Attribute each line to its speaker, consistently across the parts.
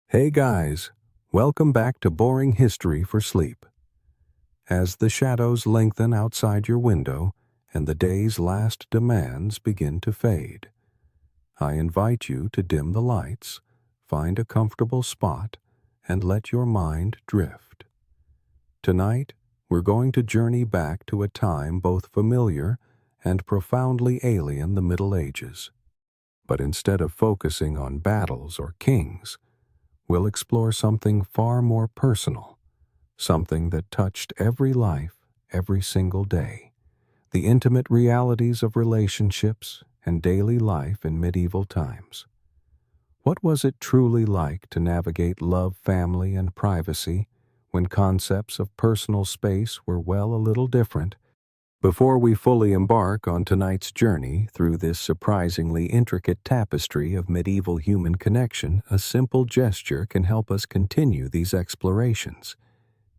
Speaker 1: Hey guys, welcome back to Boring History for Sleep. As the shadows lengthen outside your window and the day's last demands begin to fade, I invite you to dim the lights, find a comfortable spot, and let your mind drift. Tonight, we're going to journey back to a time both familiar and profoundly alien, the Middle Ages. But instead of focusing on battles or kings, we'll explore something far more personal, something that touched every life, every single day, the intimate realities of relationships and daily life in medieval times. What was it truly like to navigate love, family, and privacy when concepts of personal space were a little different? Before we fully embark on tonight's journey through this surprisingly intricate tapestry of medieval human connection, a simple gesture can help us continue these explorations.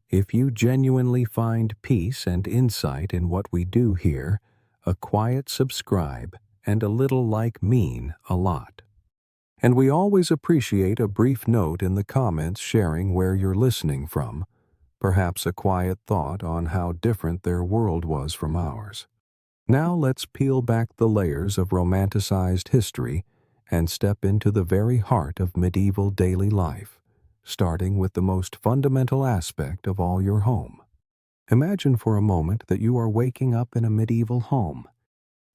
Speaker 1: If you genuinely find peace and insight in what we do here, a quiet subscribe and a little like mean a lot. And we always appreciate a brief note in the comments sharing where you're listening from, perhaps a quiet thought on how different their world was from ours. Now let's peel back the layers of romanticized history and step into the very heart of medieval daily life, starting with the most fundamental aspect of all, your home. Imagine for a moment that you are waking up in a medieval home.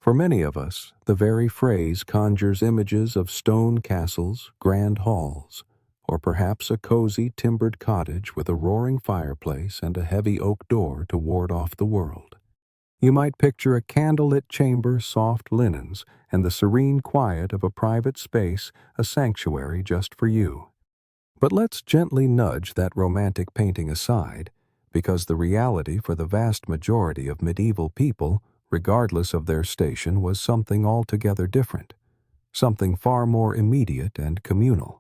Speaker 1: For many of us, the very phrase conjures images of stone castles, grand halls, or perhaps a cozy timbered cottage with a roaring fireplace and a heavy oak door to ward off the world. You might picture a candlelit chamber, soft linens, and the serene quiet of a private space, a sanctuary just for you. But let's gently nudge that romantic painting aside, because the reality for the vast majority of medieval people, regardless of their station, was something altogether different, something far more immediate and communal.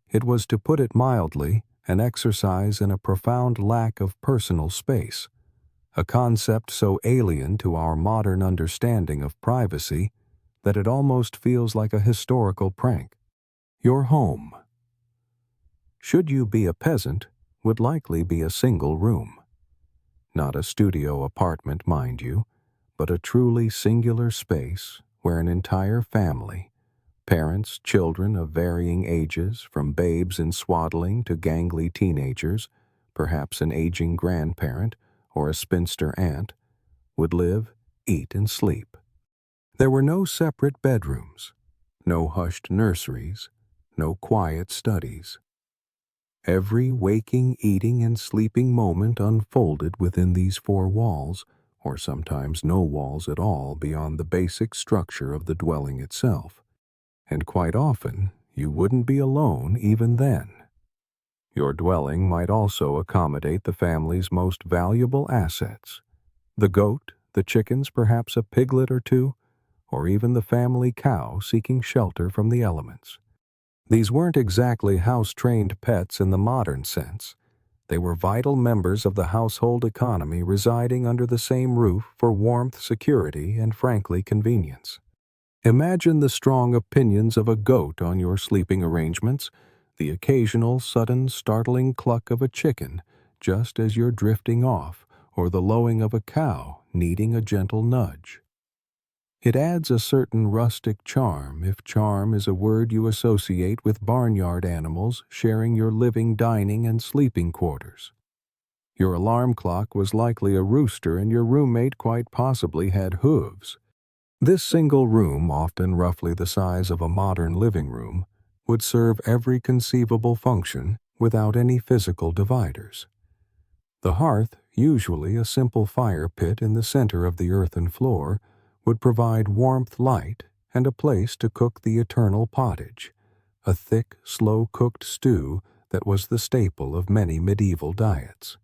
Speaker 1: It was, to put it mildly, an exercise in a profound lack of personal space, a concept so alien to our modern understanding of privacy that it almost feels like a historical prank. Your home, should you be a peasant, would likely be a single room. Not a studio apartment, mind you, but a truly singular space where an entire family, parents, children of varying ages, from babes in swaddling to gangly teenagers, perhaps an aging grandparent or a spinster aunt, would live, eat, and sleep. There were no separate bedrooms, no hushed nurseries, no quiet studies. Every waking, eating, and sleeping moment unfolded within these four walls, or sometimes no walls at all beyond the basic structure of the dwelling itself. And quite often, you wouldn't be alone even then. Your dwelling might also accommodate the family's most valuable assets: the goat, the chickens, perhaps a piglet or two, or even the family cow seeking shelter from the elements. These weren't exactly house-trained pets in the modern sense. They were vital members of the household economy, residing under the same roof for warmth, security, and frankly convenience. Imagine the strong opinions of a goat on your sleeping arrangements, the occasional sudden startling cluck of a chicken just as you're drifting off, or the lowing of a cow needing a gentle nudge. It adds a certain rustic charm, if charm is a word you associate with barnyard animals sharing your living, dining, and sleeping quarters. Your alarm clock was likely a rooster, and your roommate quite possibly had hooves. This single room, often roughly the size of a modern living room, would serve every conceivable function without any physical dividers. The hearth, usually a simple fire pit in the center of the earthen floor, would provide warmth, light, and a place to cook the eternal pottage, a thick, slow-cooked stew that was the staple of many medieval diets.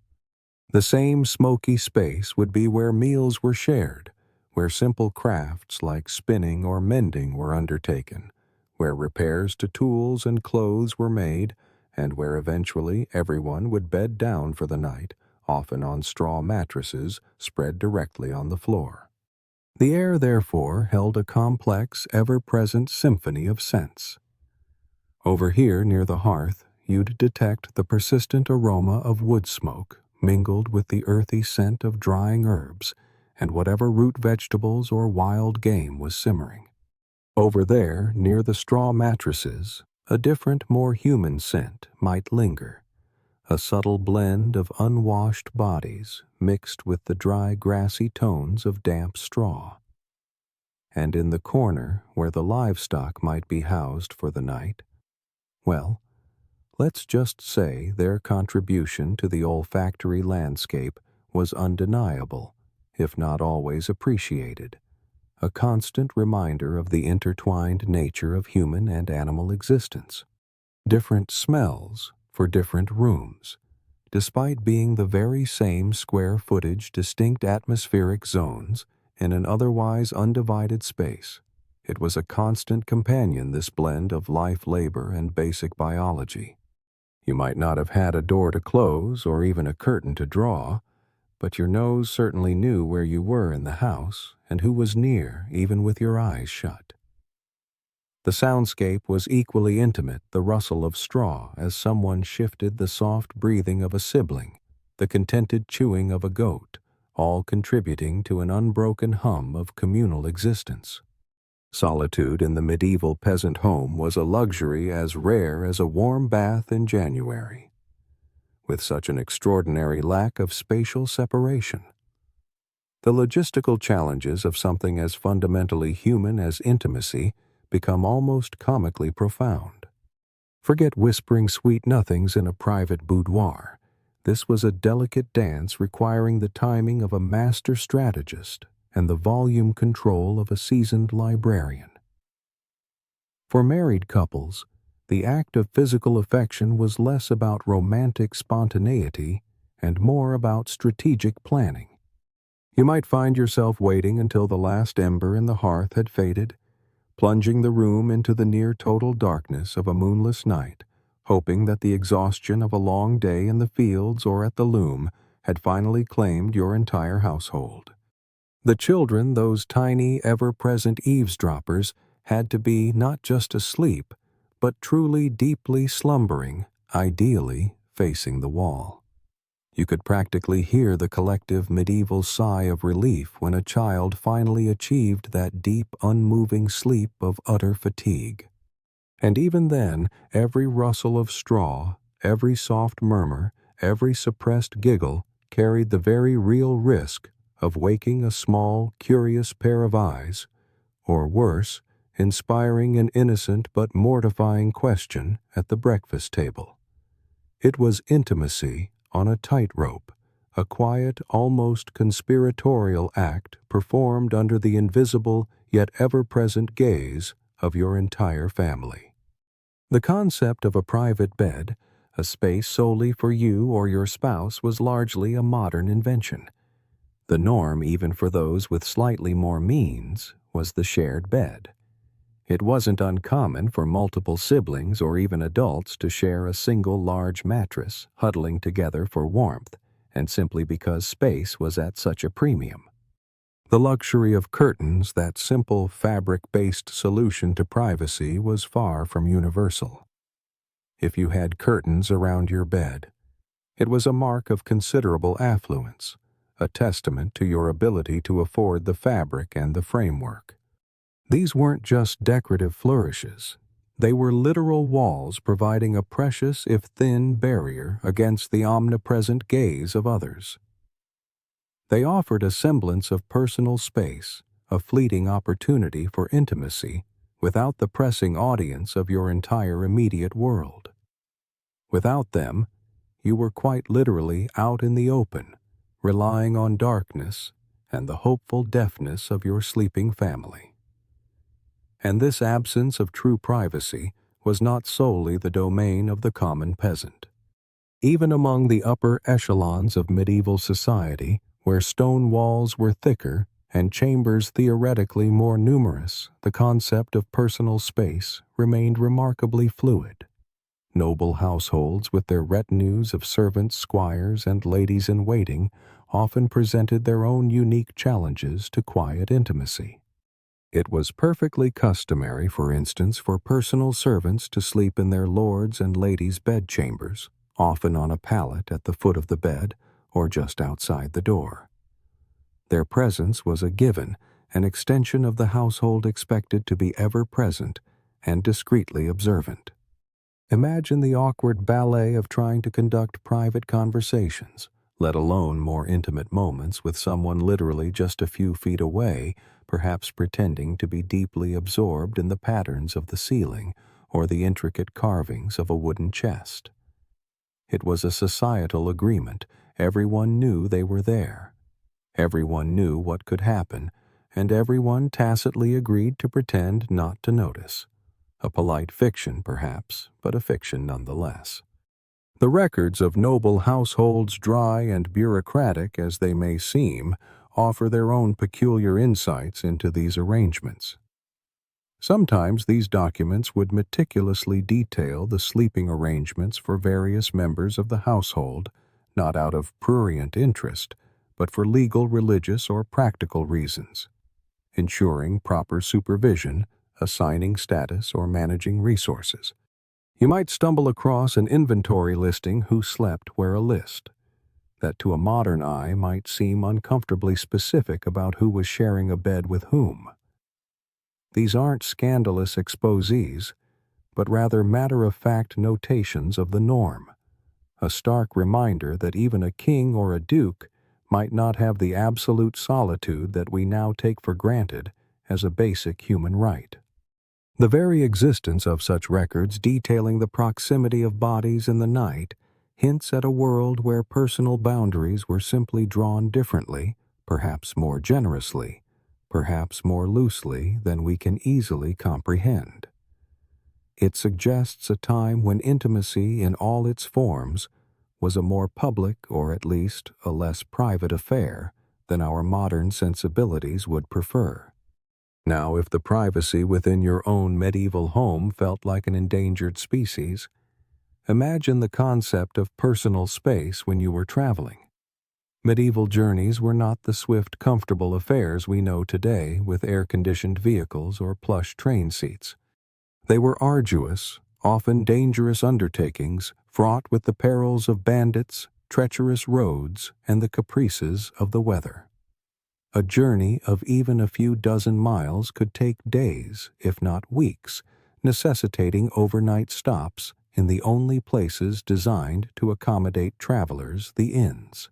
Speaker 1: The same smoky space would be where meals were shared, where simple crafts like spinning or mending were undertaken, where repairs to tools and clothes were made, and where eventually everyone would bed down for the night, often on straw mattresses spread directly on the floor. The air, therefore, held a complex, ever-present symphony of scents. Over here near the hearth, you'd detect the persistent aroma of wood smoke mingled with the earthy scent of drying herbs and whatever root vegetables or wild game was simmering. Over there, near the straw mattresses, a different, more human scent might linger, a subtle blend of unwashed bodies mixed with the dry, grassy tones of damp straw. And in the corner where the livestock might be housed for the night, well, let's just say their contribution to the olfactory landscape was undeniable, if not always appreciated, a constant reminder of the intertwined nature of human and animal existence. Different smells for different rooms, despite being the very same square footage, distinct atmospheric zones in an otherwise undivided space. It was a constant companion, this blend of life, labor, and basic biology. You might not have had a door to close or even a curtain to draw, but your nose certainly knew where you were in the house and who was near, even with your eyes shut. The soundscape was equally intimate, the rustle of straw as someone shifted, the soft breathing of a sibling, the contented chewing of a goat, all contributing to an unbroken hum of communal existence. Solitude in the medieval peasant home was a luxury as rare as a warm bath in January, with such an extraordinary lack of spatial separation. The logistical challenges of something as fundamentally human as intimacy become almost comically profound. Forget whispering sweet nothings in a private boudoir. This was a delicate dance requiring the timing of a master strategist and the volume control of a seasoned librarian. For married couples, the act of physical affection was less about romantic spontaneity and more about strategic planning. You might find yourself waiting until the last ember in the hearth had faded, plunging the room into the near-total darkness of a moonless night, hoping that the exhaustion of a long day in the fields or at the loom had finally claimed your entire household. The children, those tiny, ever-present eavesdroppers, had to be not just asleep, but truly deeply slumbering, ideally facing the wall. You could practically hear the collective medieval sigh of relief when a child finally achieved that deep, unmoving sleep of utter fatigue. And even then, every rustle of straw, every soft murmur, every suppressed giggle carried the very real risk of waking a small, curious pair of eyes, or worse, inspiring an innocent but mortifying question at the breakfast table. It was intimacy on a tightrope, a quiet, almost conspiratorial act performed under the invisible yet ever-present gaze of your entire family. The concept of a private bed, a space solely for you or your spouse, was largely a modern invention. The norm, even for those with slightly more means, was the shared bed. It wasn't uncommon for multiple siblings or even adults to share a single large mattress, huddling together for warmth, and simply because space was at such a premium. The luxury of curtains, that simple fabric-based solution to privacy, was far from universal. If you had curtains around your bed, it was a mark of considerable affluence, a testament to your ability to afford the fabric and the framework. These weren't just decorative flourishes. They were literal walls providing a precious, if thin, barrier against the omnipresent gaze of others. They offered a semblance of personal space, a fleeting opportunity for intimacy, without the pressing audience of your entire immediate world. Without them, you were quite literally out in the open, relying on darkness and the hopeful deafness of your sleeping family. And this absence of true privacy was not solely the domain of the common peasant. Even among the upper echelons of medieval society, where stone walls were thicker and chambers theoretically more numerous, the concept of personal space remained remarkably fluid. Noble households, with their retinues of servants, squires, and ladies-in-waiting, often presented their own unique challenges to quiet intimacy. It was perfectly customary, for instance, for personal servants to sleep in their lords' and ladies' bedchambers, often on a pallet at the foot of the bed or just outside the door. Their presence was a given, an extension of the household expected to be ever present and discreetly observant. Imagine the awkward ballet of trying to conduct private conversations, let alone more intimate moments with someone literally just a few feet away, perhaps pretending to be deeply absorbed in the patterns of the ceiling or the intricate carvings of a wooden chest. It was a societal agreement. Everyone knew they were there. Everyone knew what could happen, and everyone tacitly agreed to pretend not to notice. A polite fiction, perhaps, but a fiction nonetheless. The records of noble households, dry and bureaucratic as they may seem, offer their own peculiar insights into these arrangements. Sometimes these documents would meticulously detail the sleeping arrangements for various members of the household, not out of prurient interest, but for legal, religious, or practical reasons, ensuring proper supervision, assigning status, or managing resources. You might stumble across an inventory listing who slept where a list, that to a modern eye might seem uncomfortably specific about who was sharing a bed with whom. These aren't scandalous exposés, but rather matter-of-fact notations of the norm, a stark reminder that even a king or a duke might not have the absolute solitude that we now take for granted as a basic human right. The very existence of such records detailing the proximity of bodies in the night hints at a world where personal boundaries were simply drawn differently, perhaps more generously, perhaps more loosely than we can easily comprehend. It suggests a time when intimacy in all its forms was a more public, or at least a less private affair than our modern sensibilities would prefer. Now, if the privacy within your own medieval home felt like an endangered species, imagine the concept of personal space when you were traveling. Medieval journeys were not the swift, comfortable affairs we know today with air-conditioned vehicles or plush train seats. They were arduous, often dangerous undertakings, fraught with the perils of bandits, treacherous roads, and the caprices of the weather. A journey of even a few dozen miles could take days, if not weeks, necessitating overnight stops in the only places designed to accommodate travelers, the inns.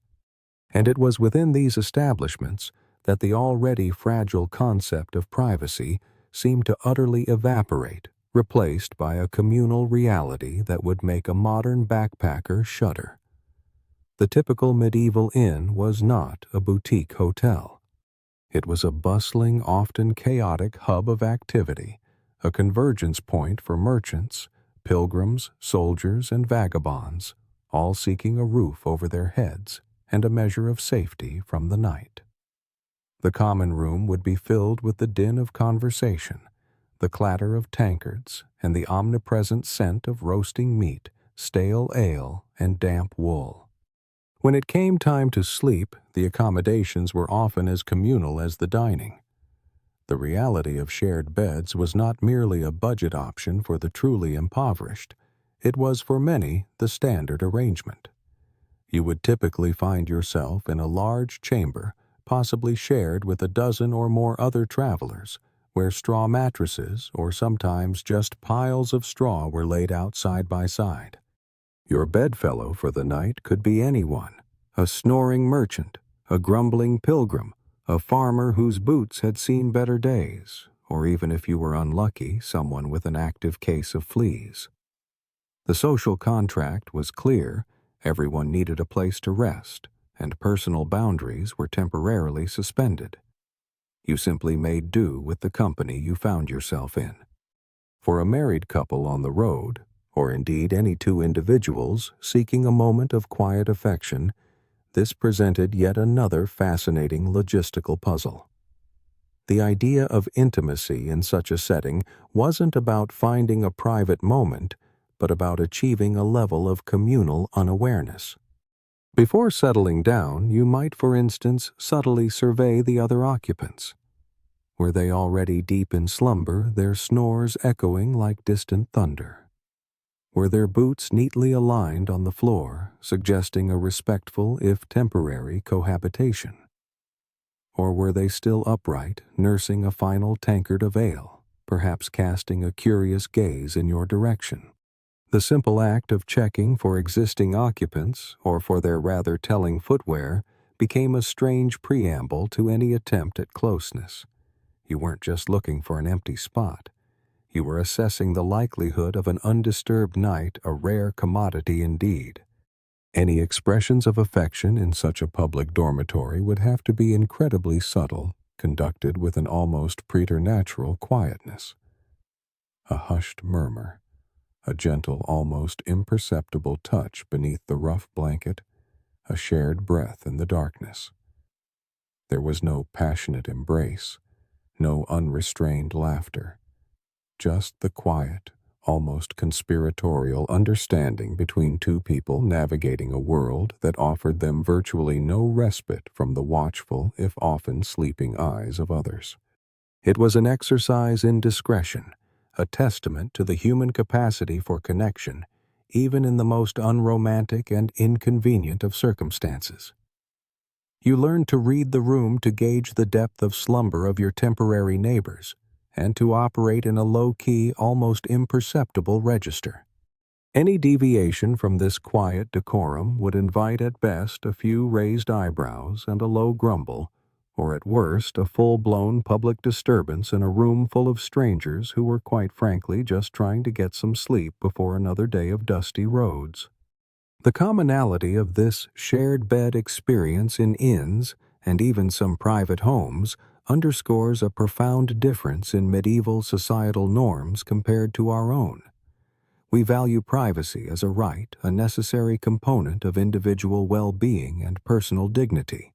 Speaker 1: And it was within these establishments that the already fragile concept of privacy seemed to utterly evaporate, replaced by a communal reality that would make a modern backpacker shudder. The typical medieval inn was not a boutique hotel. It was a bustling, often chaotic hub of activity, a convergence point for merchants, pilgrims, soldiers, and vagabonds, all seeking a roof over their heads and a measure of safety from the night. The common room would be filled with the din of conversation, the clatter of tankards, and the omnipresent scent of roasting meat, stale ale, and damp wool. When it came time to sleep, the accommodations were often as communal as the dining. The reality of shared beds was not merely a budget option for the truly impoverished. It was for many the standard arrangement. You would typically find yourself in a large chamber, possibly shared with a dozen or more other travelers, where straw mattresses or sometimes just piles of straw were laid out side by side. Your bedfellow for the night could be anyone, a snoring merchant, a grumbling pilgrim, a farmer whose boots had seen better days, or even if you were unlucky, someone with an active case of fleas. The social contract was clear. Everyone needed a place to rest, and personal boundaries were temporarily suspended. You simply made do with the company you found yourself in. For a married couple on the road, or indeed any two individuals seeking a moment of quiet affection, this presented yet another fascinating logistical puzzle. The idea of intimacy in such a setting wasn't about finding a private moment, but about achieving a level of communal unawareness. Before settling down, you might, for instance, subtly survey the other occupants. Were they already deep in slumber, their snores echoing like distant thunder? Were their boots neatly aligned on the floor, suggesting a respectful, if temporary, cohabitation? Or were they still upright, nursing a final tankard of ale, perhaps casting a curious gaze in your direction? The simple act of checking for existing occupants, or for their rather telling footwear, became a strange preamble to any attempt at closeness. You weren't just looking for an empty spot. You were assessing the likelihood of an undisturbed night, a rare commodity indeed. Any expressions of affection in such a public dormitory would have to be incredibly subtle, conducted with an almost preternatural quietness. A hushed murmur, a gentle, almost imperceptible touch beneath the rough blanket, a shared breath in the darkness. There was no passionate embrace, no unrestrained laughter, just the quiet, almost conspiratorial understanding between two people navigating a world that offered them virtually no respite from the watchful, if often sleeping eyes of others. It was an exercise in discretion, a testament to the human capacity for connection, even in the most unromantic and inconvenient of circumstances. You learned to read the room to gauge the depth of slumber of your temporary neighbors, and to operate in a low-key, almost imperceptible register. Any deviation from this quiet decorum would invite at best a few raised eyebrows and a low grumble, or at worst a full-blown public disturbance in a room full of strangers who were quite frankly just trying to get some sleep before another day of dusty roads. The commonality of this shared bed experience in inns, and even some private homes, underscores a profound difference in medieval societal norms compared to our own. We value privacy as a right, a necessary component of individual well-being and personal dignity.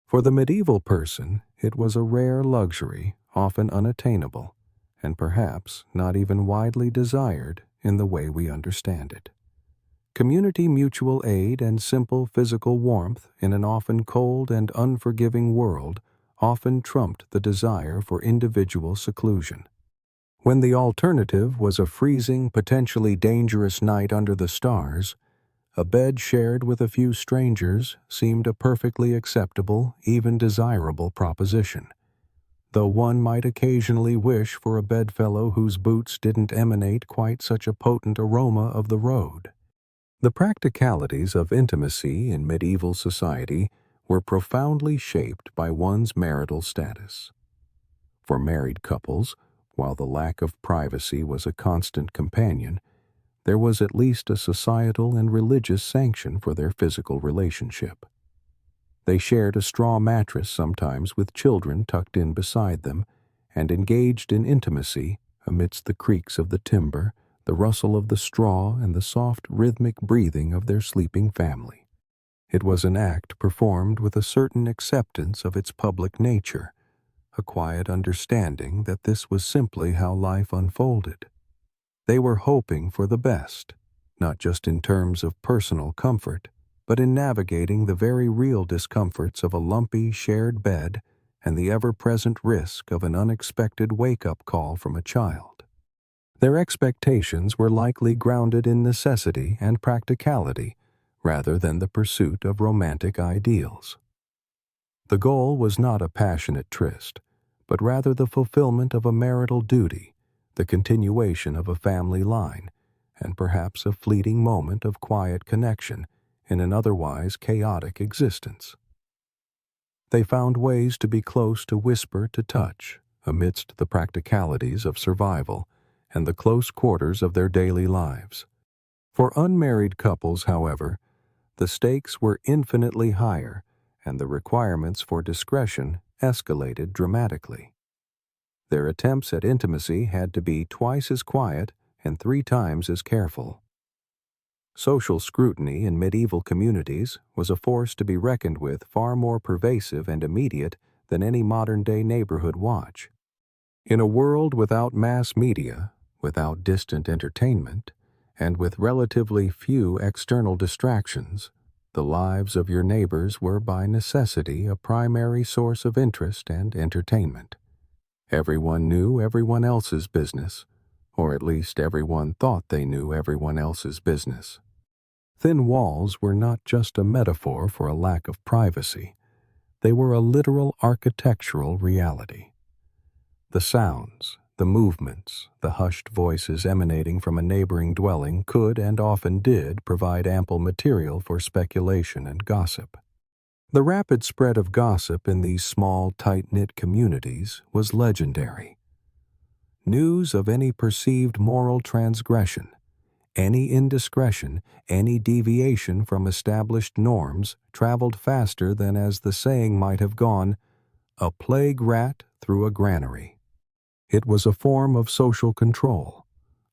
Speaker 1: For the medieval person, it was a rare luxury, often unattainable, and perhaps not even widely desired in the way we understand it. Community mutual aid and simple physical warmth in an often cold and unforgiving world often trumped the desire for individual seclusion. When the alternative was a freezing, potentially dangerous night under the stars, a bed shared with a few strangers seemed a perfectly acceptable, even desirable proposition, though one might occasionally wish for a bedfellow whose boots didn't emanate quite such a potent aroma of the road. The practicalities of intimacy in medieval society were profoundly shaped by one's marital status. For married couples, while the lack of privacy was a constant companion, there was at least a societal and religious sanction for their physical relationship. They shared a straw mattress sometimes with children tucked in beside them, and engaged in intimacy amidst the creaks of the timber, the rustle of the straw, and the soft rhythmic breathing of their sleeping family. It was an act performed with a certain acceptance of its public nature, a quiet understanding that this was simply how life unfolded. They were hoping for the best, not just in terms of personal comfort, but in navigating the very real discomforts of a lumpy shared bed and the ever-present risk of an unexpected wake-up call from a child. Their expectations were likely grounded in necessity and practicality rather than the pursuit of romantic ideals. The goal was not a passionate tryst, but rather the fulfillment of a marital duty, the continuation of a family line, and perhaps a fleeting moment of quiet connection in an otherwise chaotic existence. They found ways to be close to whisper to touch amidst the practicalities of survival and the close quarters of their daily lives. For unmarried couples, however, the stakes were infinitely higher, and the requirements for discretion escalated dramatically. Their attempts at intimacy had to be twice as quiet and 3 times as careful. Social scrutiny in medieval communities was a force to be reckoned with, far more pervasive and immediate than any modern-day neighborhood watch. In a world without mass media, without distant entertainment, and with relatively few external distractions, the lives of your neighbors were by necessity a primary source of interest and entertainment. Everyone knew everyone else's business, or at least everyone thought they knew everyone else's business. Thin walls were not just a metaphor for a lack of privacy. They were a literal architectural reality. The sounds, the movements, the hushed voices emanating from a neighboring dwelling could and often did provide ample material for speculation and gossip. The rapid spread of gossip in these small, tight-knit communities was legendary. News of any perceived moral transgression, any indiscretion, any deviation from established norms traveled faster than, as the saying might have gone, a plague rat through a granary. It was a form of social control,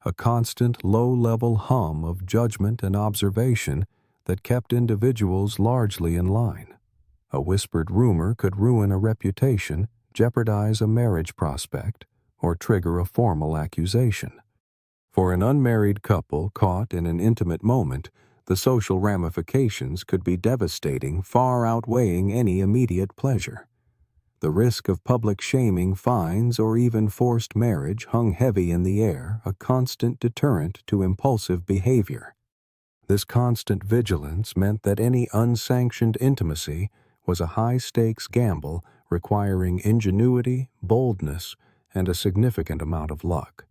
Speaker 1: a constant low-level hum of judgment and observation that kept individuals largely in line. A whispered rumor could ruin a reputation, jeopardize a marriage prospect, or trigger a formal accusation. For an unmarried couple caught in an intimate moment, the social ramifications could be devastating, far outweighing any immediate pleasure. The risk of public shaming, fines, or even forced marriage hung heavy in the air, a constant deterrent to impulsive behavior. This constant vigilance meant that any unsanctioned intimacy was a high-stakes gamble requiring ingenuity, boldness, and a significant amount of luck.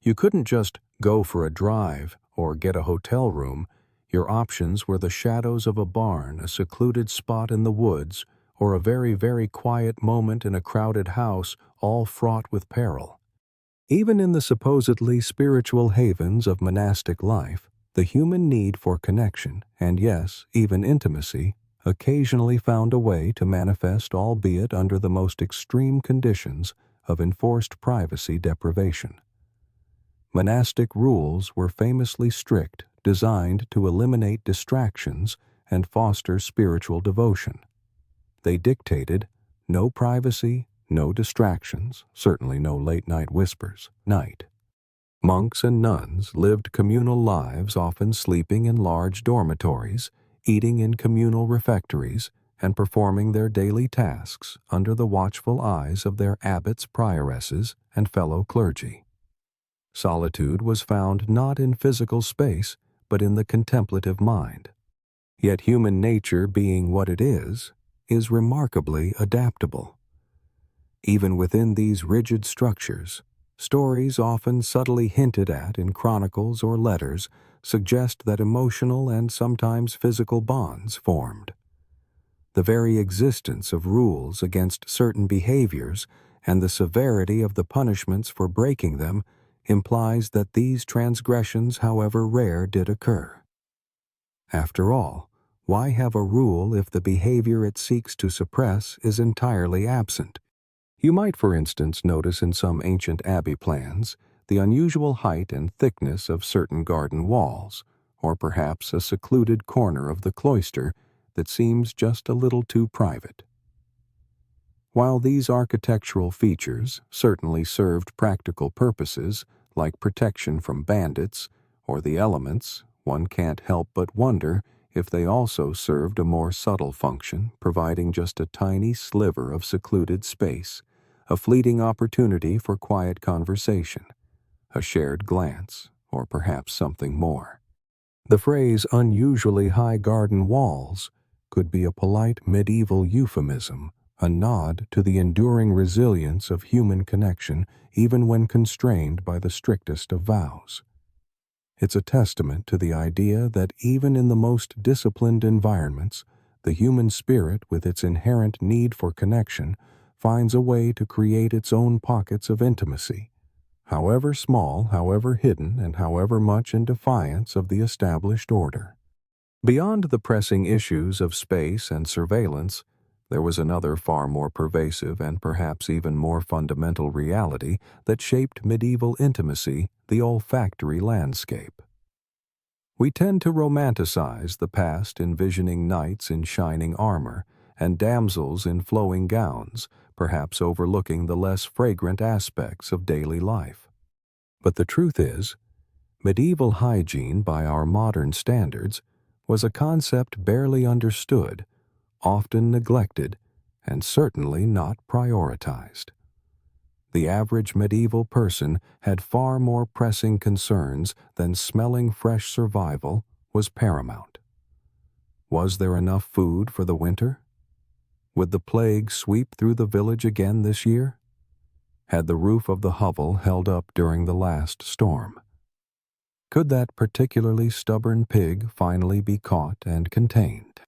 Speaker 1: You couldn't just go for a drive or get a hotel room. Your options were the shadows of a barn, a secluded spot in the woods, or a very, very quiet moment in a crowded house, all fraught with peril. Even in the supposedly spiritual havens of monastic life, the human need for connection, and yes, even intimacy, occasionally found a way to manifest, albeit under the most extreme conditions of enforced privacy deprivation. Monastic rules were famously strict, designed to eliminate distractions and foster spiritual devotion. They dictated no privacy, no distractions, certainly no late-night whispers, night. Monks and nuns lived communal lives, often sleeping in large dormitories, eating in communal refectories, and performing their daily tasks under the watchful eyes of their abbots, prioresses, and fellow clergy. Solitude was found not in physical space, but in the contemplative mind. Yet human nature, being what it is remarkably adaptable. Even within these rigid structures, stories often subtly hinted at in chronicles or letters suggest that emotional and sometimes physical bonds formed. The very existence of rules against certain behaviors and the severity of the punishments for breaking them implies that these transgressions, however rare, did occur. After all, why have a rule if the behavior it seeks to suppress is entirely absent? You might, for instance, notice in some ancient abbey plans the unusual height and thickness of certain garden walls, or perhaps a secluded corner of the cloister that seems just a little too private. While these architectural features certainly served practical purposes, like protection from bandits or the elements, one can't help but wonder if they also served a more subtle function, providing just a tiny sliver of secluded space, a fleeting opportunity for quiet conversation, a shared glance, or perhaps something more. The phrase unusually high garden walls could be a polite medieval euphemism, a nod to the enduring resilience of human connection even when constrained by the strictest of vows. It's a testament to the idea that even in the most disciplined environments, the human spirit, with its inherent need for connection, finds a way to create its own pockets of intimacy, however small, however hidden, and however much in defiance of the established order. Beyond the pressing issues of space and surveillance, there was another far more pervasive and perhaps even more fundamental reality that shaped medieval intimacy: the olfactory landscape. We tend to romanticize the past, envisioning knights in shining armor and damsels in flowing gowns, perhaps overlooking the less fragrant aspects of daily life. But the truth is, medieval hygiene by our modern standards was a concept barely understood, often neglected, and certainly not prioritized. The average medieval person had far more pressing concerns than smelling fresh survival was paramount. Was there enough food for the winter? Would the plague sweep through the village again this year? Had the roof of the hovel held up during the last storm? Could that particularly stubborn pig finally be caught and contained?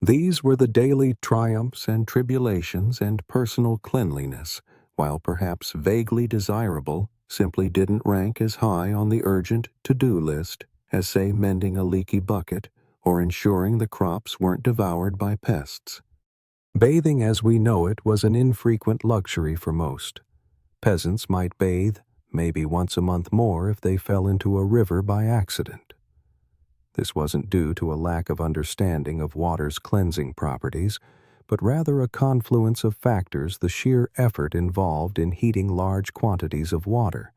Speaker 1: These were the daily triumphs and tribulations, and personal cleanliness, while perhaps vaguely desirable, simply didn't rank as high on the urgent to-do list as, say, mending a leaky bucket or ensuring the crops weren't devoured by pests. Bathing as we know it was an infrequent luxury for most. Peasants might bathe maybe once a month more if they fell into a river by accident. This wasn't due to a lack of understanding of water's cleansing properties, but rather a confluence of factors: the sheer effort involved in heating large quantities of water,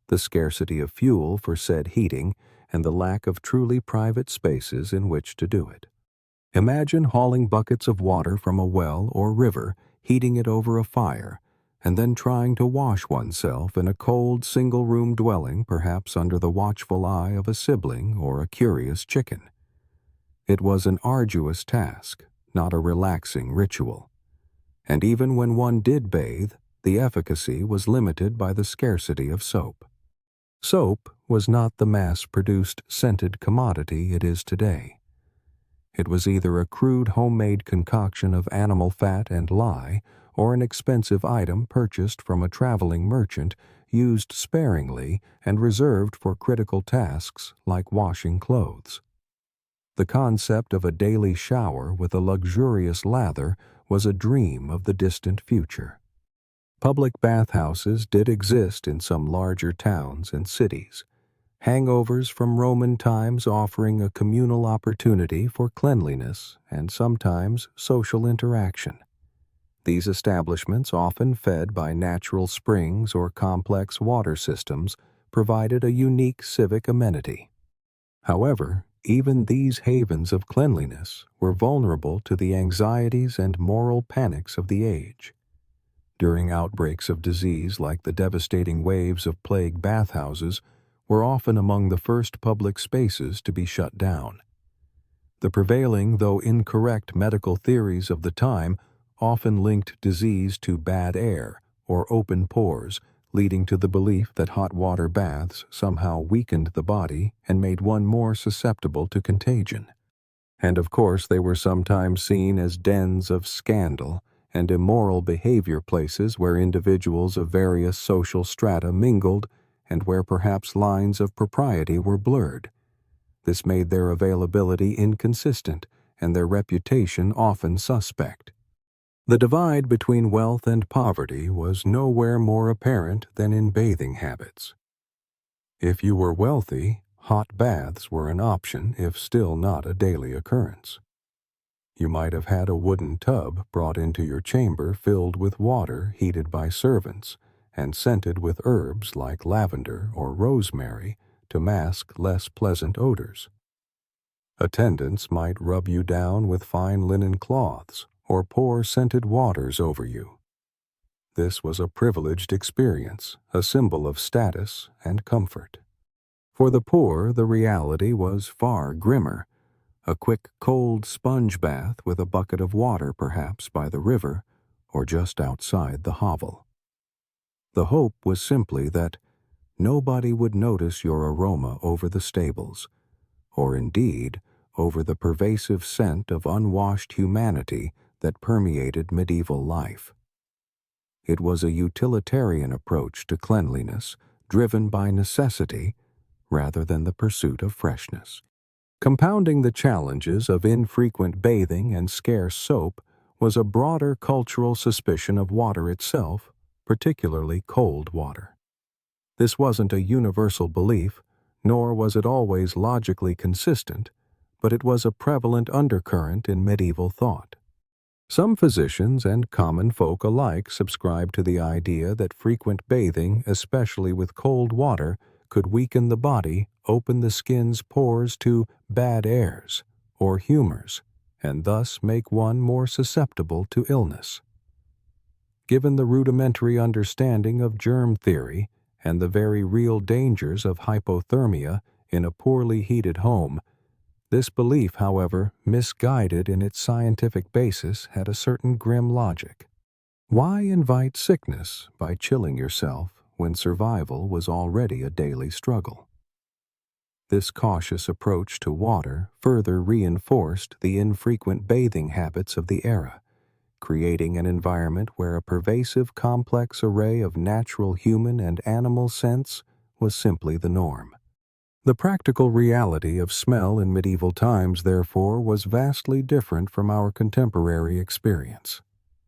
Speaker 1: the scarcity of fuel for said heating, and the lack of truly private spaces in which to do it. Imagine hauling buckets of water from a well or river, heating it over a fire, and then trying to wash oneself in a cold single-room dwelling, perhaps under the watchful eye of a sibling or a curious chicken. It was an arduous task, not a relaxing ritual. And even when one did bathe, the efficacy was limited by the scarcity of soap. Soap was not the mass-produced scented commodity it is today. It was either a crude homemade concoction of animal fat and lye, or an expensive item purchased from a traveling merchant, used sparingly and reserved for critical tasks like washing clothes. The concept of a daily shower with a luxurious lather was a dream of the distant future. Public bathhouses did exist in some larger towns and cities, hangovers from Roman times offering a communal opportunity for cleanliness and sometimes social interaction. These establishments, often fed by natural springs or complex water systems, provided a unique civic amenity. However, even these havens of cleanliness were vulnerable to the anxieties and moral panics of the age. During outbreaks of disease like the devastating waves of plague, bathhouses were often among the first public spaces to be shut down. The prevailing, though incorrect, medical theories of the time often linked disease to bad air or open pores, leading to the belief that hot water baths somehow weakened the body and made one more susceptible to contagion. And of course they were sometimes seen as dens of scandal and immoral behavior, places where individuals of various social strata mingled and where perhaps lines of propriety were blurred. This made their availability inconsistent and their reputation often suspect. The divide between wealth and poverty was nowhere more apparent than in bathing habits. If you were wealthy, hot baths were an option, if still not a daily occurrence. You might have had a wooden tub brought into your chamber filled with water heated by servants and scented with herbs like lavender or rosemary to mask less pleasant odors. Attendants might rub you down with fine linen cloths or pour scented waters over you. This was a privileged experience, a symbol of status and comfort. For the poor, the reality was far grimmer. A quick, cold sponge bath with a bucket of water perhaps by the river or just outside the hovel. The hope was simply that nobody would notice your aroma over the stables, or indeed over the pervasive scent of unwashed humanity that permeated medieval life. It was a utilitarian approach to cleanliness, driven by necessity rather than the pursuit of freshness. Compounding the challenges of infrequent bathing and scarce soap was a broader cultural suspicion of water itself, particularly cold water. This wasn't a universal belief, nor was it always logically consistent, but it was a prevalent undercurrent in medieval thought. Some physicians and common folk alike subscribed to the idea that frequent bathing, especially with cold water, could weaken the body, open the skin's pores to bad airs or humors, and thus make one more susceptible to illness. Given the rudimentary understanding of germ theory and the very real dangers of hypothermia in a poorly heated home, this belief, however misguided in its scientific basis, had a certain grim logic. Why invite sickness by chilling yourself when survival was already a daily struggle? This cautious approach to water further reinforced the infrequent bathing habits of the era, creating an environment where a pervasive complex array of natural human and animal scents was simply the norm. The practical reality of smell in medieval times, therefore, was vastly different from our contemporary experience.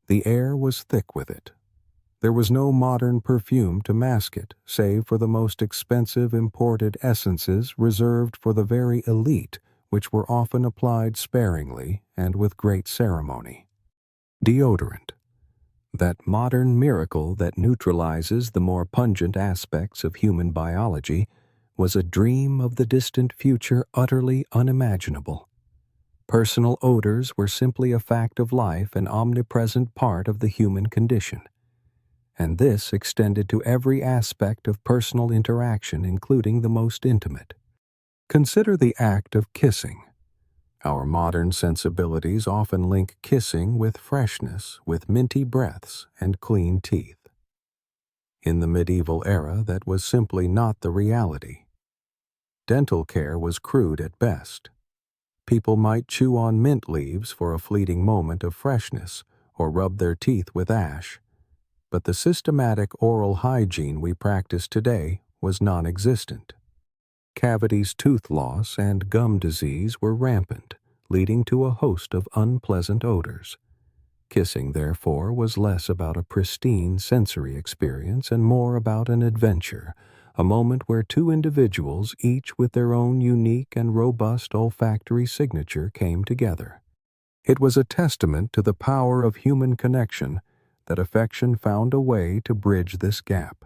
Speaker 1: The air was thick with it. There was no modern perfume to mask it, save for the most expensive imported essences reserved for the very elite, which were often applied sparingly and with great ceremony. Deodorant, that modern miracle that neutralizes the more pungent aspects of human biology, was a dream of the distant future utterly unimaginable. Personal odors were simply a fact of life, an omnipresent part of the human condition. And this extended to every aspect of personal interaction, including the most intimate. Consider the act of kissing. Our modern sensibilities often link kissing with freshness, with minty breaths, and clean teeth. In the medieval era, that was simply not the reality. Dental care was crude at best. People might chew on mint leaves for a fleeting moment of freshness, or rub their teeth with ash, but the systematic oral hygiene we practice today was non-existent. Cavities, tooth loss, and gum disease were rampant, leading to a host of unpleasant odors. Kissing, therefore, was less about a pristine sensory experience and more about an adventure, a moment where two individuals, each with their own unique and robust olfactory signature, came together. It was a testament to the power of human connection that affection found a way to bridge this gap,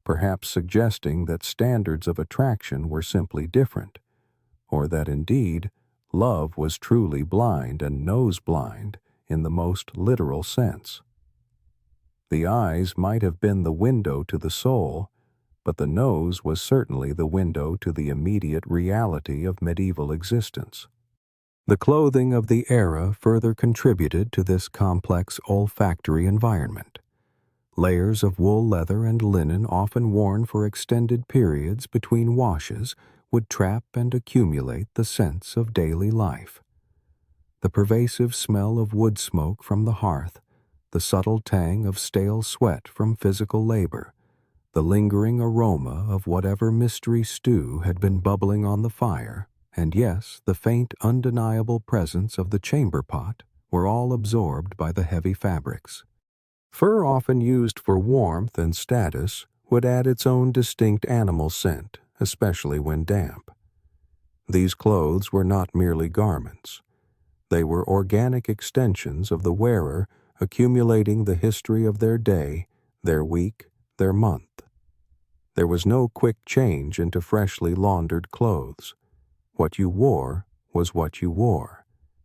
Speaker 1: perhaps suggesting that standards of attraction were simply different, or that indeed love was truly blind and nose-blind in the most literal sense. The eyes might have been the window to the soul, but the nose was certainly the window to the immediate reality of medieval existence. The clothing of the era further contributed to this complex olfactory environment. Layers of wool leather and linen, often worn for extended periods between washes, would trap and accumulate the scents of daily life. The pervasive smell of wood smoke from the hearth, the subtle tang of stale sweat from physical labor, the lingering aroma of whatever mystery stew had been bubbling on the fire, and yes, the faint, undeniable presence of the chamber pot, were all absorbed by the heavy fabrics. Fur, often used for warmth and status, would add its own distinct animal scent, especially when damp. These clothes were not merely garments. They were organic extensions of the wearer, accumulating the history of their day, their week, their month. There was no quick change into freshly laundered clothes. What you wore was what you wore,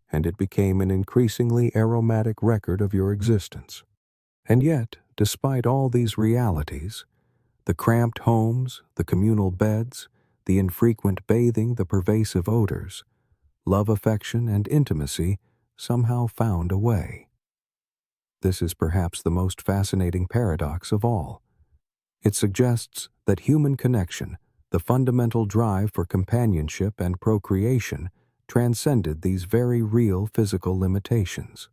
Speaker 1: and it became an increasingly aromatic record of your existence. And yet, despite all these realities, the cramped homes, the communal beds, the infrequent bathing, the pervasive odors, love, affection, and intimacy somehow found a way. This is perhaps the most fascinating paradox of all. It suggests that human connection, the fundamental drive for companionship and procreation, transcended these very real physical limitations.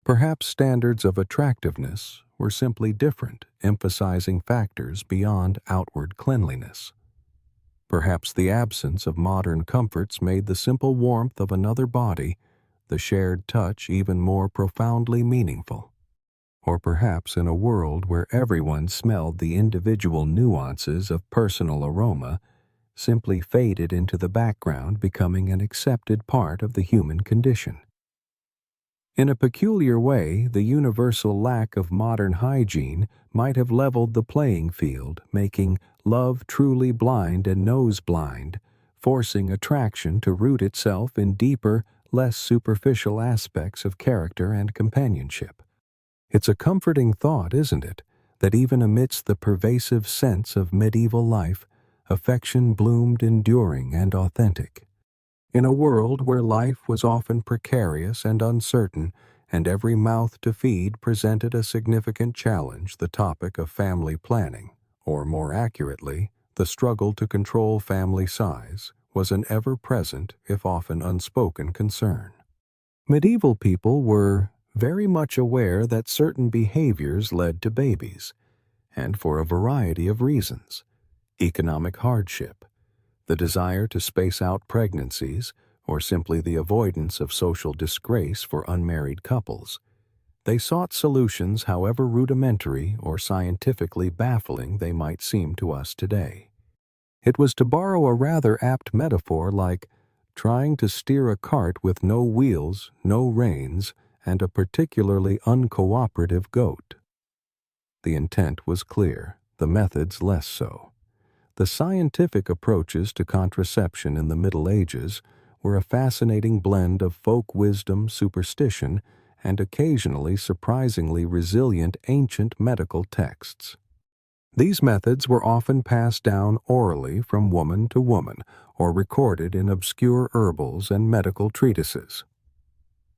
Speaker 1: Perhaps standards of attractiveness were simply different, emphasizing factors beyond outward cleanliness. Perhaps the absence of modern comforts made the simple warmth of another body, the shared touch, even more profoundly meaningful. Or perhaps in a world where everyone smelled the individual nuances of personal aroma, simply faded into the background, becoming an accepted part of the human condition. In a peculiar way, the universal lack of modern hygiene might have leveled the playing field, making love truly blind and nose blind, forcing attraction to root itself in deeper, less superficial aspects of character and companionship. It's a comforting thought, isn't it, that even amidst the pervasive sense of medieval life, affection bloomed enduring and authentic. In a world where life was often precarious and uncertain, and every mouth to feed presented a significant challenge, the topic of family planning, or more accurately, the struggle to control family size, was an ever-present, if often unspoken, concern. Medieval people were very much aware that certain behaviors led to babies, and for a variety of reasons: economic hardship, the desire to space out pregnancies, or simply the avoidance of social disgrace for unmarried couples. They sought solutions, however rudimentary or scientifically baffling they might seem to us today. It was, to borrow a rather apt metaphor, like trying to steer a cart with no wheels, no reins, and a particularly uncooperative goat. The intent was clear, the methods less so. The scientific approaches to contraception in the Middle Ages were a fascinating blend of folk wisdom, superstition, and occasionally surprisingly resilient ancient medical texts. These methods were often passed down orally from woman to woman, or recorded in obscure herbals and medical treatises.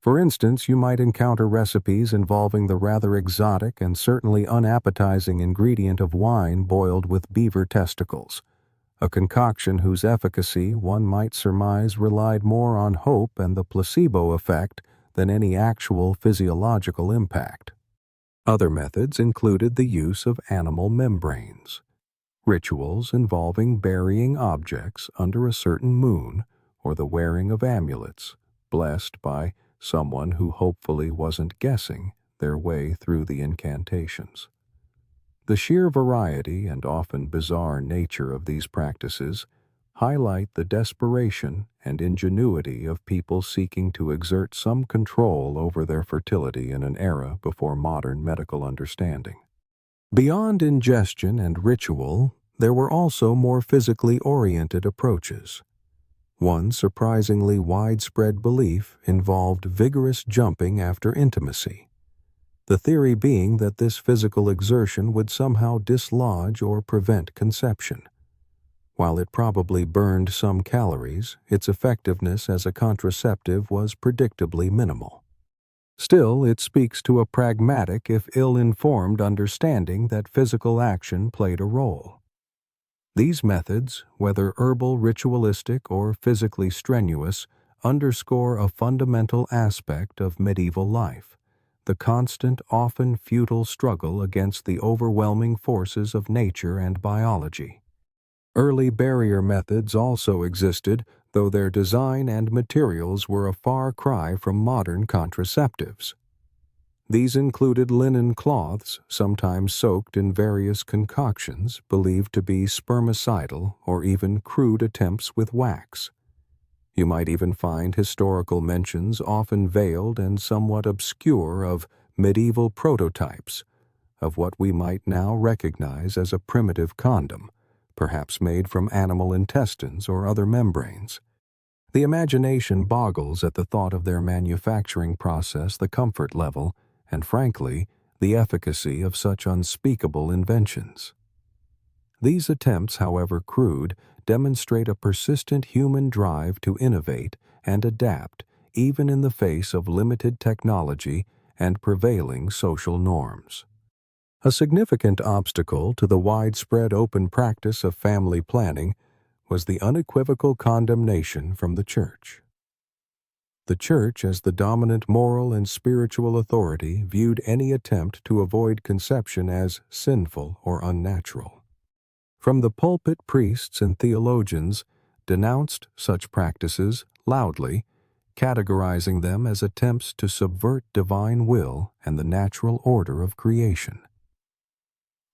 Speaker 1: For instance, you might encounter recipes involving the rather exotic and certainly unappetizing ingredient of wine boiled with beaver testicles, a concoction whose efficacy, one might surmise, relied more on hope and the placebo effect than any actual physiological impact. Other methods included the use of animal membranes, rituals involving burying objects under a certain moon, or the wearing of amulets, blessed by someone who hopefully wasn't guessing their way through the incantations. The sheer variety and often bizarre nature of these practices highlight the desperation and ingenuity of people seeking to exert some control over their fertility in an era before modern medical understanding. Beyond ingestion and ritual, there were also more physically oriented approaches. One surprisingly widespread belief involved vigorous jumping after intimacy, the theory being that this physical exertion would somehow dislodge or prevent conception. While it probably burned some calories, its effectiveness as a contraceptive was predictably minimal. Still, it speaks to a pragmatic, if ill-informed, understanding that physical action played a role. These methods, whether herbal, ritualistic, or physically strenuous, underscore a fundamental aspect of medieval life: the constant, often futile struggle against the overwhelming forces of nature and biology. Early barrier methods also existed, though their design and materials were a far cry from modern contraceptives. These included linen cloths, sometimes soaked in various concoctions believed to be spermicidal, or even crude attempts with wax. You might even find historical mentions, often veiled and somewhat obscure, of medieval prototypes of what we might now recognize as a primitive condom, perhaps made from animal intestines or other membranes. The imagination boggles at the thought of their manufacturing process, the comfort level, and frankly, the efficacy of such unspeakable inventions. These attempts, however crude, demonstrate a persistent human drive to innovate and adapt, even in the face of limited technology and prevailing social norms. A significant obstacle to the widespread open practice of family planning was the unequivocal condemnation from the Church. The Church, as the dominant moral and spiritual authority, viewed any attempt to avoid conception as sinful or unnatural. From the pulpit, priests and theologians denounced such practices loudly, categorizing them as attempts to subvert divine will and the natural order of creation.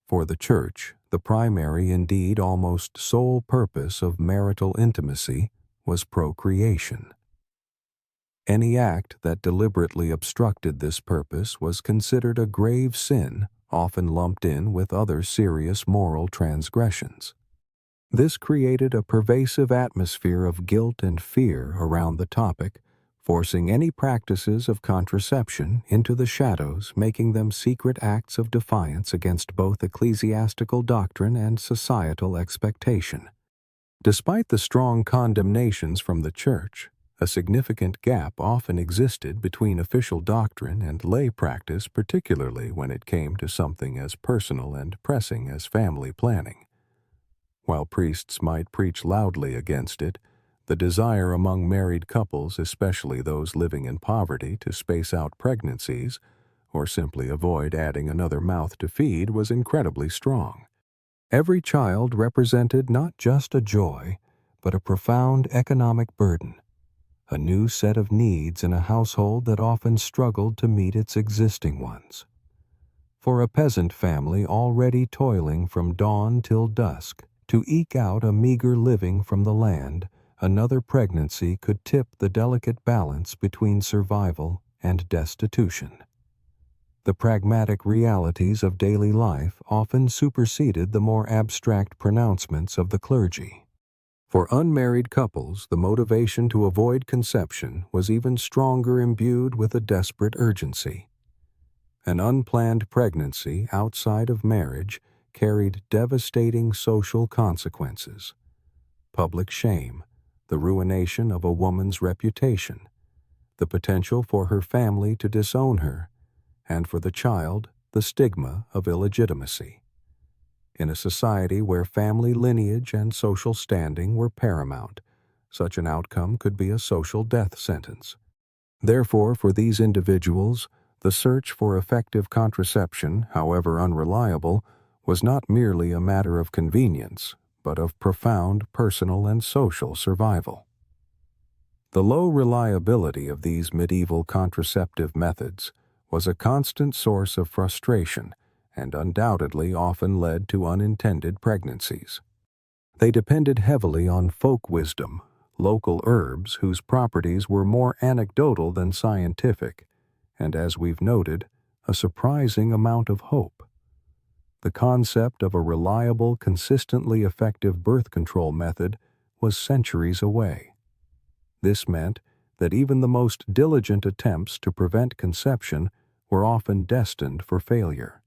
Speaker 1: For the Church, the primary, indeed almost sole purpose of marital intimacy was procreation. Any act that deliberately obstructed this purpose was considered a grave sin, often lumped in with other serious moral transgressions. This created a pervasive atmosphere of guilt and fear around the topic, forcing any practices of contraception into the shadows, making them secret acts of defiance against both ecclesiastical doctrine and societal expectation. Despite the strong condemnations from the Church, a significant gap often existed between official doctrine and lay practice, particularly when it came to something as personal and pressing as family planning. While priests might preach loudly against it, the desire among married couples, especially those living in poverty, to space out pregnancies or simply avoid adding another mouth to feed was incredibly strong. Every child represented not just a joy, but a profound economic burden, a new set of needs in a household that often struggled to meet its existing ones. For a peasant family already toiling from dawn till dusk to eke out a meager living from the land, another pregnancy could tip the delicate balance between survival and destitution. The pragmatic realities of daily life often superseded the more abstract pronouncements of the clergy. For unmarried couples, the motivation to avoid conception was even stronger, imbued with a desperate urgency. An unplanned pregnancy outside of marriage carried devastating social consequences: public shame, the ruination of a woman's reputation, the potential for her family to disown her, and for the child, the stigma of illegitimacy. In a society where family lineage and social standing were paramount, such an outcome could be a social death sentence. Therefore, for these individuals, the search for effective contraception, however unreliable, was not merely a matter of convenience, but of profound personal and social survival. The low reliability of these medieval contraceptive methods was a constant source of frustration and undoubtedly often led to unintended pregnancies. They depended heavily on folk wisdom, local herbs whose properties were more anecdotal than scientific, and, as we've noted, a surprising amount of hope. The concept of a reliable, consistently effective birth control method was centuries away. This meant that even the most diligent attempts to prevent conception were often destined for failure.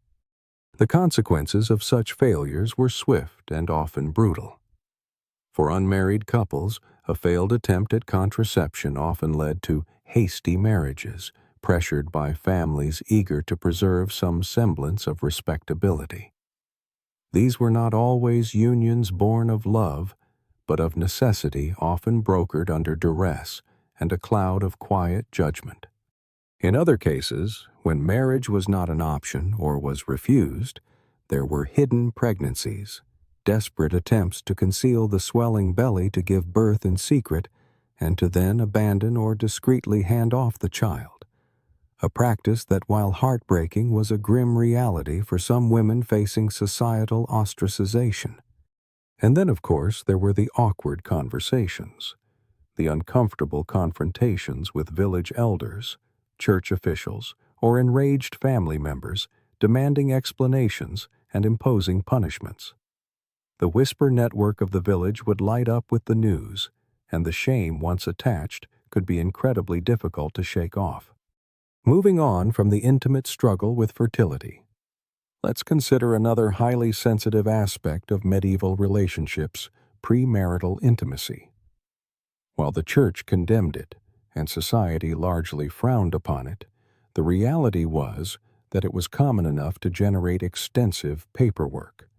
Speaker 1: The consequences of such failures were swift and often brutal. For unmarried couples, a failed attempt at contraception often led to hasty marriages, pressured by families eager to preserve some semblance of respectability. These were not always unions born of love, but of necessity, often brokered under duress and a cloud of quiet judgment. In other cases, when marriage was not an option or was refused, there were hidden pregnancies, desperate attempts to conceal the swelling belly to give birth in secret and to then abandon or discreetly hand off the child, a practice that, while heartbreaking, was a grim reality for some women facing societal ostracization. And then, of course, there were the awkward conversations, the uncomfortable confrontations with village elders, church officials, or enraged family members demanding explanations and imposing punishments. The whisper network of the village would light up with the news, and the shame once attached could be incredibly difficult to shake off. Moving on from the intimate struggle with fertility, let's consider another highly sensitive aspect of medieval relationships: premarital intimacy. While the Church condemned it, and society largely frowned upon it, the reality was that it was common enough to generate extensive paperwork.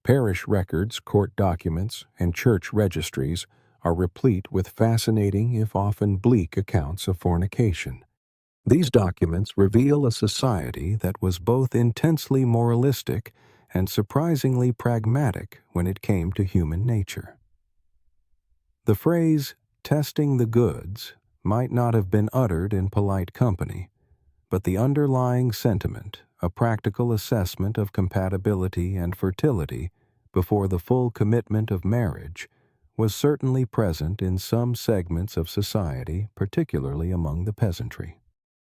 Speaker 1: Parish records, court documents, and church registries are replete with fascinating, if often bleak, accounts of fornication. These documents reveal a society that was both intensely moralistic and surprisingly pragmatic when it came to human nature. The phrase, "testing the goods," might not have been uttered in polite company, but the underlying sentiment, a practical assessment of compatibility and fertility before the full commitment of marriage, was certainly present in some segments of society, particularly among the peasantry.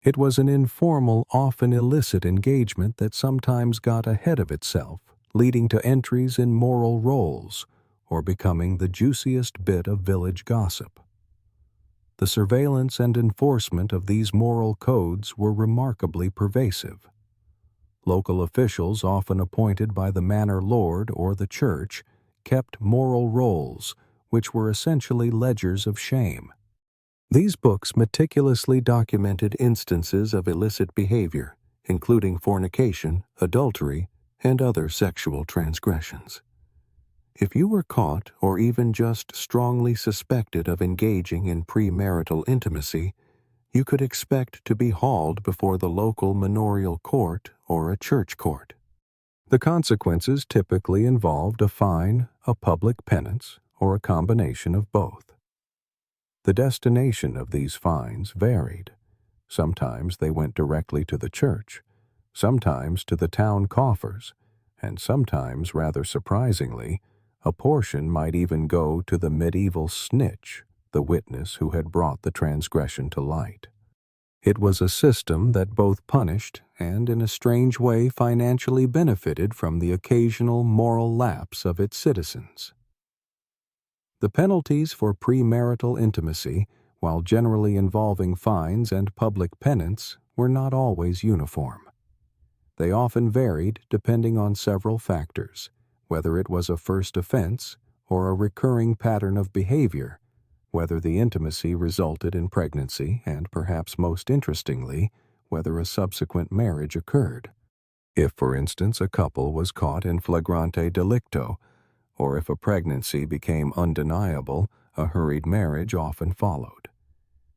Speaker 1: It was an informal, often illicit engagement that sometimes got ahead of itself, leading to entries in moral rolls or becoming the juiciest bit of village gossip. The surveillance and enforcement of these moral codes were remarkably pervasive. Local officials, often appointed by the manor lord or the church, kept moral rolls, which were essentially ledgers of shame. These books meticulously documented instances of illicit behavior, including fornication, adultery, and other sexual transgressions. If you were caught or even just strongly suspected of engaging in premarital intimacy, you could expect to be hauled before the local manorial court or a church court. The consequences typically involved a fine, a public penance, or a combination of both. The destination of these fines varied. Sometimes they went directly to the church, sometimes to the town coffers, and sometimes, rather surprisingly, a portion might even go to the medieval snitch, the witness who had brought the transgression to light. It was a system that both punished and, in a strange way, financially benefited from the occasional moral lapse of its citizens. The penalties for premarital intimacy, while generally involving fines and public penance, were not always uniform. They often varied depending on several factors, whether it was a first offense or a recurring pattern of behavior, whether the intimacy resulted in pregnancy, and perhaps most interestingly, whether a subsequent marriage occurred. If, for instance, a couple was caught in flagrante delicto, or if a pregnancy became undeniable, a hurried marriage often followed.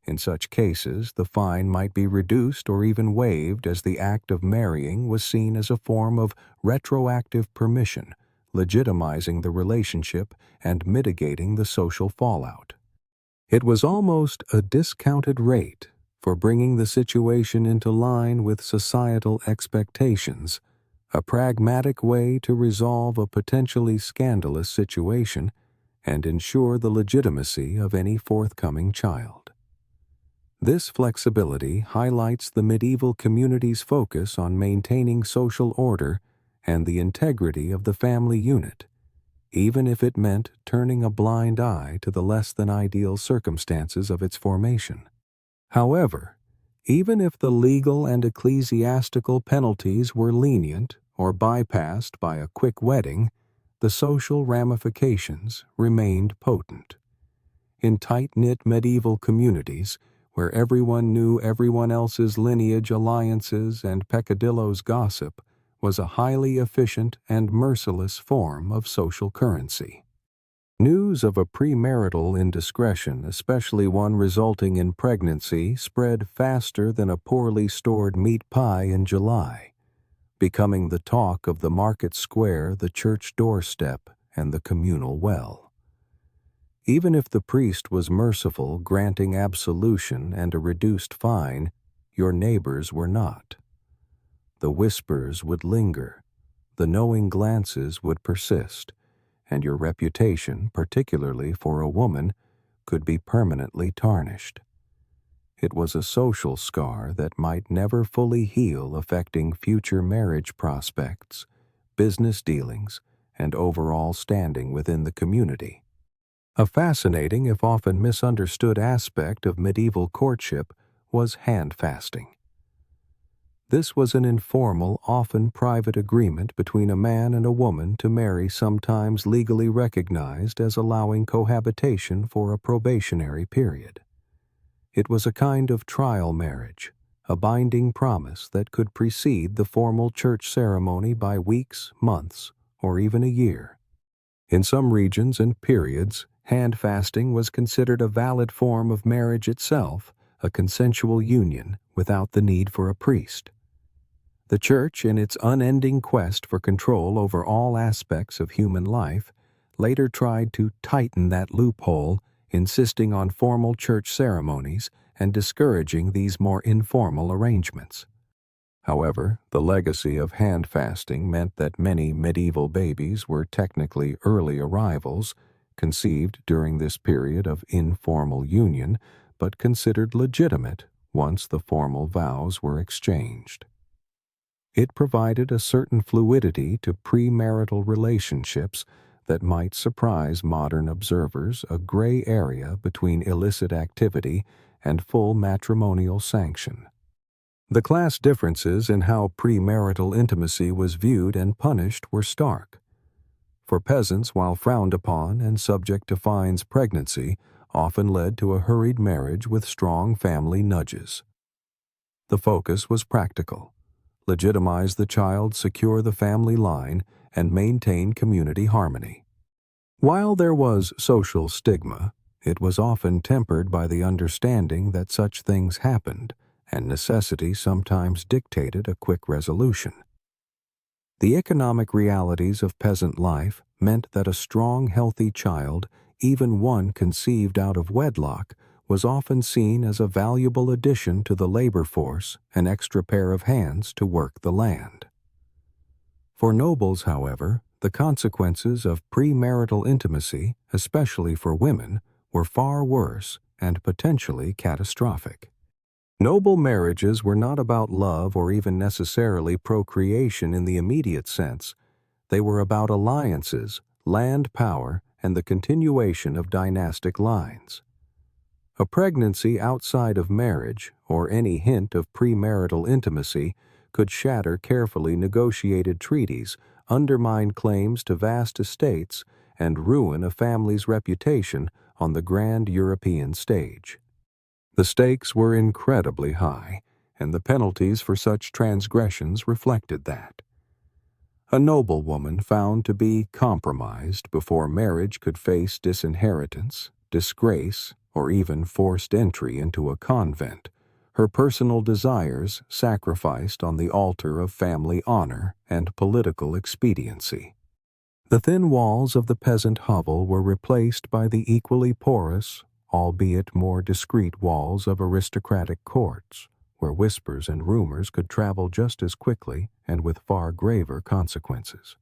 Speaker 1: In such cases, the fine might be reduced or even waived, as the act of marrying was seen as a form of retroactive permission, legitimizing the relationship and mitigating the social fallout. It was almost a discounted rate for bringing the situation into line with societal expectations, a pragmatic way to resolve a potentially scandalous situation and ensure the legitimacy of any forthcoming child. This flexibility highlights the medieval community's focus on maintaining social order and the integrity of the family unit, even if it meant turning a blind eye to the less than ideal circumstances of its formation. However, even if the legal and ecclesiastical penalties were lenient or bypassed by a quick wedding, the social ramifications remained potent. In tight-knit medieval communities, where everyone knew everyone else's lineage, alliances, and peccadilloes gossip, was a highly efficient and merciless form of social currency. News of a premarital indiscretion, especially one resulting in pregnancy, spread faster than a poorly stored meat pie in July, becoming the talk of the market square, the church doorstep, and the communal well. Even if the priest was merciful, granting absolution and a reduced fine, your neighbors were not. The whispers would linger, the knowing glances would persist, and your reputation, particularly for a woman, could be permanently tarnished. It was a social scar that might never fully heal, affecting future marriage prospects, business dealings, and overall standing within the community. A fascinating, if often misunderstood, aspect of medieval courtship was hand fasting. This was an informal, often private agreement between a man and a woman to marry, sometimes legally recognized as allowing cohabitation for a probationary period. It was a kind of trial marriage, a binding promise that could precede the formal church ceremony by weeks, months, or even a year. In some regions and periods, hand fasting was considered a valid form of marriage itself, a consensual union without the need for a priest. The Church, in its unending quest for control over all aspects of human life, later tried to tighten that loophole, insisting on formal church ceremonies and discouraging these more informal arrangements. However, the legacy of hand fasting meant that many medieval babies were technically early arrivals, conceived during this period of informal union, but considered legitimate once the formal vows were exchanged. It provided a certain fluidity to premarital relationships that might surprise modern observers, a gray area between illicit activity and full matrimonial sanction. The class differences in how premarital intimacy was viewed and punished were stark. For peasants, while frowned upon and subject to fines, pregnancy often led to a hurried marriage with strong family nudges. The focus was practical: legitimize the child, secure the family line, and maintain community harmony. While there was social stigma, it was often tempered by the understanding that such things happened, and necessity sometimes dictated a quick resolution. The economic realities of peasant life meant that a strong, healthy child, even one conceived out of wedlock, was often seen as a valuable addition to the labor force, an extra pair of hands to work the land. For nobles, however, the consequences of premarital intimacy, especially for women, were far worse and potentially catastrophic. Noble marriages were not about love or even necessarily procreation in the immediate sense. They were about alliances, land power, and the continuation of dynastic lines. A pregnancy outside of marriage, or any hint of premarital intimacy, could shatter carefully negotiated treaties, undermine claims to vast estates, and ruin a family's reputation on the grand European stage. The stakes were incredibly high, and the penalties for such transgressions reflected that. A noblewoman found to be compromised before marriage could face disinheritance, disgrace, or even forced entry into a convent, her personal desires sacrificed on the altar of family honor and political expediency. The thin walls of the peasant hovel were replaced by the equally porous, albeit more discreet walls of aristocratic courts, where whispers and rumors could travel just as quickly and with far graver consequences.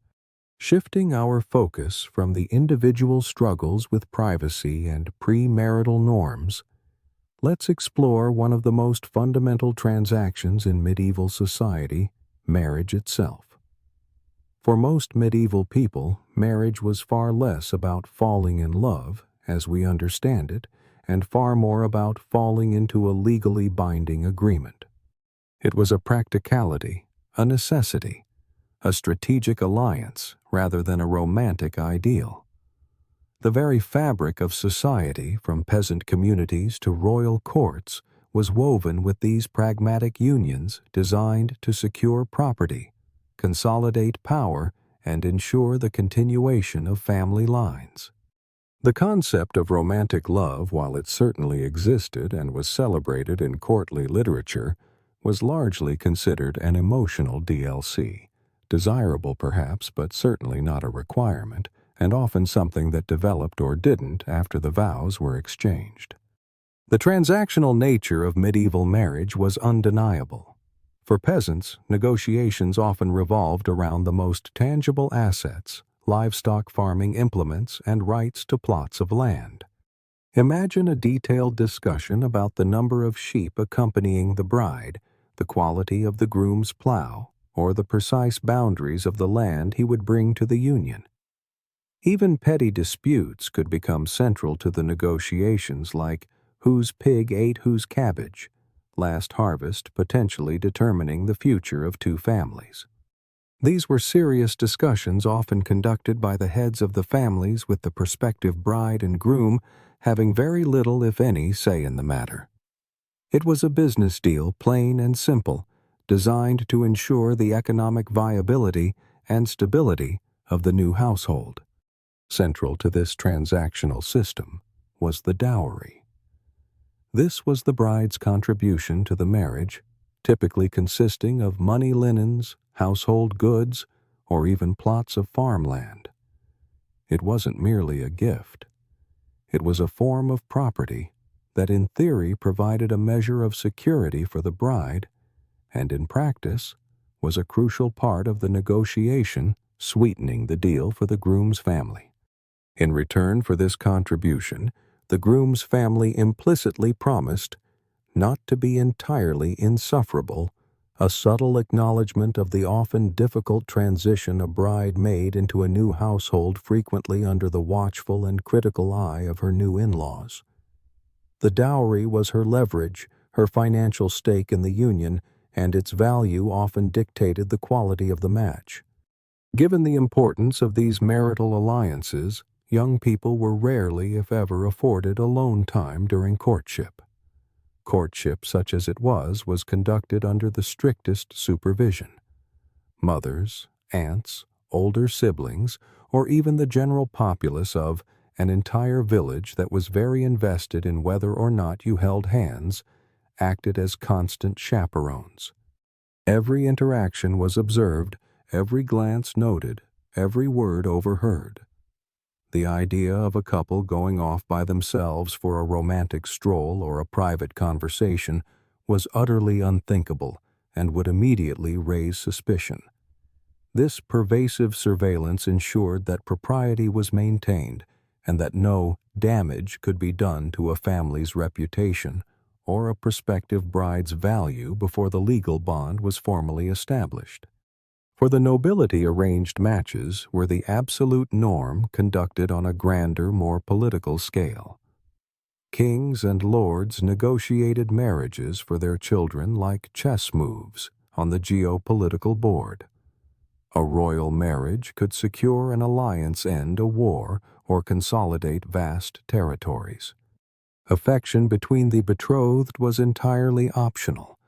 Speaker 1: Shifting our focus from the individual struggles with privacy and premarital norms, let's explore one of the most fundamental transactions in medieval society, marriage itself. For most medieval people, marriage was far less about falling in love, as we understand it, and far more about falling into a legally binding agreement. It was a practicality, a necessity, a strategic alliance rather than a romantic ideal. The very fabric of society, from peasant communities to royal courts, was woven with these pragmatic unions designed to secure property, consolidate power, and ensure the continuation of family lines. The concept of romantic love, while it certainly existed and was celebrated in courtly literature, was largely considered an emotional DLC, desirable perhaps, but certainly not a requirement, and often something that developed or didn't after the vows were exchanged. The transactional nature of medieval marriage was undeniable. For peasants, negotiations often revolved around the most tangible assets, livestock farming implements, and rights to plots of land. Imagine a detailed discussion about the number of sheep accompanying the bride, the quality of the groom's plow, or the precise boundaries of the land he would bring to the union. Even petty disputes could become central to the negotiations, like whose pig ate whose cabbage, last harvest potentially determining the future of two families. These were serious discussions often conducted by the heads of the families, with the prospective bride and groom having very little, if any, say in the matter. It was a business deal, plain and simple, designed to ensure the economic viability and stability of the new household. Central to this transactional system was the dowry. This was the bride's contribution to the marriage, typically consisting of money, linens, household goods, or even plots of farmland. It wasn't merely a gift. It was a form of property that in theory provided a measure of security for the bride, and in practice was a crucial part of the negotiation, sweetening the deal for the groom's family. In return for this contribution, the groom's family implicitly promised not to be entirely insufferable a subtle acknowledgment of the often difficult transition a bride made into a new household, frequently under the watchful and critical eye of her new in-laws. The dowry was her leverage, her financial stake in the union, and its value often dictated the quality of the match. Given the importance of these marital alliances, young people were rarely, if ever, afforded alone time during courtship. Courtship, such as it was conducted under the strictest supervision. Mothers, aunts, older siblings, or even the general populace of an entire village that was very invested in whether or not you held hands, acted as constant chaperones. Every interaction was observed, every glance noted, every word overheard. The idea of a couple going off by themselves for a romantic stroll or a private conversation was utterly unthinkable and would immediately raise suspicion. This pervasive surveillance ensured that propriety was maintained and that no damage could be done to a family's reputation or a prospective bride's value before the legal bond was formally established. For the nobility, arranged matches were the absolute norm, conducted on a grander, more political scale. Kings and lords negotiated marriages for their children like chess moves on the geopolitical board. A royal marriage could secure an alliance, end a war, or consolidate vast territories. Affection between the betrothed was entirely optional.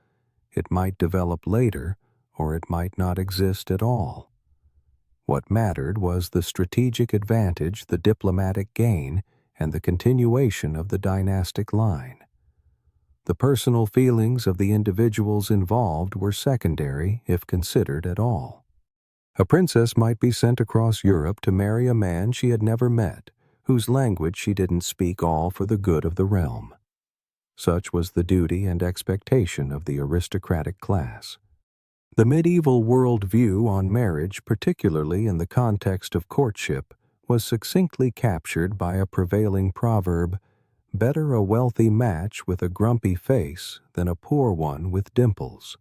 Speaker 1: It might develop later, or it might not exist at all. What mattered was the strategic advantage, the diplomatic gain, and the continuation of the dynastic line. The personal feelings of the individuals involved were secondary, if considered at all. A princess might be sent across Europe to marry a man she had never met, whose language she didn't speak, all for the good of the realm. Such was the duty and expectation of the aristocratic class. The medieval world view on marriage, particularly in the context of courtship, was succinctly captured by a prevailing proverb: better a wealthy match with a grumpy face than a poor one with dimples.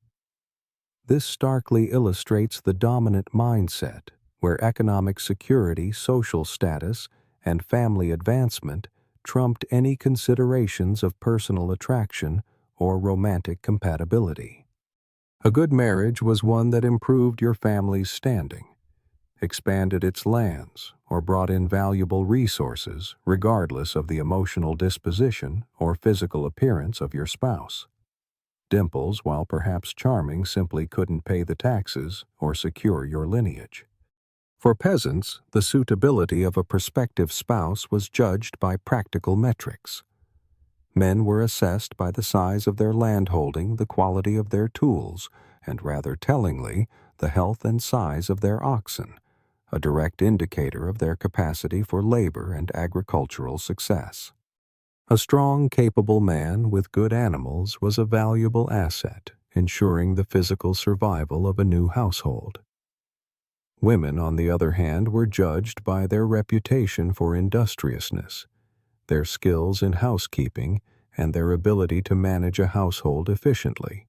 Speaker 1: This starkly illustrates the dominant mindset, where economic security, social status, and family advancement trumped any considerations of personal attraction or romantic compatibility. A good marriage was one that improved your family's standing, expanded its lands, or brought in valuable resources, regardless of the emotional disposition or physical appearance of your spouse. Dimples, while perhaps charming, simply couldn't pay the taxes or secure your lineage. For peasants, the suitability of a prospective spouse was judged by practical metrics. Men were assessed by the size of their landholding, the quality of their tools, and rather tellingly, the health and size of their oxen, a direct indicator of their capacity for labor and agricultural success. A strong, capable man with good animals was a valuable asset, ensuring the physical survival of a new household. Women, on the other hand, were judged by their reputation for industriousness, their skills in housekeeping, and their ability to manage a household efficiently.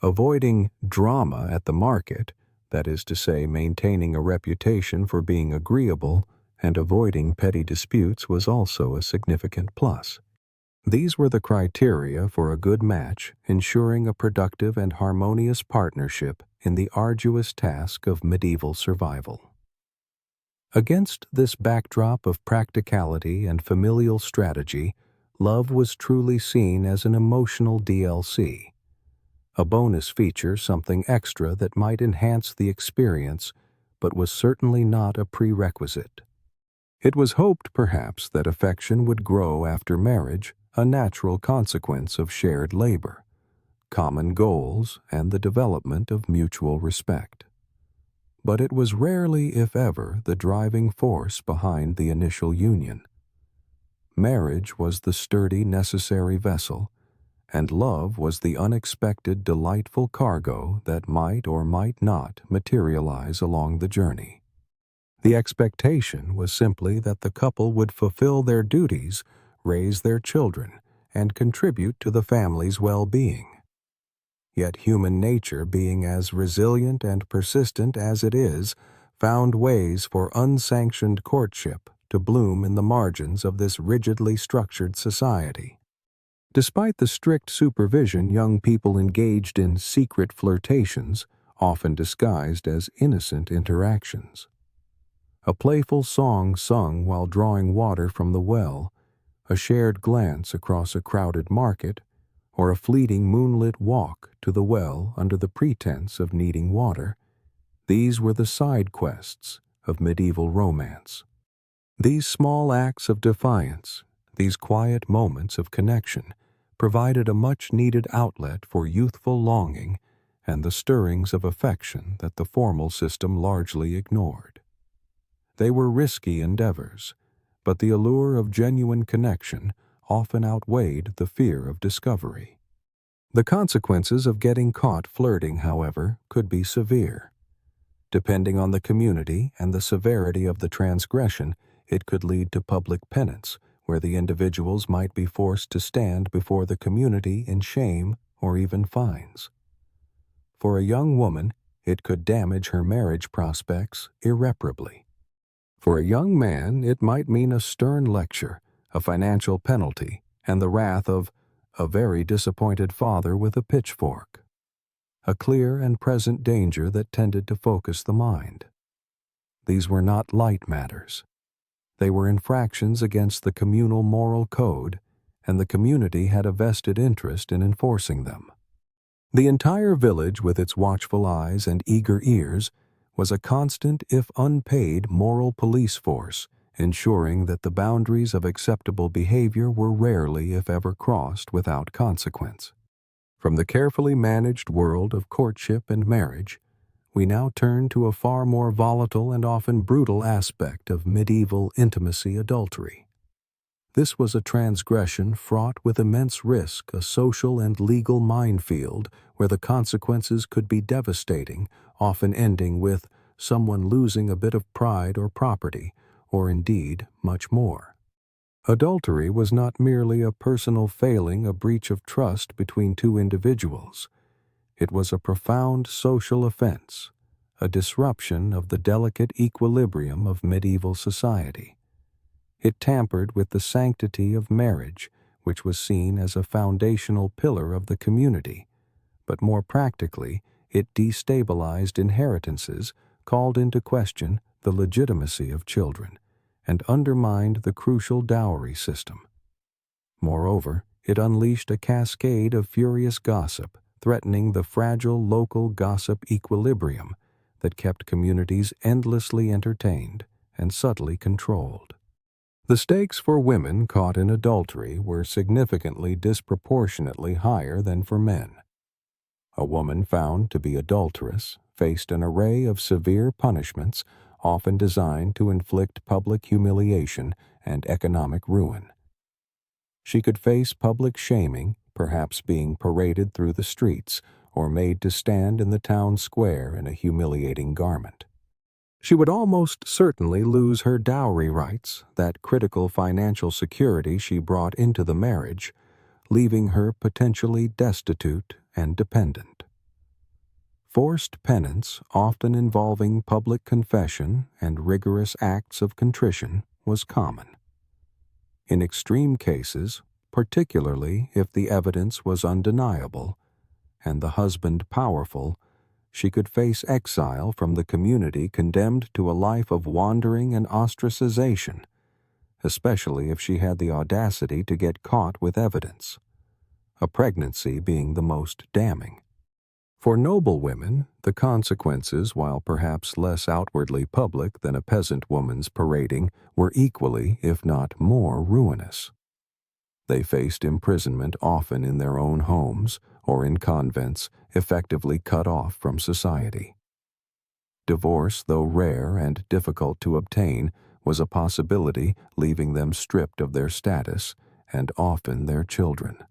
Speaker 1: Avoiding drama at the market, that is to say, maintaining a reputation for being agreeable and avoiding petty disputes, was also a significant plus. These were the criteria for a good match, ensuring a productive and harmonious partnership in the arduous task of medieval survival. Against this backdrop of practicality and familial strategy, love was truly seen as an emotional DLC, a bonus feature, something extra that might enhance the experience, but was certainly not a prerequisite. It was hoped, perhaps, that affection would grow after marriage, a natural consequence of shared labor, common goals, and the development of mutual respect. But it was rarely, if ever, the driving force behind the initial union. Marriage was the sturdy, necessary vessel, and love was the unexpected, delightful cargo that might or might not materialize along the journey. The expectation was simply that the couple would fulfill their duties, raise their children, and contribute to the family's well-being. Yet human nature, being as resilient and persistent as it is, found ways for unsanctioned courtship to bloom in the margins of this rigidly structured society. Despite the strict supervision, young people engaged in secret flirtations, often disguised as innocent interactions. A playful song sung while drawing water from the well, a shared glance across a crowded market, or a fleeting moonlit walk to the well under the pretense of needing water, these were the side quests of medieval romance. These small acts of defiance, these quiet moments of connection, provided a much-needed outlet for youthful longing and the stirrings of affection that the formal system largely ignored. They were risky endeavors, but the allure of genuine connection often outweighed the fear of discovery. The consequences of getting caught flirting, however, could be severe. Depending on the community and the severity of the transgression, it could lead to public penance, where the individuals might be forced to stand before the community in shame or even fines. For a young woman, it could damage her marriage prospects irreparably. For a young man, it might mean a stern lecture, a financial penalty, and the wrath of a very disappointed father with a pitchfork. A clear and present danger that tended to focus the mind. These were not light matters. They were infractions against the communal moral code, and the community had a vested interest in enforcing them. The entire village, with its watchful eyes and eager ears, was a constant, if unpaid, moral police force, ensuring that the boundaries of acceptable behavior were rarely, if ever, crossed without consequence. From the carefully managed world of courtship and marriage, we now turn to a far more volatile and often brutal aspect of medieval intimacy: adultery. This was a transgression fraught with immense risk, a social and legal minefield where the consequences could be devastating, often ending with someone losing a bit of pride or property, or indeed much more. Adultery was not merely a personal failing, a breach of trust between two individuals. It was a profound social offense, a disruption of the delicate equilibrium of medieval society. It tampered with the sanctity of marriage, which was seen as a foundational pillar of the community, but more practically, it destabilized inheritances, called into question the legitimacy of children, and undermined the crucial dowry system. Moreover, it unleashed a cascade of furious gossip, threatening the fragile local gossip equilibrium that kept communities endlessly entertained and subtly controlled. The stakes for women caught in adultery were significantly disproportionately higher than for men. A woman found to be adulterous faced an array of severe punishments, often designed to inflict public humiliation and economic ruin. She could face public shaming, perhaps being paraded through the streets or made to stand in the town square in a humiliating garment. She would almost certainly lose her dowry rights, that critical financial security she brought into the marriage, leaving her potentially destitute and dependent. Forced penance, often involving public confession and rigorous acts of contrition, was common. In extreme cases, particularly if the evidence was undeniable and the husband powerful, she could face exile from the community, condemned to a life of wandering and ostracization, especially if she had the audacity to get caught with evidence, a pregnancy being the most damning. For noble women, the consequences, while perhaps less outwardly public than a peasant woman's parading, were equally, if not more, ruinous. They faced imprisonment often in their own homes or in convents, effectively cut off from society. Divorce, though rare and difficult to obtain, was a possibility, leaving them stripped of their status and often their children.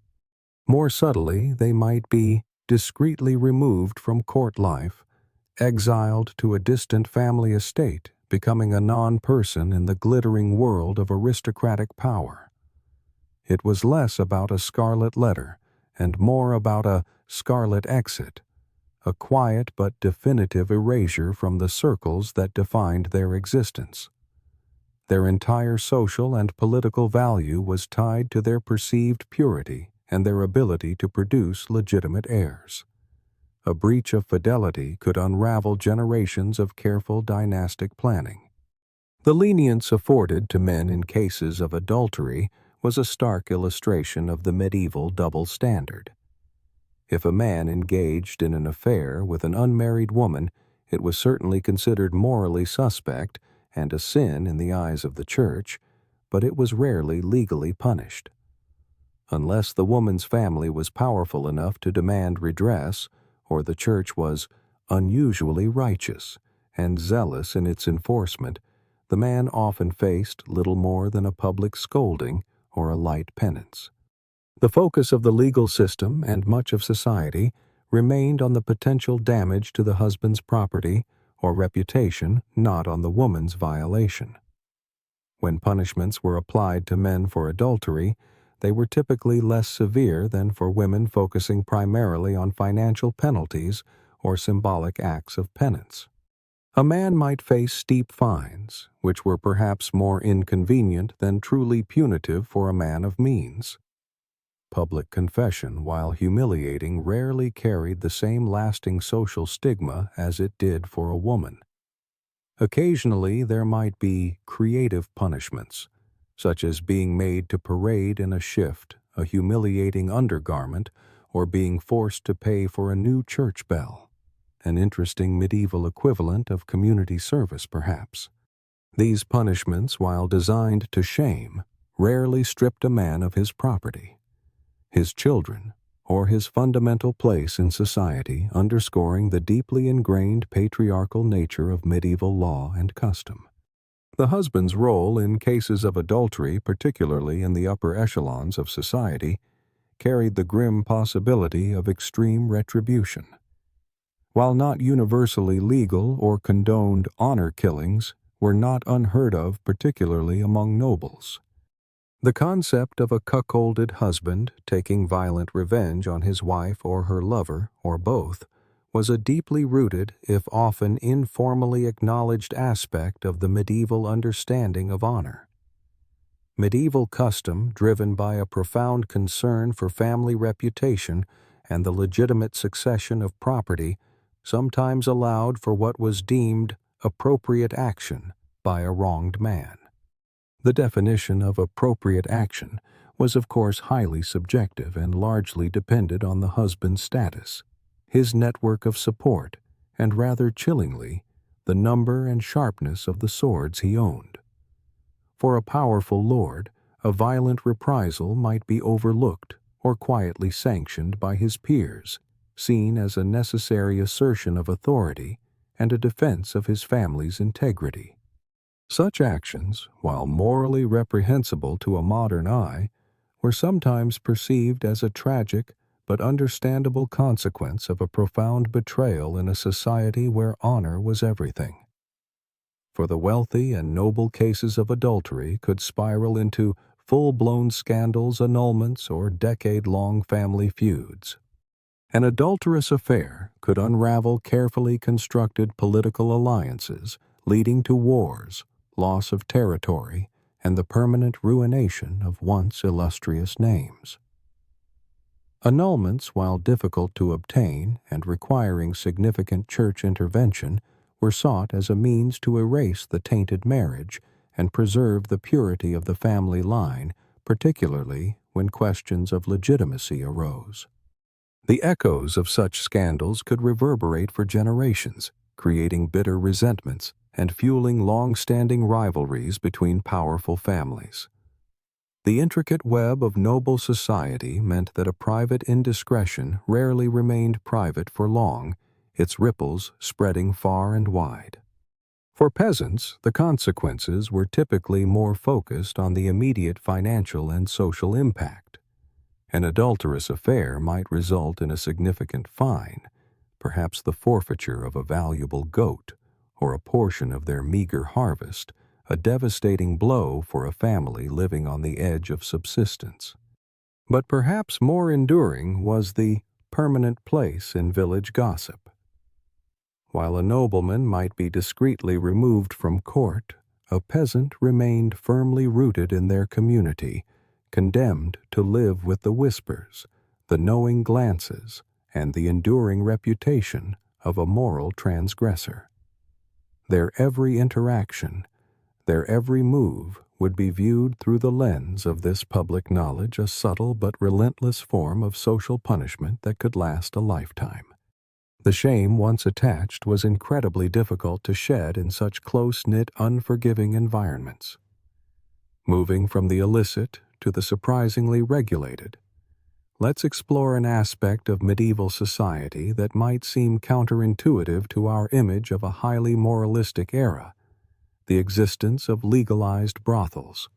Speaker 1: More subtly, they might be discreetly removed from court life, exiled to a distant family estate, becoming a non-person in the glittering world of aristocratic power. It was less about a scarlet letter and more about a scarlet exit, a quiet but definitive erasure from the circles that defined their existence. Their entire social and political value was tied to their perceived purity and their ability to produce legitimate heirs. A breach of fidelity could unravel generations of careful dynastic planning. The lenience afforded to men in cases of adultery was a stark illustration of the medieval double standard. If a man engaged in an affair with an unmarried woman, it was certainly considered morally suspect and a sin in the eyes of the church, but it was rarely legally punished. Unless the woman's family was powerful enough to demand redress, or the church was unusually righteous and zealous in its enforcement, the man often faced little more than a public scolding or a light penance. The focus of the legal system and much of society remained on the potential damage to the husband's property or reputation, not on the woman's violation. When punishments were applied to men for adultery, they were typically less severe than for women, focusing primarily on financial penalties or symbolic acts of penance. A man might face steep fines, which were perhaps more inconvenient than truly punitive for a man of means. Public confession, while humiliating, rarely carried the same lasting social stigma as it did for a woman. Occasionally, there might be creative punishments, such as being made to parade in a shift, a humiliating undergarment, or being forced to pay for a new church bell, an interesting medieval equivalent of community service, perhaps. These punishments, while designed to shame, rarely stripped a man of his property, his children, or his fundamental place in society, underscoring the deeply ingrained patriarchal nature of medieval law and custom. The husband's role in cases of adultery, particularly in the upper echelons of society, carried the grim possibility of extreme retribution. While not universally legal or condoned, honor killings were not unheard of, particularly among nobles. The concept of a cuckolded husband taking violent revenge on his wife or her lover, or both, was a deeply rooted, if often informally acknowledged aspect of the medieval understanding of honor. Medieval custom, driven by a profound concern for family reputation and the legitimate succession of property, sometimes allowed for what was deemed appropriate action by a wronged man. The definition of appropriate action was, of course, highly subjective and largely depended on the husband's status, his network of support, and rather chillingly, the number and sharpness of the swords he owned. For a powerful lord, a violent reprisal might be overlooked or quietly sanctioned by his peers, seen as a necessary assertion of authority and a defense of his family's integrity. Such actions, while morally reprehensible to a modern eye, were sometimes perceived as a tragic but understandable consequence of a profound betrayal in a society where honor was everything. For the wealthy and noble, cases of adultery could spiral into full-blown scandals, annulments, or decade-long family feuds. An adulterous affair could unravel carefully constructed political alliances, leading to wars, loss of territory, and the permanent ruination of once illustrious names. Annulments, while difficult to obtain and requiring significant church intervention, were sought as a means to erase the tainted marriage and preserve the purity of the family line, particularly when questions of legitimacy arose. The echoes of such scandals could reverberate for generations, creating bitter resentments and fueling long-standing rivalries between powerful families. The intricate web of noble society meant that a private indiscretion rarely remained private for long, its ripples spreading far and wide. For peasants, the consequences were typically more focused on the immediate financial and social impact. An adulterous affair might result in a significant fine, perhaps the forfeiture of a valuable goat or a portion of their meager harvest, a devastating blow for a family living on the edge of subsistence. But perhaps more enduring was the permanent place in village gossip. While a nobleman might be discreetly removed from court, a peasant remained firmly rooted in their community, condemned to live with the whispers, the knowing glances, and the enduring reputation of a moral transgressor. Their every interaction, their every move would be viewed through the lens of this public knowledge, a subtle but relentless form of social punishment that could last a lifetime. The shame once attached was incredibly difficult to shed in such close-knit, unforgiving environments. Moving from the illicit to the surprisingly regulated, let's explore an aspect of medieval society that might seem counterintuitive to our image of a highly moralistic era: the existence of legalized brothels.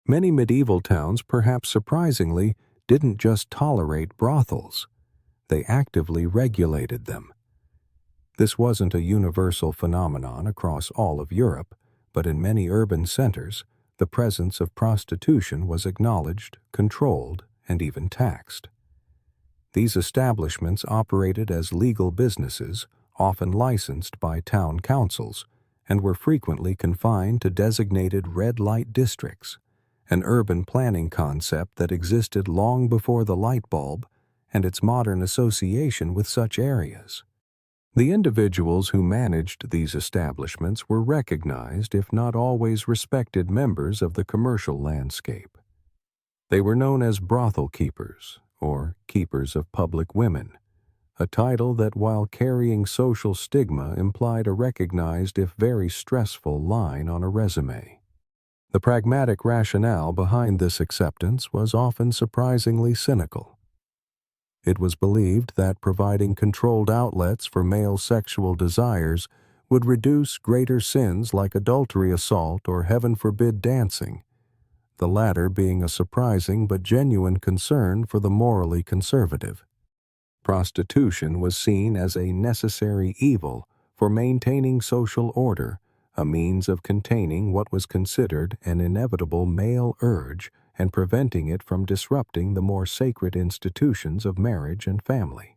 Speaker 1: Many medieval towns, perhaps surprisingly, didn't just tolerate brothels. They actively regulated them. This wasn't a universal phenomenon across all of Europe, but in many urban centers, the presence of prostitution was acknowledged, controlled, and even taxed. These establishments operated as legal businesses, often licensed by town councils, and were frequently confined to designated red light districts, an urban planning concept that existed long before the light bulb and its modern association with such areas. The individuals who managed these establishments were recognized, if not always respected, members of the commercial landscape. They were known as brothel keepers, or keepers of public women, a title that, while carrying social stigma, implied a recognized, if very stressful, line on a resume. The pragmatic rationale behind this acceptance was often surprisingly cynical. It was believed that providing controlled outlets for male sexual desires would reduce greater sins like adultery, assault, or heaven forbid dancing, the latter being a surprising but genuine concern for the morally conservative. Prostitution was seen as a necessary evil for maintaining social order, a means of containing what was considered an inevitable male urge and preventing it from disrupting the more sacred institutions of marriage and family.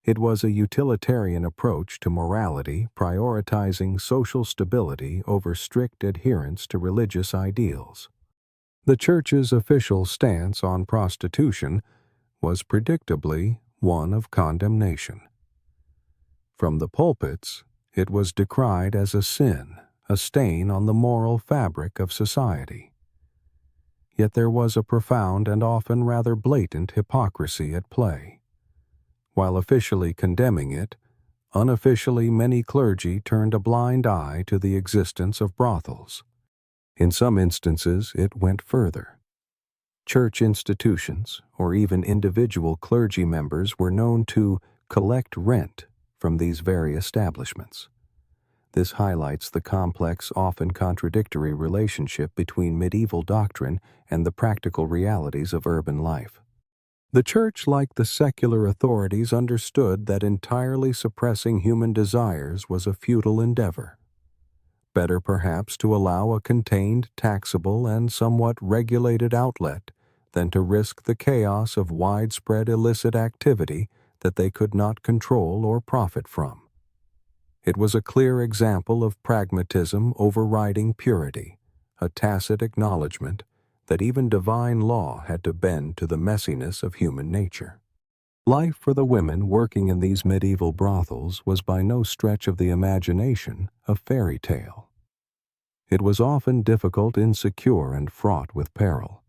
Speaker 1: It was a utilitarian approach to morality, prioritizing social stability over strict adherence to religious ideals. The Church's official stance on prostitution was predictably one of condemnation. From the pulpits, it was decried as a sin, a stain on the moral fabric of society. Yet there was a profound and often rather blatant hypocrisy at play. While officially condemning it, unofficially many clergy turned a blind eye to the existence of brothels. In some instances, it went further. Church institutions, or even individual clergy members, were known to collect rent from these very establishments. This highlights the complex, often contradictory relationship between medieval doctrine and the practical realities of urban life. The Church, like the secular authorities, understood that entirely suppressing human desires was a futile endeavor. Better perhaps to allow a contained, taxable, and somewhat regulated outlet than to risk the chaos of widespread illicit activity that they could not control or profit from. It was a clear example of pragmatism overriding purity, a tacit acknowledgement that even divine law had to bend to the messiness of human nature. Life for the women working in these medieval brothels was by no stretch of the imagination a fairy tale. It was often difficult, insecure, and fraught with peril.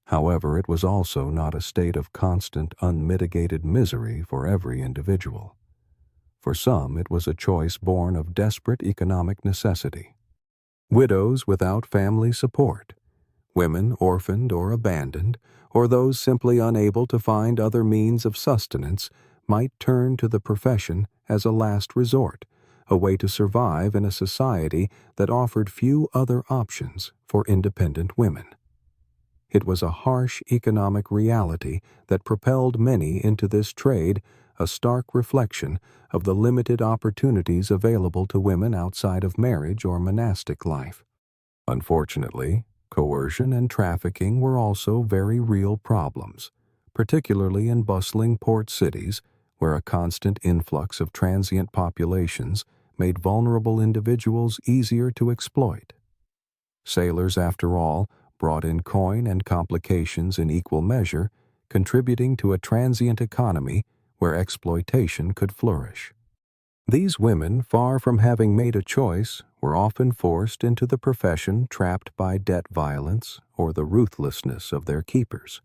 Speaker 1: However, it was also not a state of constant, unmitigated misery for every individual. For some, it was a choice born of desperate economic necessity. Widows without family support, women orphaned or abandoned, or those simply unable to find other means of sustenance might turn to the profession as a last resort, a way to survive in a society that offered few other options for independent women. It was a harsh economic reality that propelled many into this trade, a stark reflection of the limited opportunities available to women outside of marriage or monastic life. Unfortunately, Coercion and trafficking were also very real problems, particularly in bustling port cities where a constant influx of transient populations made vulnerable individuals easier to exploit. Sailors, after all, brought in coin and complications in equal measure, contributing to a transient economy where exploitation could flourish. These women, far from having made a choice, were often forced into the profession trapped by debt violence or the ruthlessness of their keepers.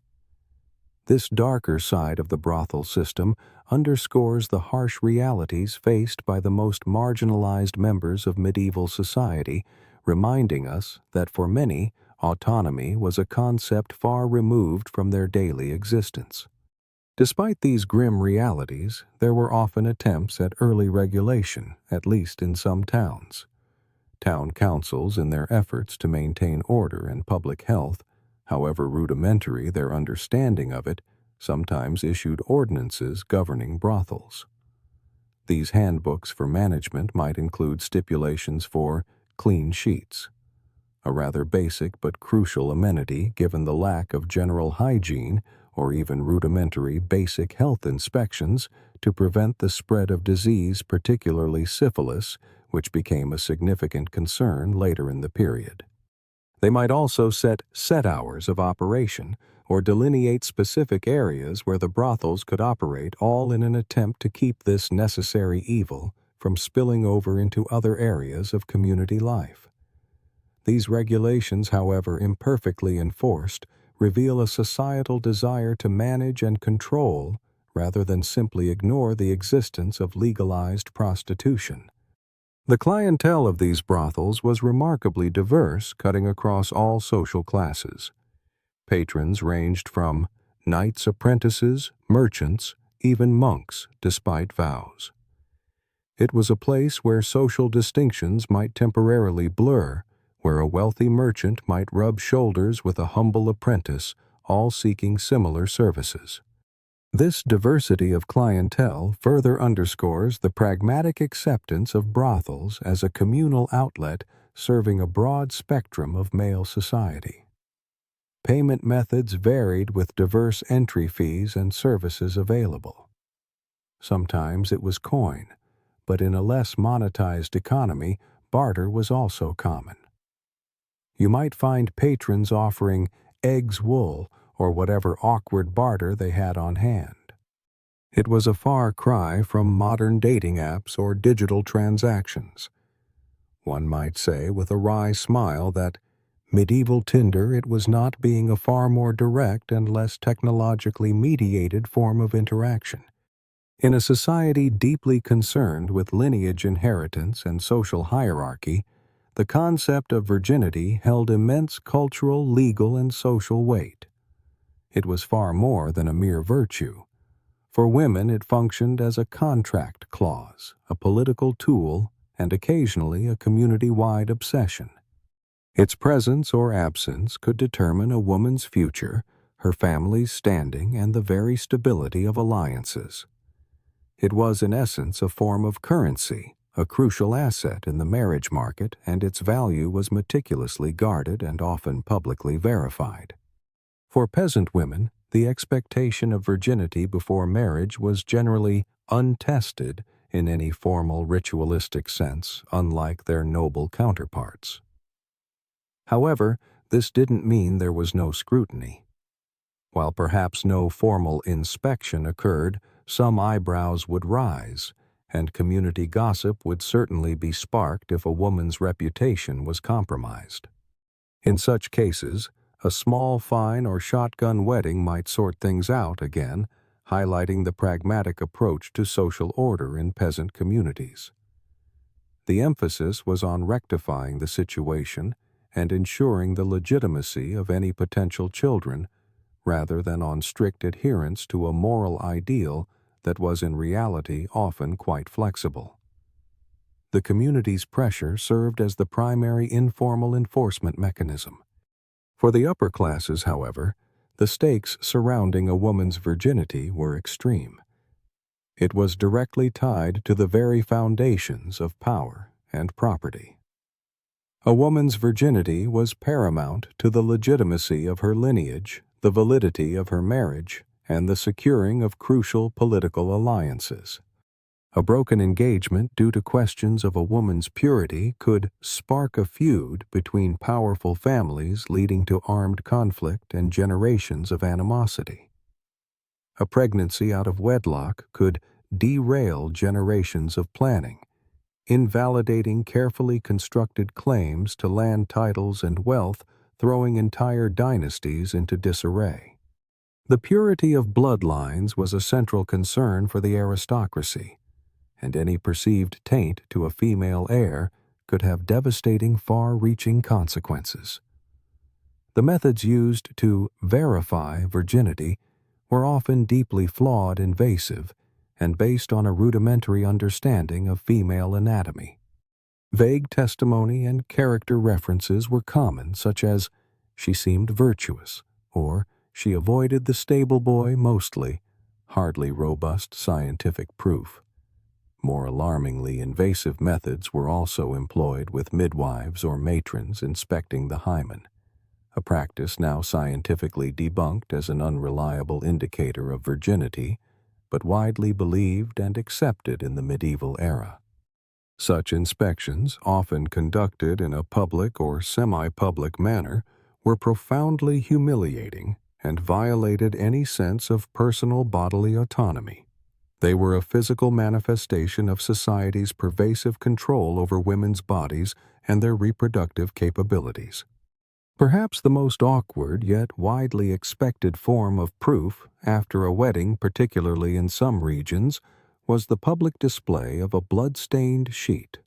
Speaker 1: This darker side of the brothel system underscores the harsh realities faced by the most marginalized members of medieval society, reminding us that for many, autonomy was a concept far removed from their daily existence. Despite these grim realities, there were often attempts at early regulation, at least in some towns. Town councils, in their efforts to maintain order and public health, however rudimentary their understanding of it, sometimes issued ordinances governing brothels. These handbooks for management might include stipulations for clean sheets, a rather basic but crucial amenity given the lack of general hygiene or even rudimentary basic health inspections to prevent the spread of disease, particularly syphilis, which became a significant concern later in the period. They might also set hours of operation or delineate specific areas where the brothels could operate, all in an attempt to keep this necessary evil from spilling over into other areas of community life. These regulations, however imperfectly enforced, reveal a societal desire to manage and control rather than simply ignore the existence of legalized prostitution. The clientele of these brothels was remarkably diverse, cutting across all social classes. Patrons ranged from knights' apprentices, merchants, even monks, despite vows. It was a place where social distinctions might temporarily blur, where a wealthy merchant might rub shoulders with a humble apprentice, all seeking similar services. This diversity of clientele further underscores the pragmatic acceptance of brothels as a communal outlet serving a broad spectrum of male society. Payment methods varied with diverse entry fees and services available. Sometimes it was coin, but in a less monetized economy, barter was also common. You might find patrons offering eggs wool or whatever awkward barter they had on hand. It was a far cry from modern dating apps or digital transactions. One might say with a wry smile that medieval Tinder it was not being a far more direct and less technologically mediated form of interaction. In a society deeply concerned with lineage inheritance and social hierarchy, the concept of virginity held immense cultural, legal, and social weight. It was far more than a mere virtue. For women, it functioned as a contract clause, a political tool, and occasionally a community-wide obsession. Its presence or absence could determine a woman's future, her family's standing, and the very stability of alliances. It was, in essence, a form of currency, a crucial asset in the marriage market, and its value was meticulously guarded and often publicly verified. For peasant women, the expectation of virginity before marriage was generally untested in any formal ritualistic sense, unlike their noble counterparts. However, this didn't mean there was no scrutiny. While perhaps no formal inspection occurred, some eyebrows would rise, and community gossip would certainly be sparked if a woman's reputation was compromised. In such cases, a small fine or shotgun wedding might sort things out again, highlighting the pragmatic approach to social order in peasant communities. The emphasis was on rectifying the situation and ensuring the legitimacy of any potential children, rather than on strict adherence to a moral ideal that was in reality often quite flexible. The community's pressure served as the primary informal enforcement mechanism. For the upper classes, however, the stakes surrounding a woman's virginity were extreme. It was directly tied to the very foundations of power and property. A woman's virginity was paramount to the legitimacy of her lineage, the validity of her marriage, and the securing of crucial political alliances. A broken engagement due to questions of a woman's purity could spark a feud between powerful families, leading to armed conflict and generations of animosity. A pregnancy out of wedlock could derail generations of planning, invalidating carefully constructed claims to land titles and wealth, throwing entire dynasties into disarray. The purity of bloodlines was a central concern for the aristocracy, and any perceived taint to a female heir could have devastating, far-reaching consequences. The methods used to verify virginity were often deeply flawed, invasive, and based on a rudimentary understanding of female anatomy. Vague testimony and character references were common, such as, "She seemed virtuous," or "She avoided the stable boy mostly," hardly robust scientific proof. More alarmingly invasive methods were also employed, with midwives or matrons inspecting the hymen, a practice now scientifically debunked as an unreliable indicator of virginity, but widely believed and accepted in the medieval era. Such inspections, often conducted in a public or semi-public manner, were profoundly humiliating and violated any sense of personal bodily autonomy. They were a physical manifestation of society's pervasive control over women's bodies and their reproductive capabilities. Perhaps the most awkward yet widely expected form of proof after a wedding, particularly in some regions, was the public display of a blood-stained sheet.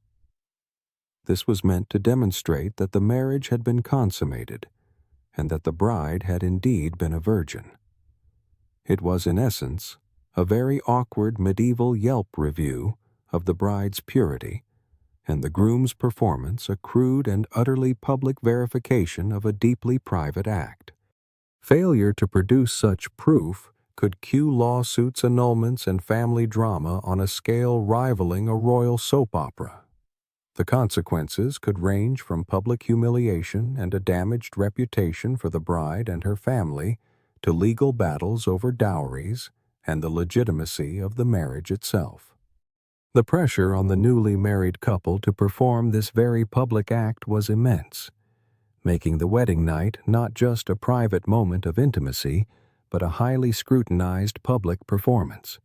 Speaker 1: This was meant to demonstrate that the marriage had been consummated and that the bride had indeed been a virgin. It was, in essence, a very awkward medieval Yelp review of the bride's purity, and the groom's performance a crude and utterly public verification of a deeply private act. Failure to produce such proof could cue lawsuits, annulments, and family drama on a scale rivaling a royal soap opera. The consequences could range from public humiliation and a damaged reputation for the bride and her family to legal battles over dowries and the legitimacy of the marriage itself. The pressure on the newly married couple to perform this very public act was immense, making the wedding night not just a private moment of intimacy, but a highly scrutinized public performance.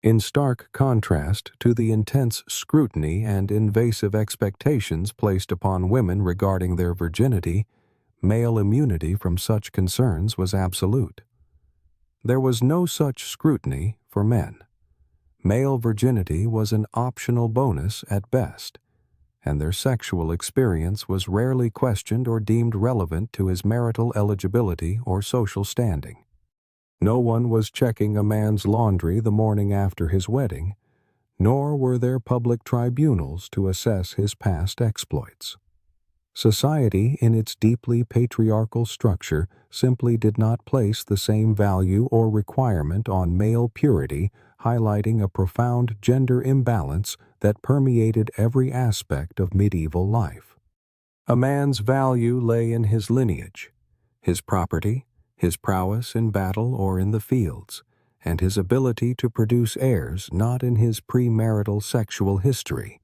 Speaker 1: In stark contrast to the intense scrutiny and invasive expectations placed upon women regarding their virginity, male immunity from such concerns was absolute. There was no such scrutiny for men. Male virginity was an optional bonus at best, and their sexual experience was rarely questioned or deemed relevant to his marital eligibility or social standing. No one was checking a man's laundry the morning after his wedding, nor were there public tribunals to assess his past exploits. Society, in its deeply patriarchal structure, simply did not place the same value or requirement on male purity, highlighting a profound gender imbalance that permeated every aspect of medieval life. A man's value lay in his lineage, his property, his prowess in battle or in the fields, and his ability to produce heirs, not in his premarital sexual history.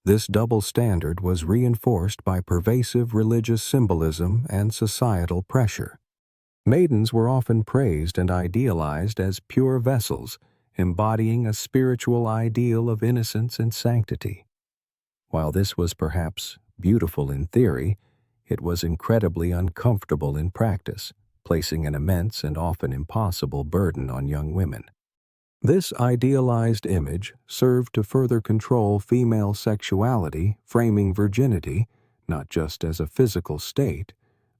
Speaker 1: This double standard was reinforced by pervasive religious symbolism and societal pressure. Maidens were often praised and idealized as pure vessels, embodying a spiritual ideal of innocence and sanctity. While this was perhaps beautiful in theory, it was incredibly uncomfortable in practice, placing an immense and often impossible burden on young women. This idealized image served to further control female sexuality, framing virginity not just as a physical state,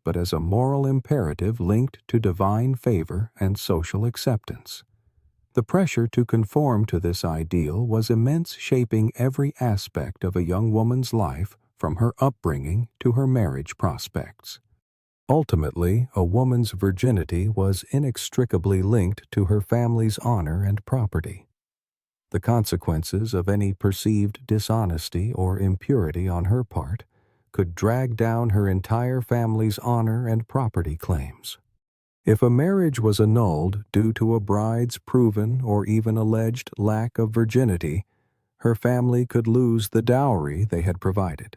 Speaker 1: but as a moral imperative linked to divine favor and social acceptance. The pressure to conform to this ideal was immense, shaping every aspect of a young woman's life, from her upbringing to her marriage prospects. Ultimately, a woman's virginity was inextricably linked to her family's honor and property. The consequences of any perceived dishonesty or impurity on her part could drag down her entire family's honor and property claims. If a marriage was annulled due to a bride's proven or even alleged lack of virginity, her family could lose the dowry they had provided.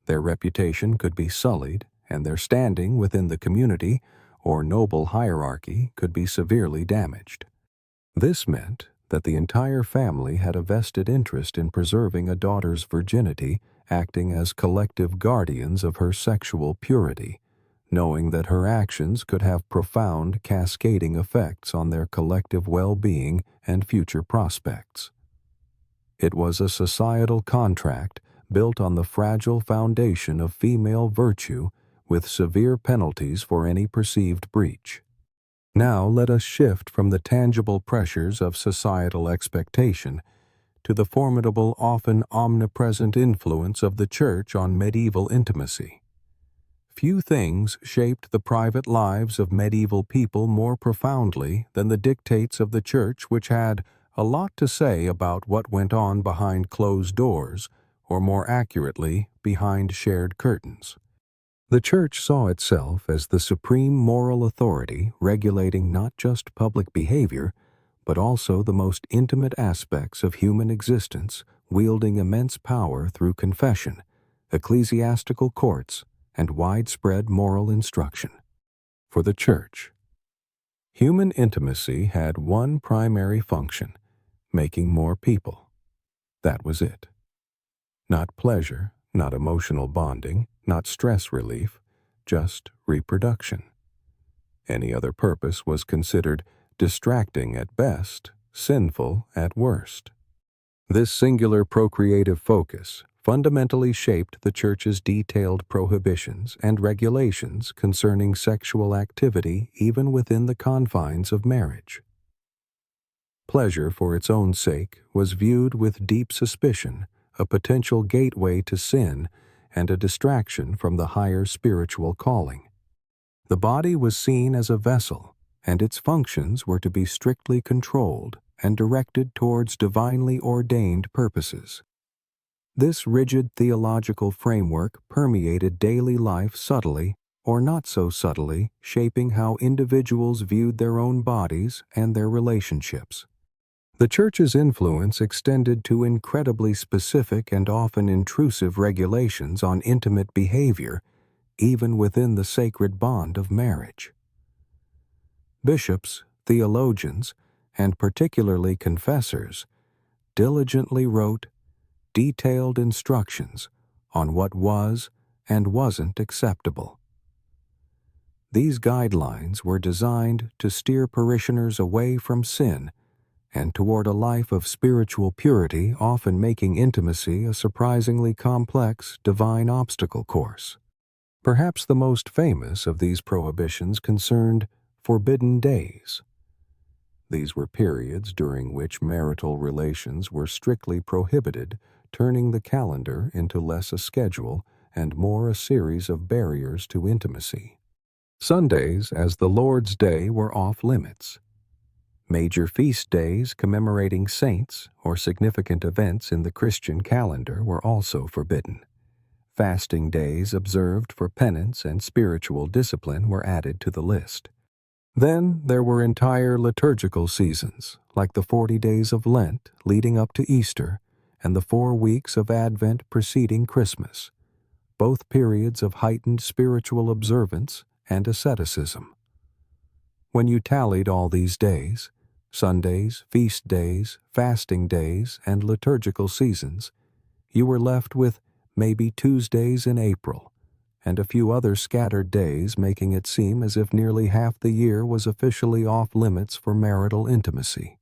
Speaker 1: Their reputation could be sullied, and their standing within the community or noble hierarchy could be severely damaged. This meant that the entire family had a vested interest in preserving a daughter's virginity, acting as collective guardians of her sexual purity, knowing that her actions could have profound cascading effects on their collective well-being and future prospects. It was a societal contract built on the fragile foundation of female virtue, with severe penalties for any perceived breach. Now let us shift from the tangible pressures of societal expectation to the formidable, often omnipresent influence of the Church on medieval intimacy. Few things shaped the private lives of medieval people more profoundly than the dictates of the Church, which had a lot to say about what went on behind closed doors, or more accurately, behind shared curtains. The Church saw itself as the supreme moral authority regulating not just public behavior, but also the most intimate aspects of human existence, wielding immense power through confession, ecclesiastical courts, and widespread moral instruction. For the Church, human intimacy had one primary function: making more people. That was it. Not pleasure, not emotional bonding, not stress relief, just reproduction. Any other purpose was considered distracting at best, sinful at worst. This singular procreative focus fundamentally shaped the Church's detailed prohibitions and regulations concerning sexual activity even within the confines of marriage. Pleasure for its own sake was viewed with deep suspicion, a potential gateway to sin and a distraction from the higher spiritual calling. The body was seen as a vessel, and its functions were to be strictly controlled and directed towards divinely ordained purposes. This rigid theological framework permeated daily life subtly, or not so subtly, shaping how individuals viewed their own bodies and their relationships. The Church's influence extended to incredibly specific and often intrusive regulations on intimate behavior, even within the sacred bond of marriage. Bishops, theologians, and particularly confessors diligently wrote detailed instructions on what was and wasn't acceptable. These guidelines were designed to steer parishioners away from sin and toward a life of spiritual purity, often making intimacy a surprisingly complex divine obstacle course. Perhaps the most famous of these prohibitions concerned forbidden days. These were periods during which marital relations were strictly prohibited, turning the calendar into less a schedule and more a series of barriers to intimacy. Sundays as the Lord's Day were off limits. Major feast days commemorating saints or significant events in the Christian calendar were also forbidden. Fasting days observed for penance and spiritual discipline were added to the list. Then there were entire liturgical seasons, like the 40 days of Lent leading up to Easter and the 4 weeks of Advent preceding Christmas, both periods of heightened spiritual observance and asceticism. When you tallied all these days, Sundays, feast days, fasting days, and liturgical seasons, you were left with maybe Tuesdays in April, and a few other scattered days, making it seem as if nearly half the year was officially off limits for marital intimacy.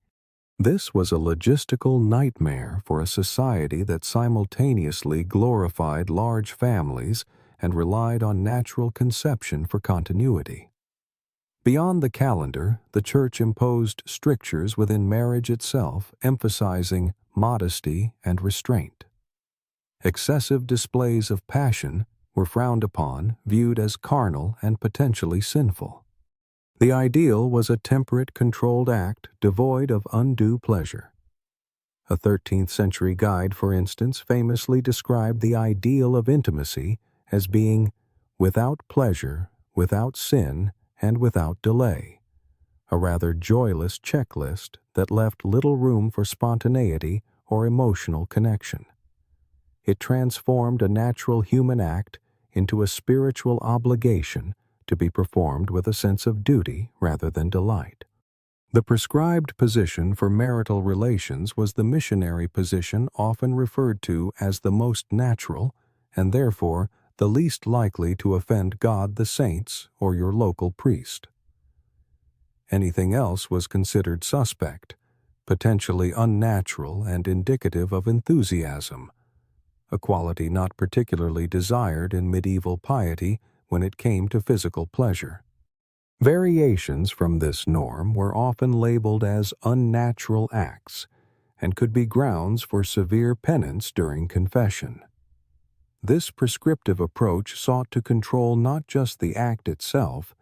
Speaker 1: This was a logistical nightmare for a society that simultaneously glorified large families and relied on natural conception for continuity. Beyond the calendar, the Church imposed strictures within marriage itself, emphasizing modesty and restraint. Excessive displays of passion were frowned upon, viewed as carnal and potentially sinful. The ideal was a temperate, controlled act devoid of undue pleasure. A 13th century guide, for instance, famously described the ideal of intimacy as being without pleasure, without sin, and without delay, a rather joyless checklist that left little room for spontaneity or emotional connection. It transformed a natural human act into a spiritual obligation to be performed with a sense of duty rather than delight. The prescribed position for marital relations was the missionary position often referred to as the most natural and therefore the least likely to offend God, the saints, or your local priest. Anything else was considered suspect, potentially unnatural and indicative of enthusiasm, a quality not particularly desired in medieval piety when it came to physical pleasure. Variations from this norm were often labeled as unnatural acts and could be grounds for severe penance during confession. This prescriptive approach sought to control not just the act itself,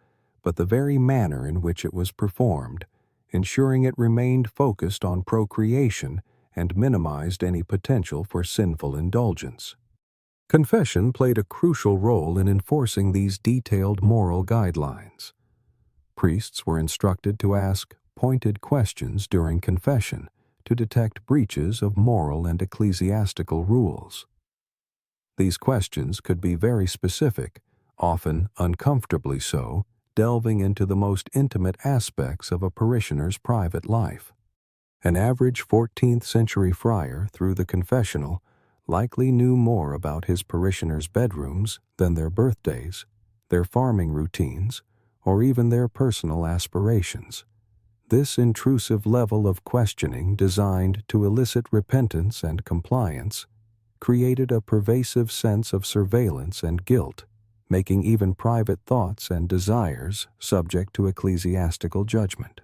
Speaker 1: but the very manner in which it was performed, ensuring it remained focused on procreation and minimized any potential for sinful indulgence. Confession played a crucial role in enforcing these detailed moral guidelines. Priests were instructed to ask pointed questions during confession to detect breaches of moral and ecclesiastical rules. These questions could be very specific, often uncomfortably so, delving into the most intimate aspects of a parishioner's private life. An average 14th century friar through the confessional likely knew more about his parishioners' bedrooms than their birthdays, their farming routines, or even their personal aspirations. This intrusive level of questioning, designed to elicit repentance and compliance, created a pervasive sense of surveillance and guilt, making even private thoughts and desires subject to ecclesiastical judgment.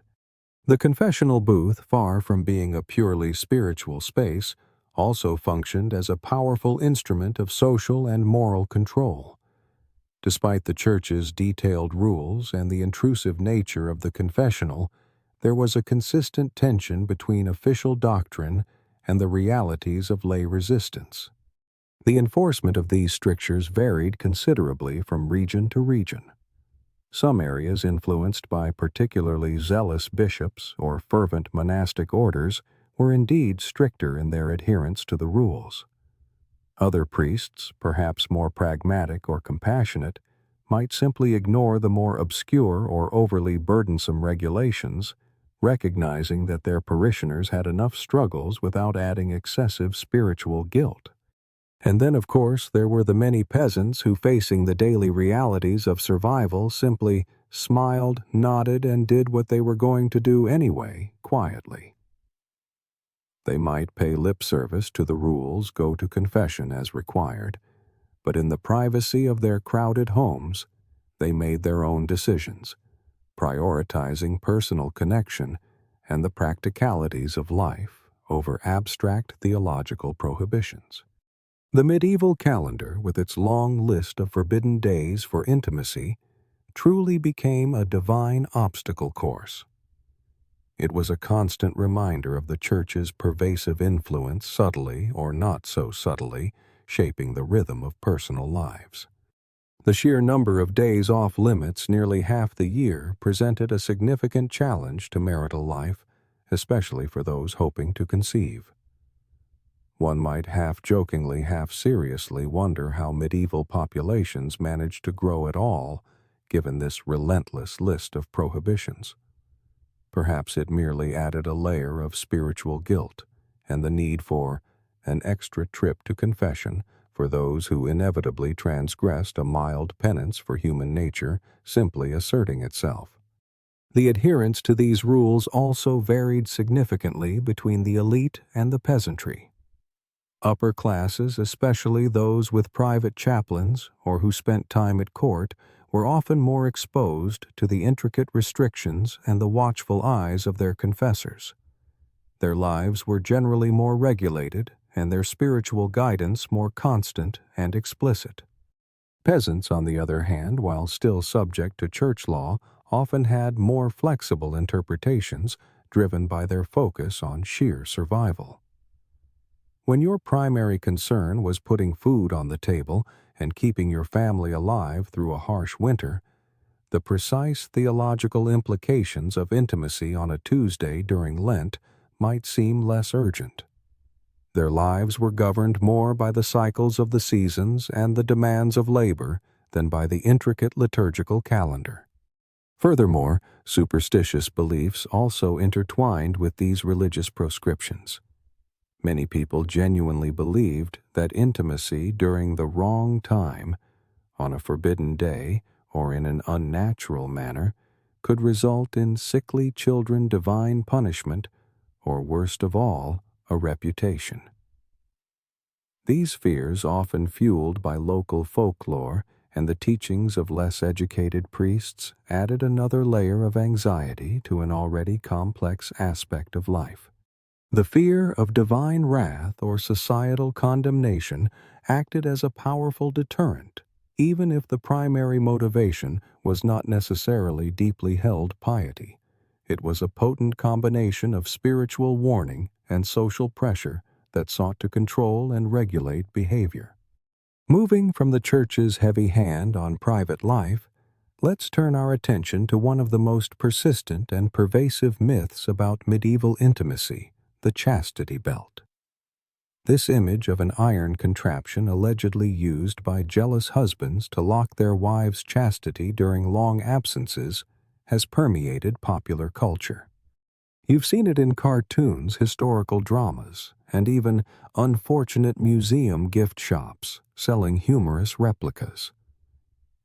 Speaker 1: The confessional booth, far from being a purely spiritual space, also functioned as a powerful instrument of social and moral control. Despite the Church's detailed rules and the intrusive nature of the confessional, there was a consistent tension between official doctrine and the realities of lay resistance. The enforcement of these strictures varied considerably from region to region. Some areas influenced by particularly zealous bishops or fervent monastic orders were indeed stricter in their adherence to the rules. Other priests, perhaps more pragmatic or compassionate, might simply ignore the more obscure or overly burdensome regulations, recognizing that their parishioners had enough struggles without adding excessive spiritual guilt. And then, of course, there were the many peasants who, facing the daily realities of survival, simply smiled, nodded, and did what they were going to do anyway, quietly. They might pay lip service to the rules, go to confession as required, but in the privacy of their crowded homes, they made their own decisions, prioritizing personal connection and the practicalities of life over abstract theological prohibitions. The medieval calendar, with its long list of forbidden days for intimacy, truly became a divine obstacle course. It was a constant reminder of the Church's pervasive influence, subtly or not so subtly, shaping the rhythm of personal lives. The sheer number of days off limits, nearly half the year, presented a significant challenge to marital life, especially for those hoping to conceive. One might half-jokingly, half-seriously wonder how medieval populations managed to grow at all, given this relentless list of prohibitions. Perhaps it merely added a layer of spiritual guilt and the need for an extra trip to confession for those who inevitably transgressed a mild penance for human nature simply asserting itself. The adherence to these rules also varied significantly between the elite and the peasantry. Upper classes, especially those with private chaplains or who spent time at court, were often more exposed to the intricate restrictions and the watchful eyes of their confessors. Their lives were generally more regulated and their spiritual guidance more constant and explicit. Peasants, on the other hand, while still subject to church law, often had more flexible interpretations driven by their focus on sheer survival. When your primary concern was putting food on the table and keeping your family alive through a harsh winter, the precise theological implications of intimacy on a Tuesday during Lent might seem less urgent. Their lives were governed more by the cycles of the seasons and the demands of labor than by the intricate liturgical calendar. Furthermore, superstitious beliefs also intertwined with these religious proscriptions. Many people genuinely believed that intimacy during the wrong time, on a forbidden day, or in an unnatural manner, could result in sickly children divine punishment, or worst of all, a reputation. These fears, often fueled by local folklore and the teachings of less educated priests, added another layer of anxiety to an already complex aspect of life. The fear of divine wrath or societal condemnation acted as a powerful deterrent, even if the primary motivation was not necessarily deeply held piety. It was a potent combination of spiritual warning and social pressure that sought to control and regulate behavior. Moving from the Church's heavy hand on private life, let's turn our attention to one of the most persistent and pervasive myths about medieval intimacy, the chastity belt. This image of an iron contraption allegedly used by jealous husbands to lock their wives' chastity during long absences has permeated popular culture. You've seen it in cartoons, historical dramas, and even unfortunate museum gift shops selling humorous replicas.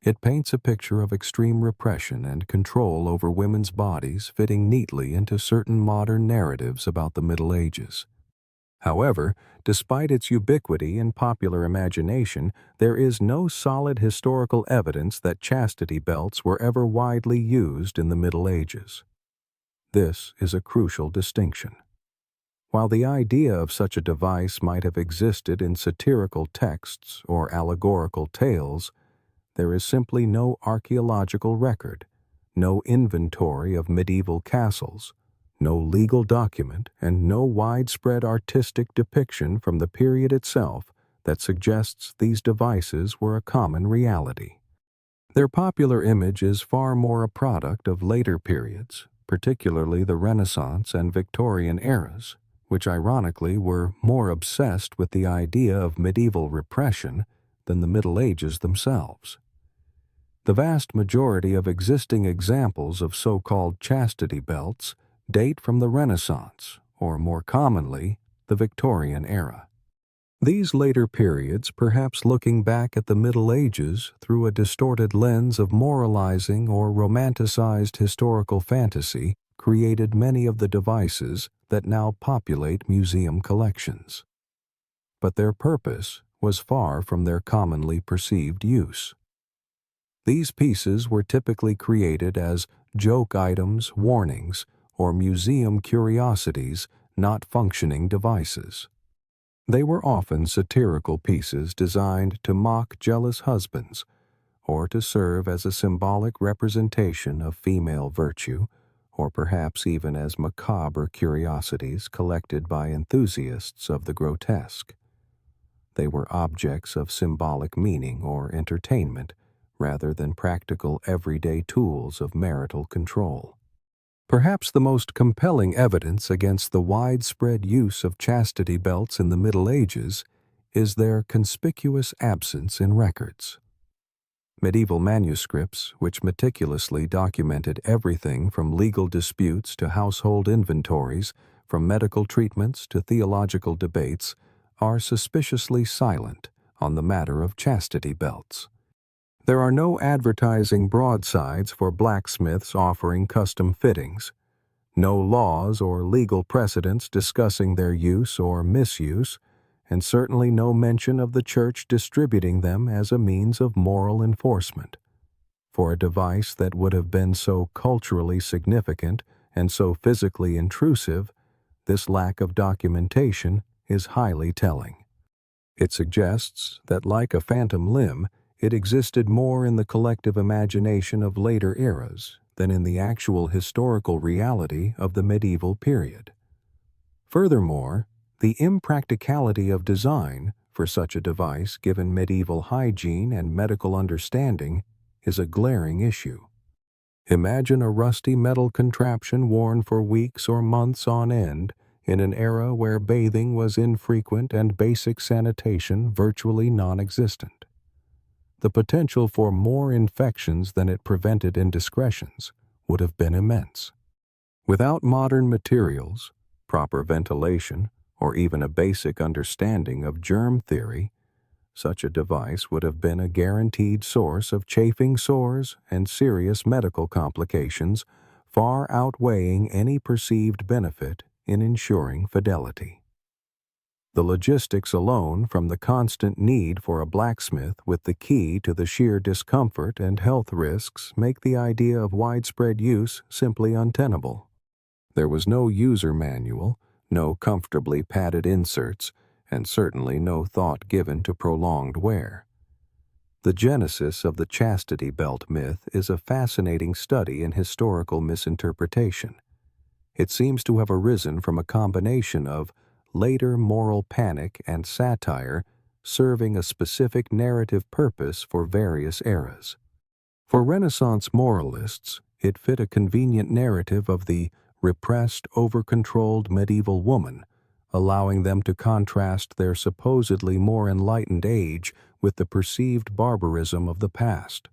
Speaker 1: It paints a picture of extreme repression and control over women's bodies fitting neatly into certain modern narratives about the Middle Ages. However, despite its ubiquity in popular imagination, there is no solid historical evidence that chastity belts were ever widely used in the Middle Ages. This is a crucial distinction. While the idea of such a device might have existed in satirical texts or allegorical tales, there is simply no archaeological record, no inventory of medieval castles, no legal document, and no widespread artistic depiction from the period itself that suggests these devices were a common reality. Their popular image is far more a product of later periods, particularly the Renaissance and Victorian eras, which ironically were more obsessed with the idea of medieval repression than the Middle Ages themselves. The vast majority of existing examples of so-called chastity belts date from the Renaissance, or more commonly, the Victorian era. These later periods, perhaps looking back at the Middle Ages through a distorted lens of moralizing or romanticized historical fantasy, created many of the devices that now populate museum collections. But their purpose was far from their commonly perceived use. These pieces were typically created as joke items, warnings, or museum curiosities, not functioning devices. They were often satirical pieces designed to mock jealous husbands, or to serve as a symbolic representation of female virtue, or perhaps even as macabre curiosities collected by enthusiasts of the grotesque. They were objects of symbolic meaning or entertainment, rather than practical everyday tools of marital control. Perhaps the most compelling evidence against the widespread use of chastity belts in the Middle Ages is their conspicuous absence in records. Medieval manuscripts, which meticulously documented everything from legal disputes to household inventories, from medical treatments to theological debates, are suspiciously silent on the matter of chastity belts. There are no advertising broadsides for blacksmiths offering custom fittings, no laws or legal precedents discussing their use or misuse, and certainly no mention of the Church distributing them as a means of moral enforcement. For a device that would have been so culturally significant and so physically intrusive, this lack of documentation is highly telling. It suggests that, like a phantom limb, it existed more in the collective imagination of later eras than in the actual historical reality of the medieval period. Furthermore, the impracticality of design, for such a device, given medieval hygiene and medical understanding, is a glaring issue. Imagine a rusty metal contraption worn for weeks or months on end in an era where bathing was infrequent and basic sanitation virtually non-existent. The potential for more infections than it prevented indiscretions would have been immense. Without modern materials, proper ventilation, or even a basic understanding of germ theory, such a device would have been a guaranteed source of chafing sores and serious medical complications, far outweighing any perceived benefit in ensuring fidelity. The logistics alone, from the constant need for a blacksmith with the key to the sheer discomfort and health risks, make the idea of widespread use simply untenable. There was no user manual, no comfortably padded inserts, and certainly no thought given to prolonged wear. The genesis of the chastity belt myth is a fascinating study in historical misinterpretation. It seems to have arisen from a combination of later moral panic and satire, serving a specific narrative purpose for various eras. For Renaissance moralists, it fit a convenient narrative of the repressed, over-controlled medieval woman, allowing them to contrast their supposedly more enlightened age with the perceived barbarism of the past.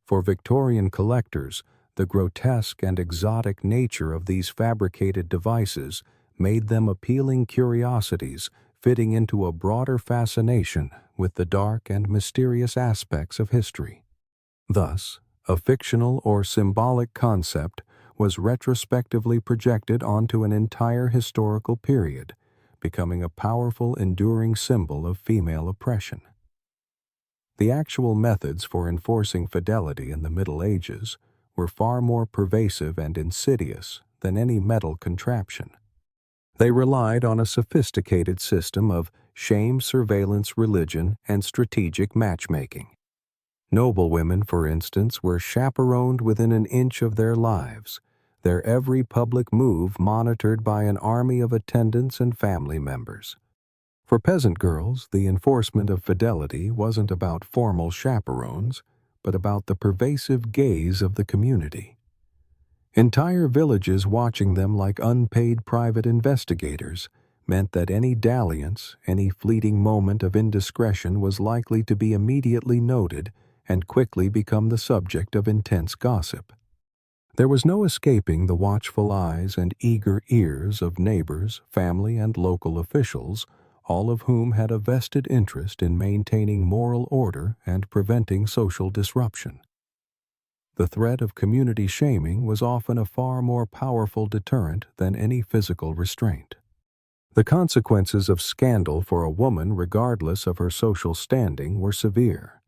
Speaker 1: For Victorian collectors, the grotesque and exotic nature of these fabricated devices made them appealing curiosities fitting into a broader fascination with the dark and mysterious aspects of history. Thus, a fictional or symbolic concept was retrospectively projected onto an entire historical period, becoming a powerful, enduring symbol of female oppression. The actual methods for enforcing fidelity in the Middle Ages were far more pervasive and insidious than any metal contraption. They relied on a sophisticated system of shame surveillance religion and strategic matchmaking. Noblewomen, for instance, were chaperoned within an inch of their lives, their every public move monitored by an army of attendants and family members. For peasant girls, the enforcement of fidelity wasn't about formal chaperones, but about the pervasive gaze of the community. Entire villages watching them like unpaid private investigators meant that any dalliance, any fleeting moment of indiscretion was likely to be immediately noted and quickly become the subject of intense gossip. There was no escaping the watchful eyes and eager ears of neighbors, family, and local officials, all of whom had a vested interest in maintaining moral order and preventing social disruption. The threat of community shaming was often a far more powerful deterrent than any physical restraint. The consequences of scandal for a woman, regardless of her social standing, were severe.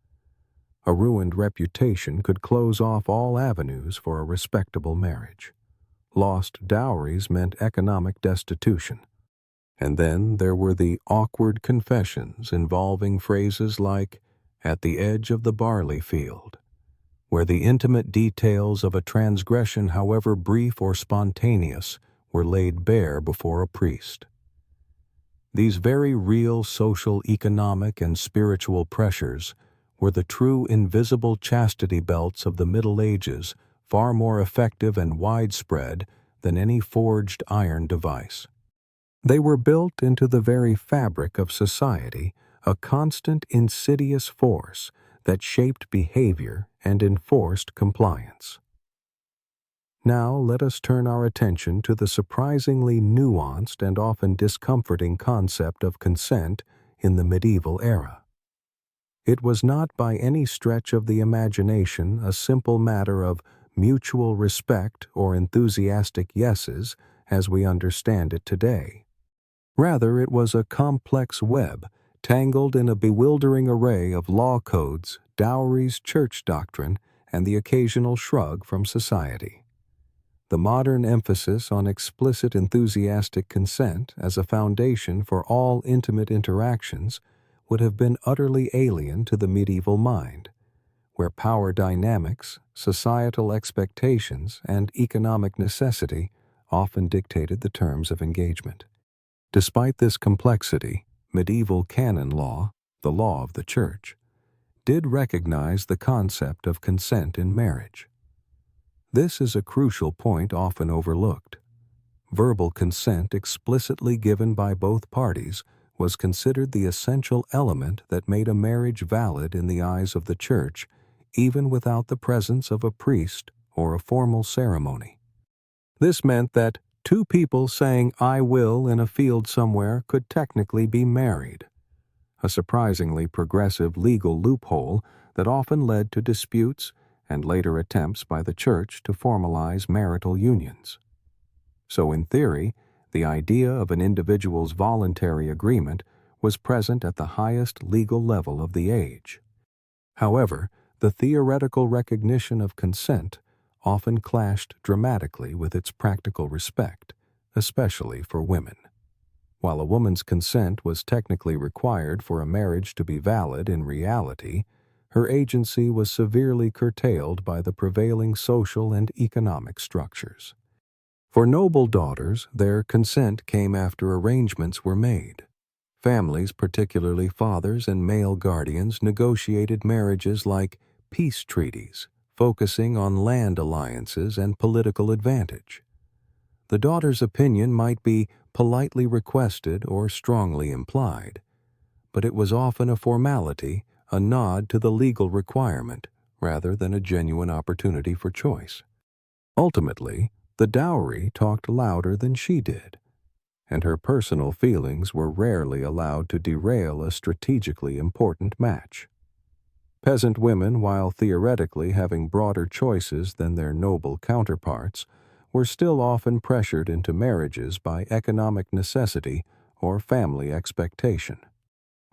Speaker 1: A ruined reputation could close off all avenues for a respectable marriage. Lost dowries meant economic destitution. And then there were the awkward confessions involving phrases like, "at the edge of the barley field," where the intimate details of a transgression, however brief or spontaneous, were laid bare before a priest. These very real social, economic, and spiritual pressures were the true invisible chastity belts of the Middle Ages, far more effective and widespread than any forged iron device. They were built into the very fabric of society, a constant insidious force that shaped behavior and enforced compliance. Now let us turn our attention to the surprisingly nuanced and often discomforting concept of consent in the medieval era. It was not by any stretch of the imagination a simple matter of mutual respect or enthusiastic yeses as we understand it today. Rather, it was a complex web, tangled in a bewildering array of law codes, dowries, church doctrine, and the occasional shrug from society. The modern emphasis on explicit enthusiastic consent as a foundation for all intimate interactions would have been utterly alien to the medieval mind, where power dynamics, societal expectations, and economic necessity often dictated the terms of engagement. Despite this complexity, medieval canon law, the law of the Church, did recognize the concept of consent in marriage. This is a crucial point often overlooked. Verbal consent explicitly given by both parties was considered the essential element that made a marriage valid in the eyes of the Church, even without the presence of a priest or a formal ceremony. This meant that two people saying "I will" in a field somewhere could technically be married, a surprisingly progressive legal loophole that often led to disputes and later attempts by the Church to formalize marital unions. So in theory, the idea of an individual's voluntary agreement was present at the highest legal level of the age. However, the theoretical recognition of consent often clashed dramatically with its practical respect, especially for women. While a woman's consent was technically required for a marriage to be valid in reality, her agency was severely curtailed by the prevailing social and economic structures. For noble daughters, their consent came after arrangements were made. Families, particularly fathers and male guardians, negotiated marriages like peace treaties, focusing on land alliances and political advantage. The daughter's opinion might be politely requested or strongly implied, but it was often a formality, a nod to the legal requirement, rather than a genuine opportunity for choice. Ultimately, the dowry talked louder than she did, and her personal feelings were rarely allowed to derail a strategically important match. Peasant women, while theoretically having broader choices than their noble counterparts, were still often pressured into marriages by economic necessity or family expectation.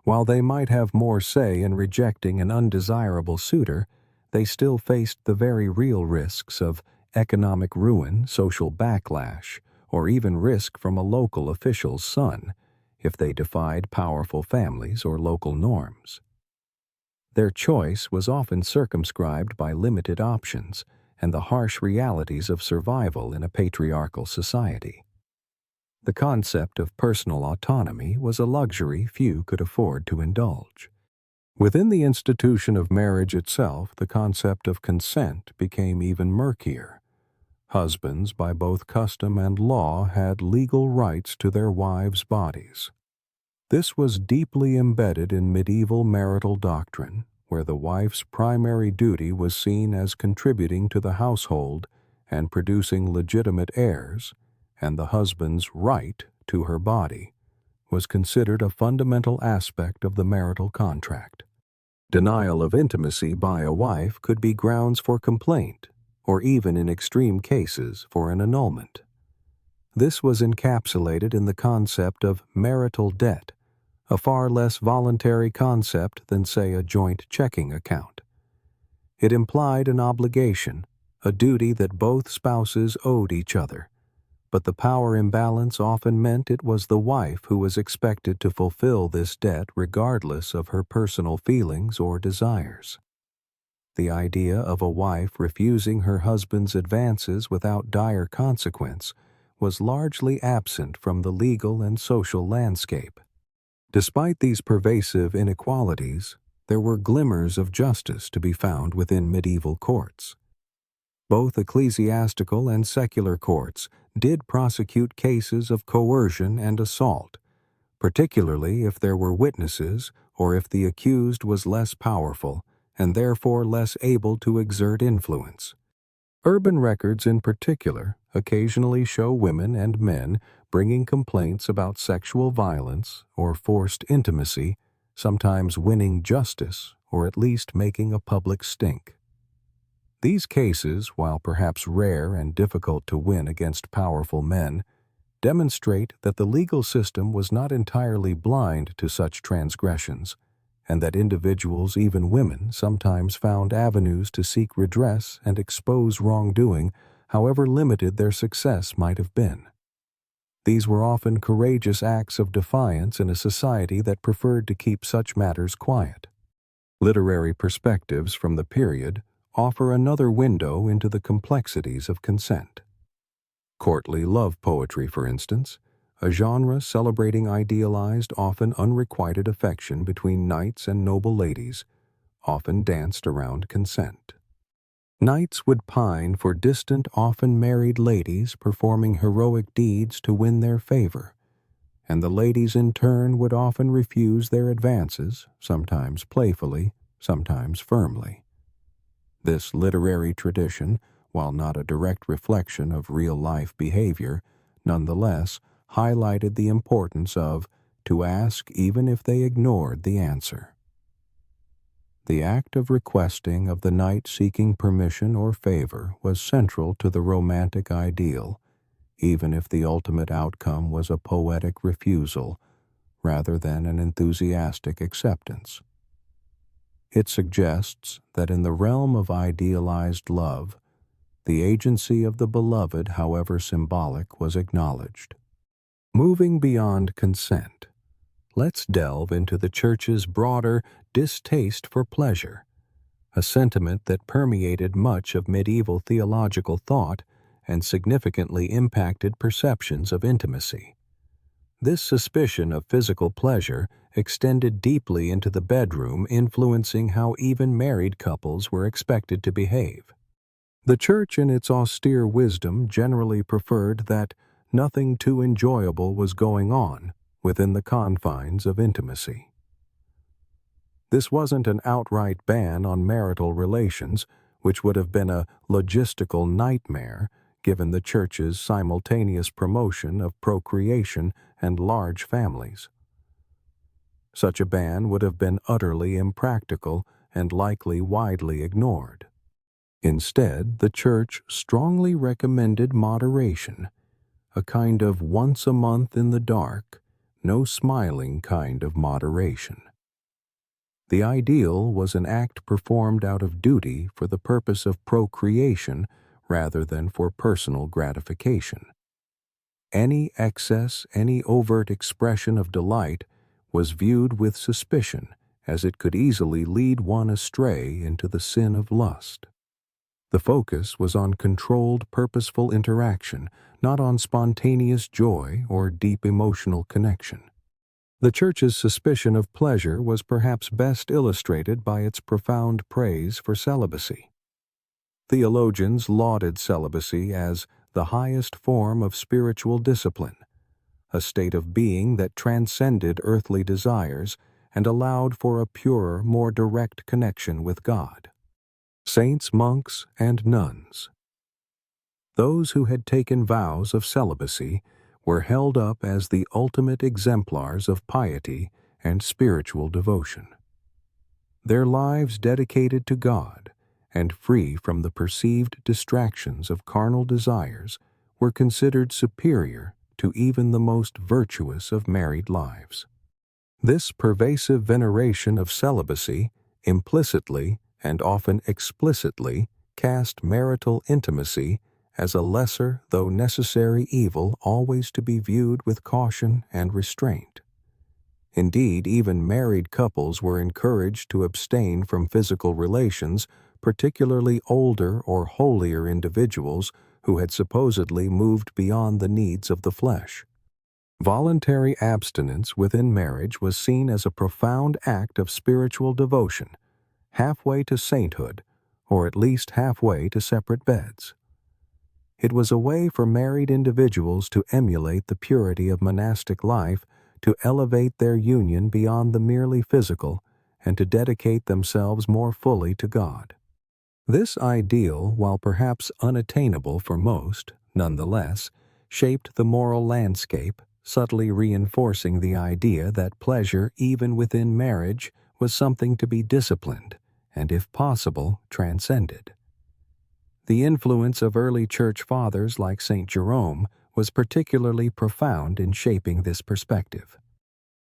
Speaker 1: While they might have more say in rejecting an undesirable suitor, they still faced the very real risks of economic ruin, social backlash, or even risk from a local official's son if they defied powerful families or local norms. Their choice was often circumscribed by limited options and the harsh realities of survival in a patriarchal society. The concept of personal autonomy was a luxury few could afford to indulge. Within the institution of marriage itself, the concept of consent became even murkier. Husbands, by both custom and law, had legal rights to their wives' bodies. This was deeply embedded in medieval marital doctrine, where the wife's primary duty was seen as contributing to the household and producing legitimate heirs, and the husband's right to her body was considered a fundamental aspect of the marital contract. Denial of intimacy by a wife could be grounds for complaint, or even in extreme cases for an annulment. This was encapsulated in the concept of marital debt, a far less voluntary concept than, say, a joint checking account. It implied an obligation, a duty that both spouses owed each other, but the power imbalance often meant it was the wife who was expected to fulfill this debt regardless of her personal feelings or desires. The idea of a wife refusing her husband's advances without dire consequence was largely absent from the legal and social landscape. Despite these pervasive inequalities, there were glimmers of justice to be found within medieval courts. Both ecclesiastical and secular courts did prosecute cases of coercion and assault, particularly if there were witnesses or if the accused was less powerful and therefore less able to exert influence. Urban records in particular occasionally show women and men bringing complaints about sexual violence or forced intimacy, sometimes winning justice or at least making a public stink. These cases, while perhaps rare and difficult to win against powerful men, demonstrate that the legal system was not entirely blind to such transgressions, and that individuals, even women, sometimes found avenues to seek redress and expose wrongdoing, however limited their success might have been. These were often courageous acts of defiance in a society that preferred to keep such matters quiet. Literary perspectives from the period offer another window into the complexities of consent. Courtly love poetry, for instance, a genre celebrating idealized, often unrequited affection between knights and noble ladies, often danced around consent. Knights would pine for distant, often married ladies performing heroic deeds to win their favor, and the ladies in turn would often refuse their advances, sometimes playfully, sometimes firmly. This literary tradition, while not a direct reflection of real-life behavior, nonetheless highlighted the importance of to ask even if they ignored the answer. The act of requesting of the knight seeking permission or favor was central to the romantic ideal, even if the ultimate outcome was a poetic refusal rather than an enthusiastic acceptance. It suggests that in the realm of idealized love, the agency of the beloved, however symbolic, was acknowledged. Moving beyond consent, let's delve into the Church's broader distaste for pleasure, a sentiment that permeated much of medieval theological thought and significantly impacted perceptions of intimacy. This suspicion of physical pleasure extended deeply into the bedroom, influencing how even married couples were expected to behave. The Church, in its austere wisdom, generally preferred that nothing too enjoyable was going on within the confines of intimacy. This wasn't an outright ban on marital relations, which would have been a logistical nightmare given the Church's simultaneous promotion of procreation and large families. Such a ban would have been utterly impractical and likely widely ignored. Instead, the Church strongly recommended moderation, a kind of once a month in the dark, no smiling kind of moderation. The ideal was an act performed out of duty for the purpose of procreation rather than for personal gratification. Any excess, any overt expression of delight was viewed with suspicion, as it could easily lead one astray into the sin of lust. The focus was on controlled, purposeful interaction, not on spontaneous joy or deep emotional connection. The Church's suspicion of pleasure was perhaps best illustrated by its profound praise for celibacy. Theologians lauded celibacy as the highest form of spiritual discipline, a state of being that transcended earthly desires and allowed for a purer, more direct connection with God. Saints, monks, and nuns. Those who had taken vows of celibacy were held up as the ultimate exemplars of piety and spiritual devotion. Their lives dedicated to God and free from the perceived distractions of carnal desires were considered superior to even the most virtuous of married lives. This pervasive veneration of celibacy implicitly and often explicitly cast marital intimacy as a lesser though necessary evil always to be viewed with caution and restraint. Indeed, even married couples were encouraged to abstain from physical relations, particularly older or holier individuals who had supposedly moved beyond the needs of the flesh. Voluntary abstinence within marriage was seen as a profound act of spiritual devotion, halfway to sainthood, or at least halfway to separate beds. It was a way for married individuals to emulate the purity of monastic life, to elevate their union beyond the merely physical, and to dedicate themselves more fully to God. This ideal, while perhaps unattainable for most, nonetheless, shaped the moral landscape, subtly reinforcing the idea that pleasure, even within marriage, was something to be disciplined and, if possible, transcended. The influence of early church fathers like St. Jerome was particularly profound in shaping this perspective.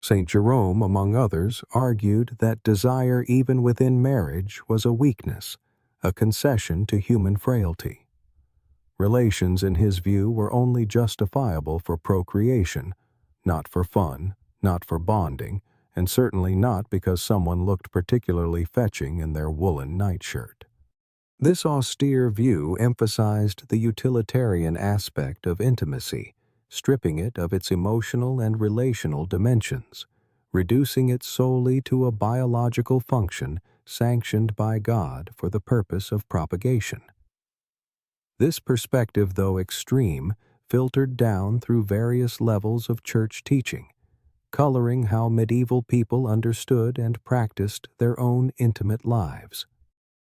Speaker 1: St. Jerome, among others, argued that desire even within marriage was a weakness, a concession to human frailty. Relations, in his view, were only justifiable for procreation, not for fun, not for bonding, and certainly not because someone looked particularly fetching in their woolen nightshirt. This austere view emphasized the utilitarian aspect of intimacy, stripping it of its emotional and relational dimensions, reducing it solely to a biological function sanctioned by God for the purpose of propagation. This perspective, though extreme, filtered down through various levels of church teaching, coloring how medieval people understood and practiced their own intimate lives.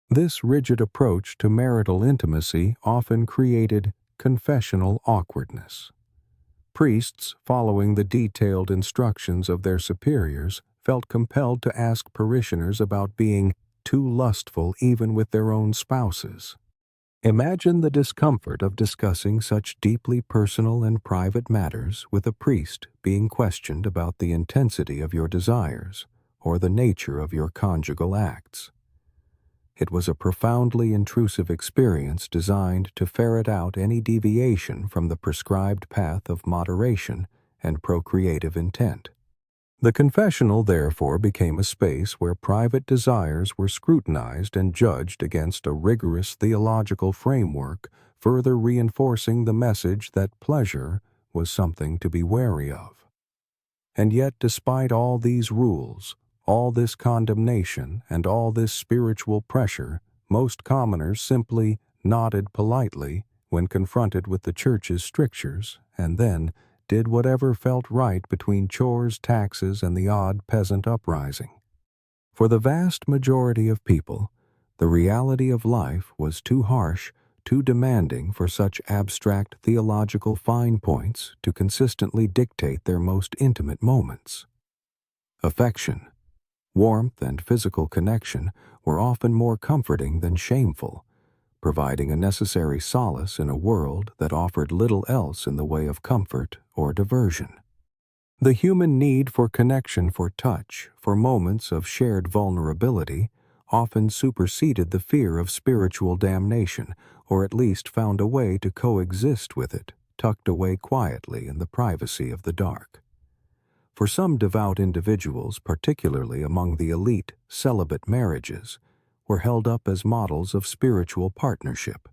Speaker 1: This rigid approach to marital intimacy often created confessional awkwardness. Priests, following the detailed instructions of their superiors, felt compelled to ask parishioners about being too lustful even with their own spouses. Imagine the discomfort of discussing such deeply personal and private matters with a priest being questioned about the intensity of your desires or the nature of your conjugal acts. It was a profoundly intrusive experience designed to ferret out any deviation from the prescribed path of moderation and procreative intent. The confessional, therefore, became a space where private desires were scrutinized and judged against a rigorous theological framework, further reinforcing the message that pleasure was something to be wary of. And yet, despite all these rules, all this condemnation, and all this spiritual pressure, most commoners simply nodded politely when confronted with the church's strictures, and then did whatever felt right between chores, taxes, and the odd peasant uprising. For the vast majority of people, the reality of life was too harsh, too demanding for such abstract theological fine points to consistently dictate their most intimate moments. Affection, warmth, and physical connection were often more comforting than shameful, providing a necessary solace in a world that offered little else in the way of comfort or diversion. The human need for connection, for touch, for moments of shared vulnerability, often superseded the fear of spiritual damnation, or at least found a way to coexist with it, tucked away quietly in the privacy of the dark. For some devout individuals, particularly among the elite, celibate marriages were held up as models of spiritual partnership.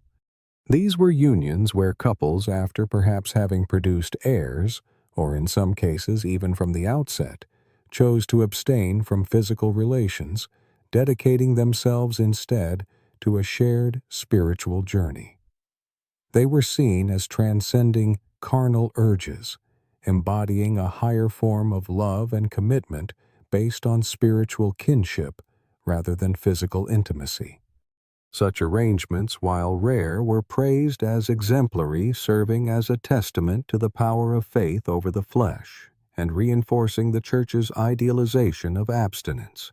Speaker 1: These were unions where couples, after perhaps having produced heirs, or in some cases even from the outset, chose to abstain from physical relations, dedicating themselves instead to a shared spiritual journey. They were seen as transcending carnal urges, embodying a higher form of love and commitment based on spiritual kinship rather than physical intimacy. Such arrangements, while rare, were praised as exemplary, serving as a testament to the power of faith over the flesh and reinforcing the Church's idealization of abstinence.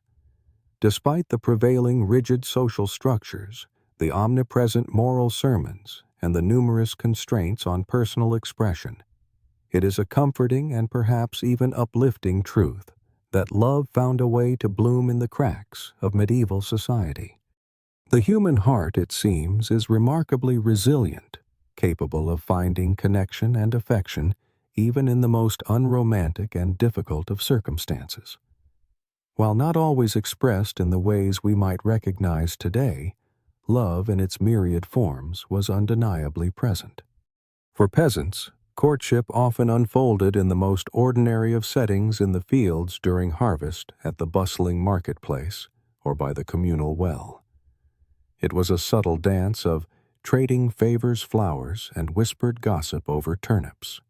Speaker 1: Despite the prevailing rigid social structures, the omnipresent moral sermons, and the numerous constraints on personal expression, it is a comforting and perhaps even uplifting truth that love found a way to bloom in the cracks of medieval society. The human heart, it seems, is remarkably resilient, capable of finding connection and affection even in the most unromantic and difficult of circumstances. While not always expressed in the ways we might recognize today, love in its myriad forms was undeniably present. For peasants, courtship often unfolded in the most ordinary of settings in the fields during harvest, at the bustling marketplace, or by the communal well. It was a subtle dance of trading favors flowers and whispered gossip over turnips.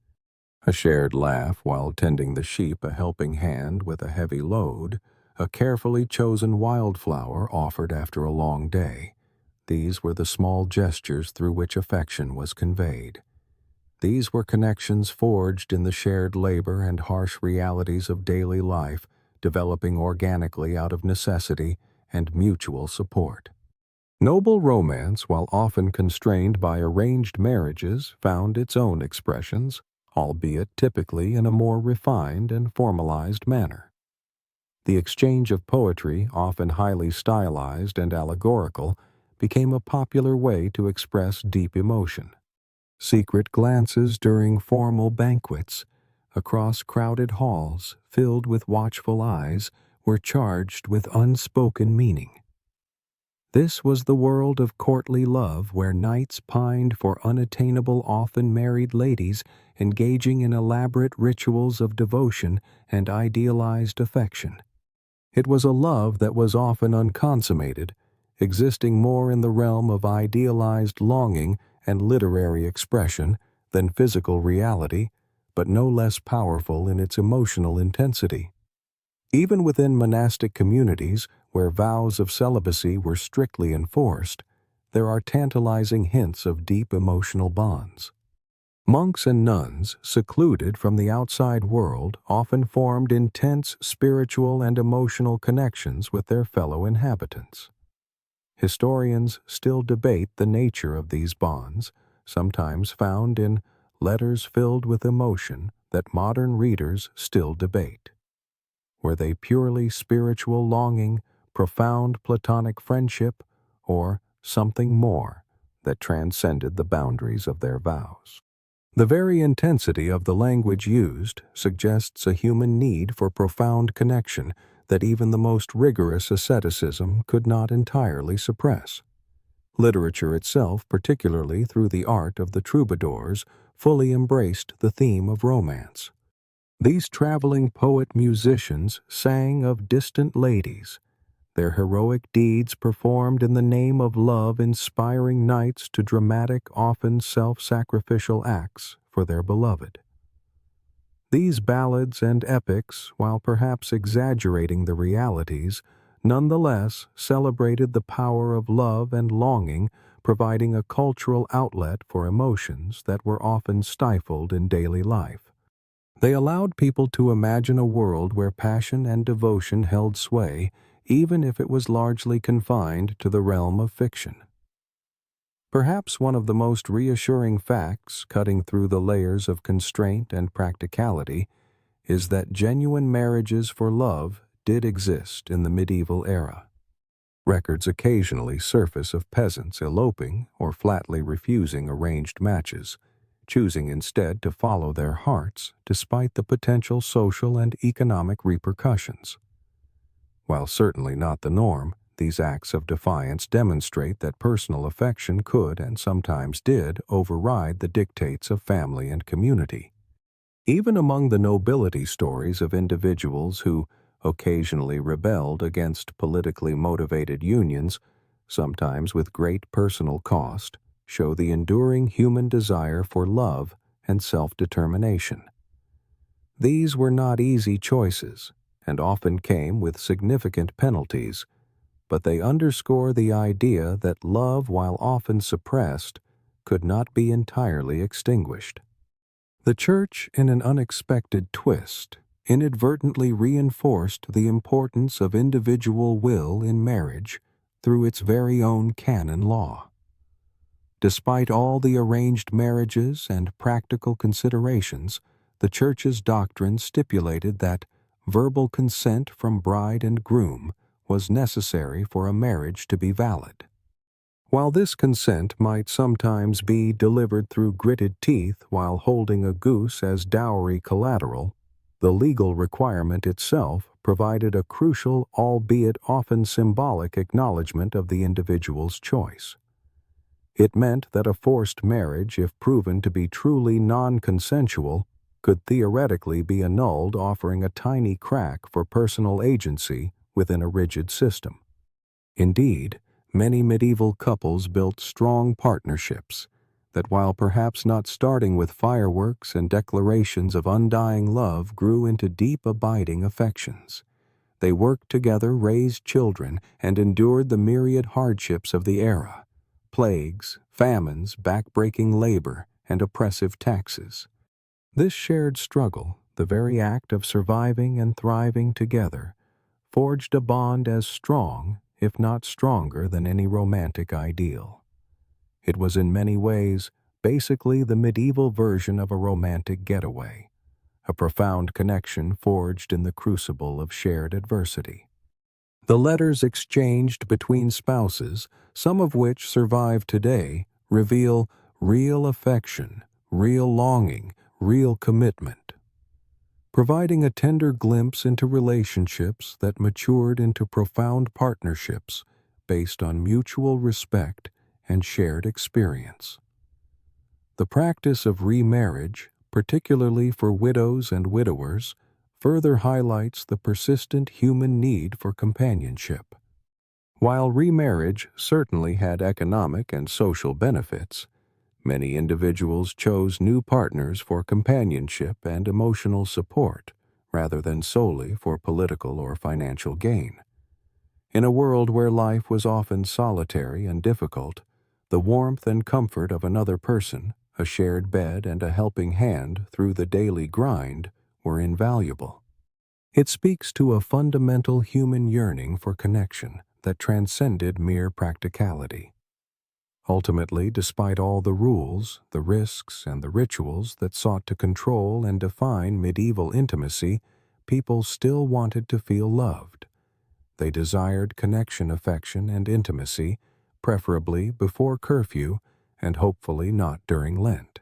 Speaker 1: A shared laugh while tending the sheep, a helping hand with a heavy load, a carefully chosen wildflower offered after a long day. These were the small gestures through which affection was conveyed. These were connections forged in the shared labor and harsh realities of daily life, developing organically out of necessity and mutual support. Noble romance, while often constrained by arranged marriages, found its own expressions, albeit typically in a more refined and formalized manner. The exchange of poetry, often highly stylized and allegorical, became a popular way to express deep emotion. Secret glances during formal banquets, across crowded halls filled with watchful eyes, were charged with unspoken meaning. This was the world of courtly love where knights pined for unattainable, often married ladies engaging in elaborate rituals of devotion and idealized affection. It was a love that was often unconsummated, existing more in the realm of idealized longing and literary expression than physical reality, but no less powerful in its emotional intensity. Even within monastic communities, where vows of celibacy were strictly enforced, there are tantalizing hints of deep emotional bonds. Monks and nuns, secluded from the outside world, often formed intense spiritual and emotional connections with their fellow inhabitants. Historians still debate the nature of these bonds, sometimes found in letters filled with emotion that modern readers still debate. Were they purely spiritual longing, profound platonic friendship, or something more that transcended the boundaries of their vows? The very intensity of the language used suggests a human need for profound connection that even the most rigorous asceticism could not entirely suppress. Literature itself, particularly through the art of the troubadours, fully embraced the theme of romance. These traveling poet-musicians sang of distant ladies, their heroic deeds performed in the name of love, inspiring knights to dramatic, often self-sacrificial acts for their beloved. These ballads and epics, while perhaps exaggerating the realities, nonetheless celebrated the power of love and longing, providing a cultural outlet for emotions that were often stifled in daily life. They allowed people to imagine a world where passion and devotion held sway, even if it was largely confined to the realm of fiction. Perhaps one of the most reassuring facts cutting through the layers of constraint and practicality is that genuine marriages for love did exist in the medieval era. Records occasionally surface of peasants eloping or flatly refusing arranged matches, choosing instead to follow their hearts despite the potential social and economic repercussions. While certainly not the norm, these acts of defiance demonstrate that personal affection could and sometimes did override the dictates of family and community. Even among the nobility stories of individuals who occasionally rebelled against politically motivated unions, sometimes with great personal cost, show the enduring human desire for love and self-determination. These were not easy choices, and often came with significant penalties, but they underscore the idea that love, while often suppressed, could not be entirely extinguished. The Church, in an unexpected twist, inadvertently reinforced the importance of individual will in marriage through its very own canon law. Despite all the arranged marriages and practical considerations, the Church's doctrine stipulated that verbal consent from bride and groom was necessary for a marriage to be valid. While this consent might sometimes be delivered through gritted teeth while holding a goose as dowry collateral, the legal requirement itself provided a crucial, albeit often symbolic, acknowledgement of the individual's choice. It meant that a forced marriage, if proven to be truly non-consensual, could theoretically be annulled, offering a tiny crack for personal agency within a rigid system. Indeed, many medieval couples built strong partnerships that, while perhaps not starting with fireworks and declarations of undying love, grew into deep, abiding affections. They worked together, raised children, and endured the myriad hardships of the era: plagues, famines, back-breaking labor, and oppressive taxes. This shared struggle, the very act of surviving and thriving together, forged a bond as strong, if not stronger, than any romantic ideal. It was in many ways basically the medieval version of a romantic getaway, a profound connection forged in the crucible of shared adversity. The letters exchanged between spouses, some of which survive today, reveal real affection, real longing, real commitment, providing a tender glimpse into relationships that matured into profound partnerships based on mutual respect and shared experience. The practice of remarriage, particularly for widows and widowers, further highlights the persistent human need for companionship. While remarriage certainly had economic and social benefits, many individuals chose new partners for companionship and emotional support rather than solely for political or financial gain. In a world where life was often solitary and difficult, the warmth and comfort of another person, a shared bed, and a helping hand through the daily grind were invaluable. It speaks to a fundamental human yearning for connection that transcended mere practicality. Ultimately, despite all the rules, the risks, and the rituals that sought to control and define medieval intimacy, people still wanted to feel loved. They desired connection, affection, and intimacy, preferably before curfew and hopefully not during Lent.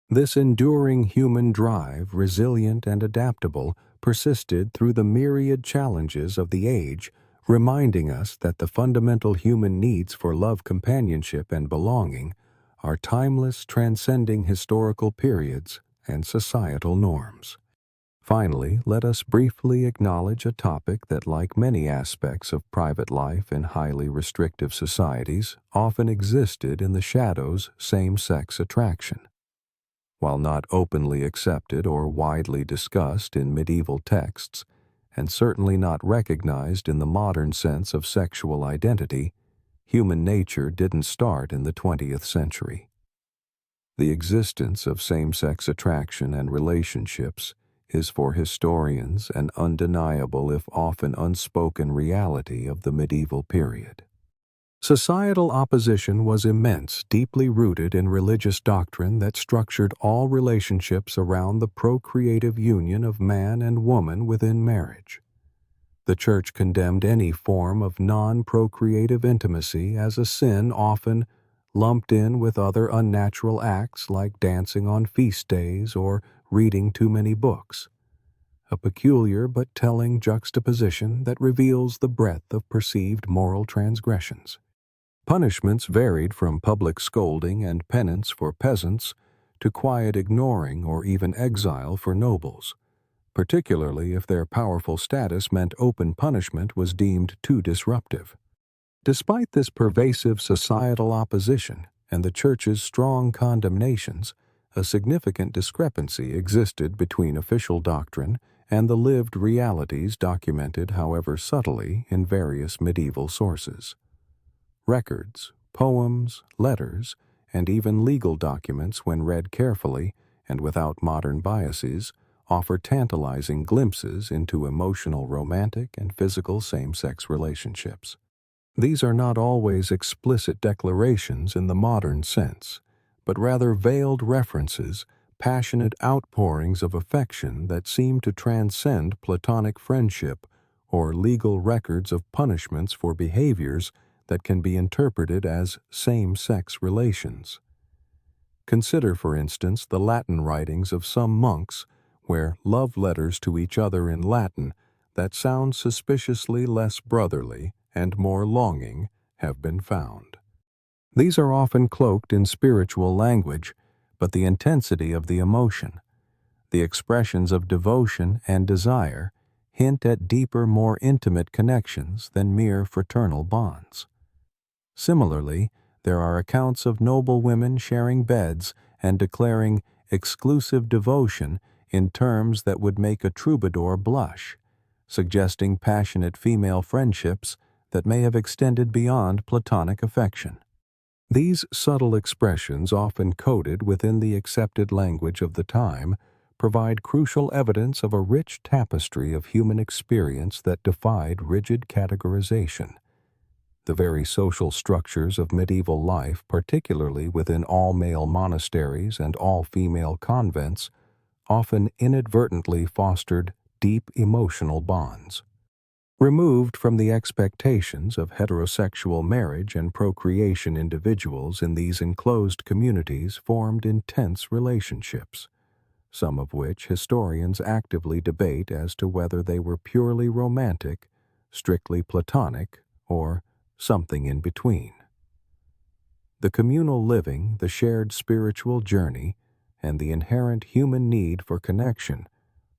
Speaker 1: This enduring human drive, resilient and adaptable, persisted through the myriad challenges of the age, reminding us that the fundamental human needs for love, companionship, and belonging are timeless, transcending historical periods and societal norms. Finally, let us briefly acknowledge a topic that, like many aspects of private life in highly restrictive societies, often existed in the shadows: same-sex attraction. While not openly accepted or widely discussed in medieval texts, and certainly not recognized in the modern sense of sexual identity, human nature didn't start in the 20th century. The existence of same-sex attraction and relationships is for historians an undeniable, if often unspoken, reality of the medieval period. Societal opposition was immense, deeply rooted in religious doctrine that structured all relationships around the procreative union of man and woman within marriage. The Church condemned any form of non-procreative intimacy as a sin, often lumped in with other unnatural acts like dancing on feast days or reading too many books. A peculiar but telling juxtaposition that reveals the breadth of perceived moral transgressions. Punishments varied from public scolding and penance for peasants to quiet ignoring or even exile for nobles, particularly if their powerful status meant open punishment was deemed too disruptive. Despite this pervasive societal opposition and the Church's strong condemnations, a significant discrepancy existed between official doctrine and the lived realities documented, however subtly, in various medieval sources. Records, poems, letters, and even legal documents, when read carefully and without modern biases, offer tantalizing glimpses into emotional, romantic, and physical same-sex relationships. These are not always explicit declarations in the modern sense, but rather veiled references, passionate outpourings of affection that seem to transcend platonic friendship or legal records of punishments for behaviors that can be interpreted as same-sex relations. Consider, for instance, the Latin writings of some monks, where love letters to each other in Latin that sound suspiciously less brotherly and more longing have been found. These are often cloaked in spiritual language, but the intensity of the emotion, the expressions of devotion and desire, hint at deeper, more intimate connections than mere fraternal bonds. Similarly, there are accounts of noble women sharing beds and declaring exclusive devotion in terms that would make a troubadour blush, suggesting passionate female friendships that may have extended beyond platonic affection. These subtle expressions, often coded within the accepted language of the time, provide crucial evidence of a rich tapestry of human experience that defied rigid categorization. The very social structures of medieval life, particularly within all-male monasteries and all-female convents, often inadvertently fostered deep emotional bonds. Removed from the expectations of heterosexual marriage and procreation, individuals in these enclosed communities formed intense relationships, some of which historians actively debate as to whether they were purely romantic, strictly platonic, or something in between. The communal living, the shared spiritual journey, and the inherent human need for connection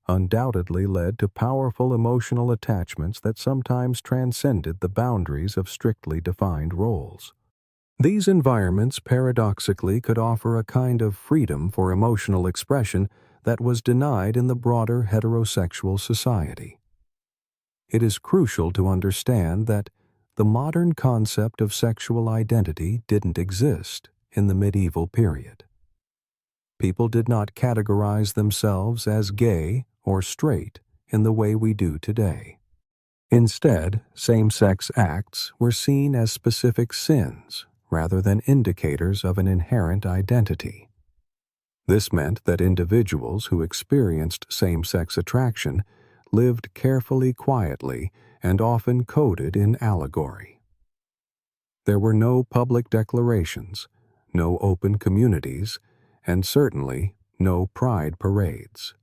Speaker 1: undoubtedly led to powerful emotional attachments that sometimes transcended the boundaries of strictly defined roles. These environments paradoxically could offer a kind of freedom for emotional expression that was denied in the broader heterosexual society. It is crucial to understand that the modern concept of sexual identity didn't exist in the medieval period. People did not categorize themselves as gay or straight in the way we do today. Instead, same-sex acts were seen as specific sins rather than indicators of an inherent identity. This meant that individuals who experienced same-sex attraction lived carefully, quietly, and often coded in allegory. There were no public declarations, no open communities, and certainly no pride parades.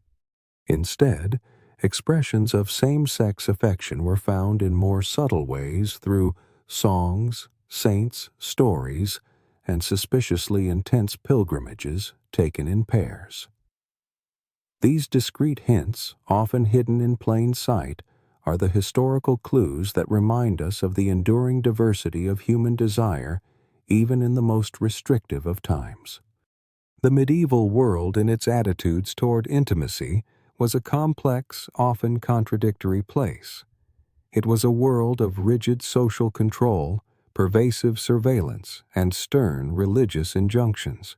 Speaker 1: Instead, expressions of same-sex affection were found in more subtle ways through songs, saints' stories, and suspiciously intense pilgrimages taken in pairs. These discreet hints, often hidden in plain sight, are the historical clues that remind us of the enduring diversity of human desire, even in the most restrictive of times. The medieval world in its attitudes toward intimacy was a complex, often contradictory place. It was a world of rigid social control, pervasive surveillance, and stern religious injunctions.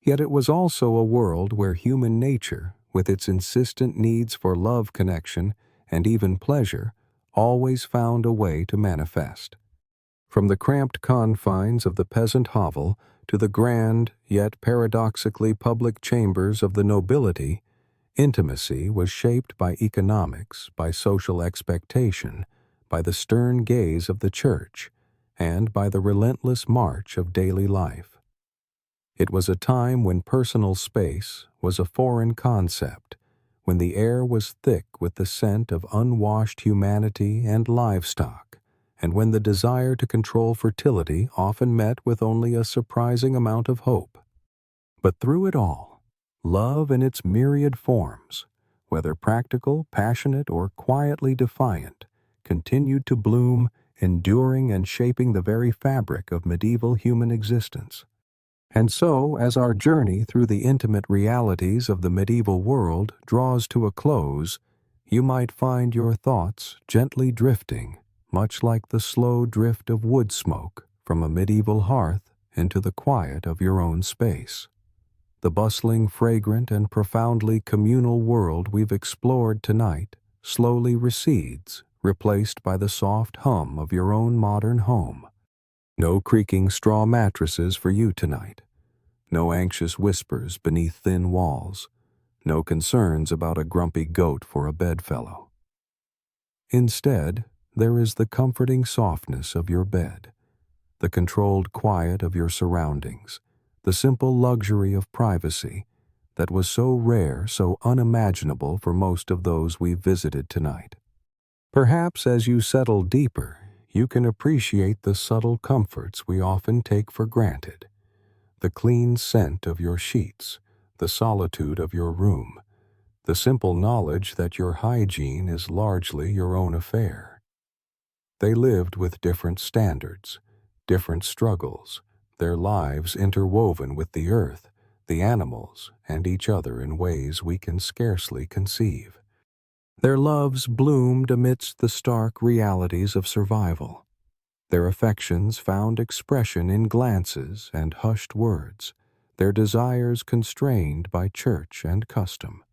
Speaker 1: Yet it was also a world where human nature, with its insistent needs for love, connection, and even pleasure, always found a way to manifest. From the cramped confines of the peasant hovel to the grand, yet paradoxically public chambers of the nobility, intimacy was shaped by economics, by social expectation, by the stern gaze of the church, and by the relentless march of daily life. It was a time when personal space was a foreign concept, when the air was thick with the scent of unwashed humanity and livestock, and when the desire to control fertility often met with only a surprising amount of hope. But through it all, love in its myriad forms, whether practical, passionate, or quietly defiant, continued to bloom, enduring and shaping the very fabric of medieval human existence. And so, as our journey through the intimate realities of the medieval world draws to a close, you might find your thoughts gently drifting, much like the slow drift of wood smoke from a medieval hearth into the quiet of your own space. The bustling, fragrant, and profoundly communal world we've explored tonight slowly recedes, replaced by the soft hum of your own modern home. No creaking straw mattresses for you tonight. No anxious whispers beneath thin walls. No concerns about a grumpy goat for a bedfellow. Instead, there is the comforting softness of your bed, the controlled quiet of your surroundings, the simple luxury of privacy that was so rare, so unimaginable for most of those we visited tonight. Perhaps as you settle deeper, you can appreciate the subtle comforts we often take for granted. The clean scent of your sheets, the solitude of your room, the simple knowledge that your hygiene is largely your own affair. They lived with different standards, different struggles, their lives interwoven with the earth, the animals, and each other in ways we can scarcely conceive. Their loves bloomed amidst the stark realities of survival. Their affections found expression in glances and hushed words, their desires constrained by church and custom.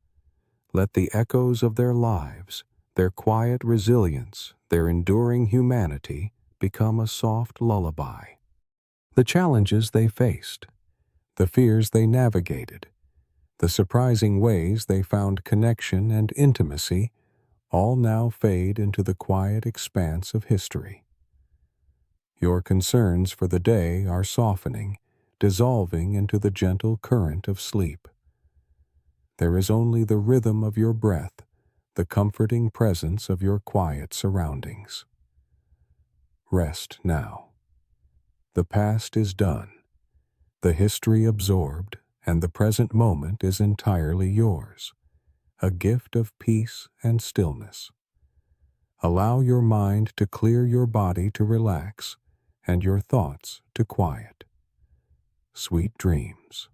Speaker 1: Let the echoes of their lives, their quiet resilience, their enduring humanity become a soft lullaby. The challenges they faced, the fears they navigated, the surprising ways they found connection and intimacy all now fade into the quiet expanse of history. Your concerns for the day are softening, dissolving into the gentle current of sleep. There is only the rhythm of your breath, the comforting presence of your quiet surroundings. Rest now. The past is done, the history absorbed, and the present moment is entirely yours, a gift of peace and stillness. Allow your mind to clear, your body to relax, and your thoughts to quiet. Sweet dreams.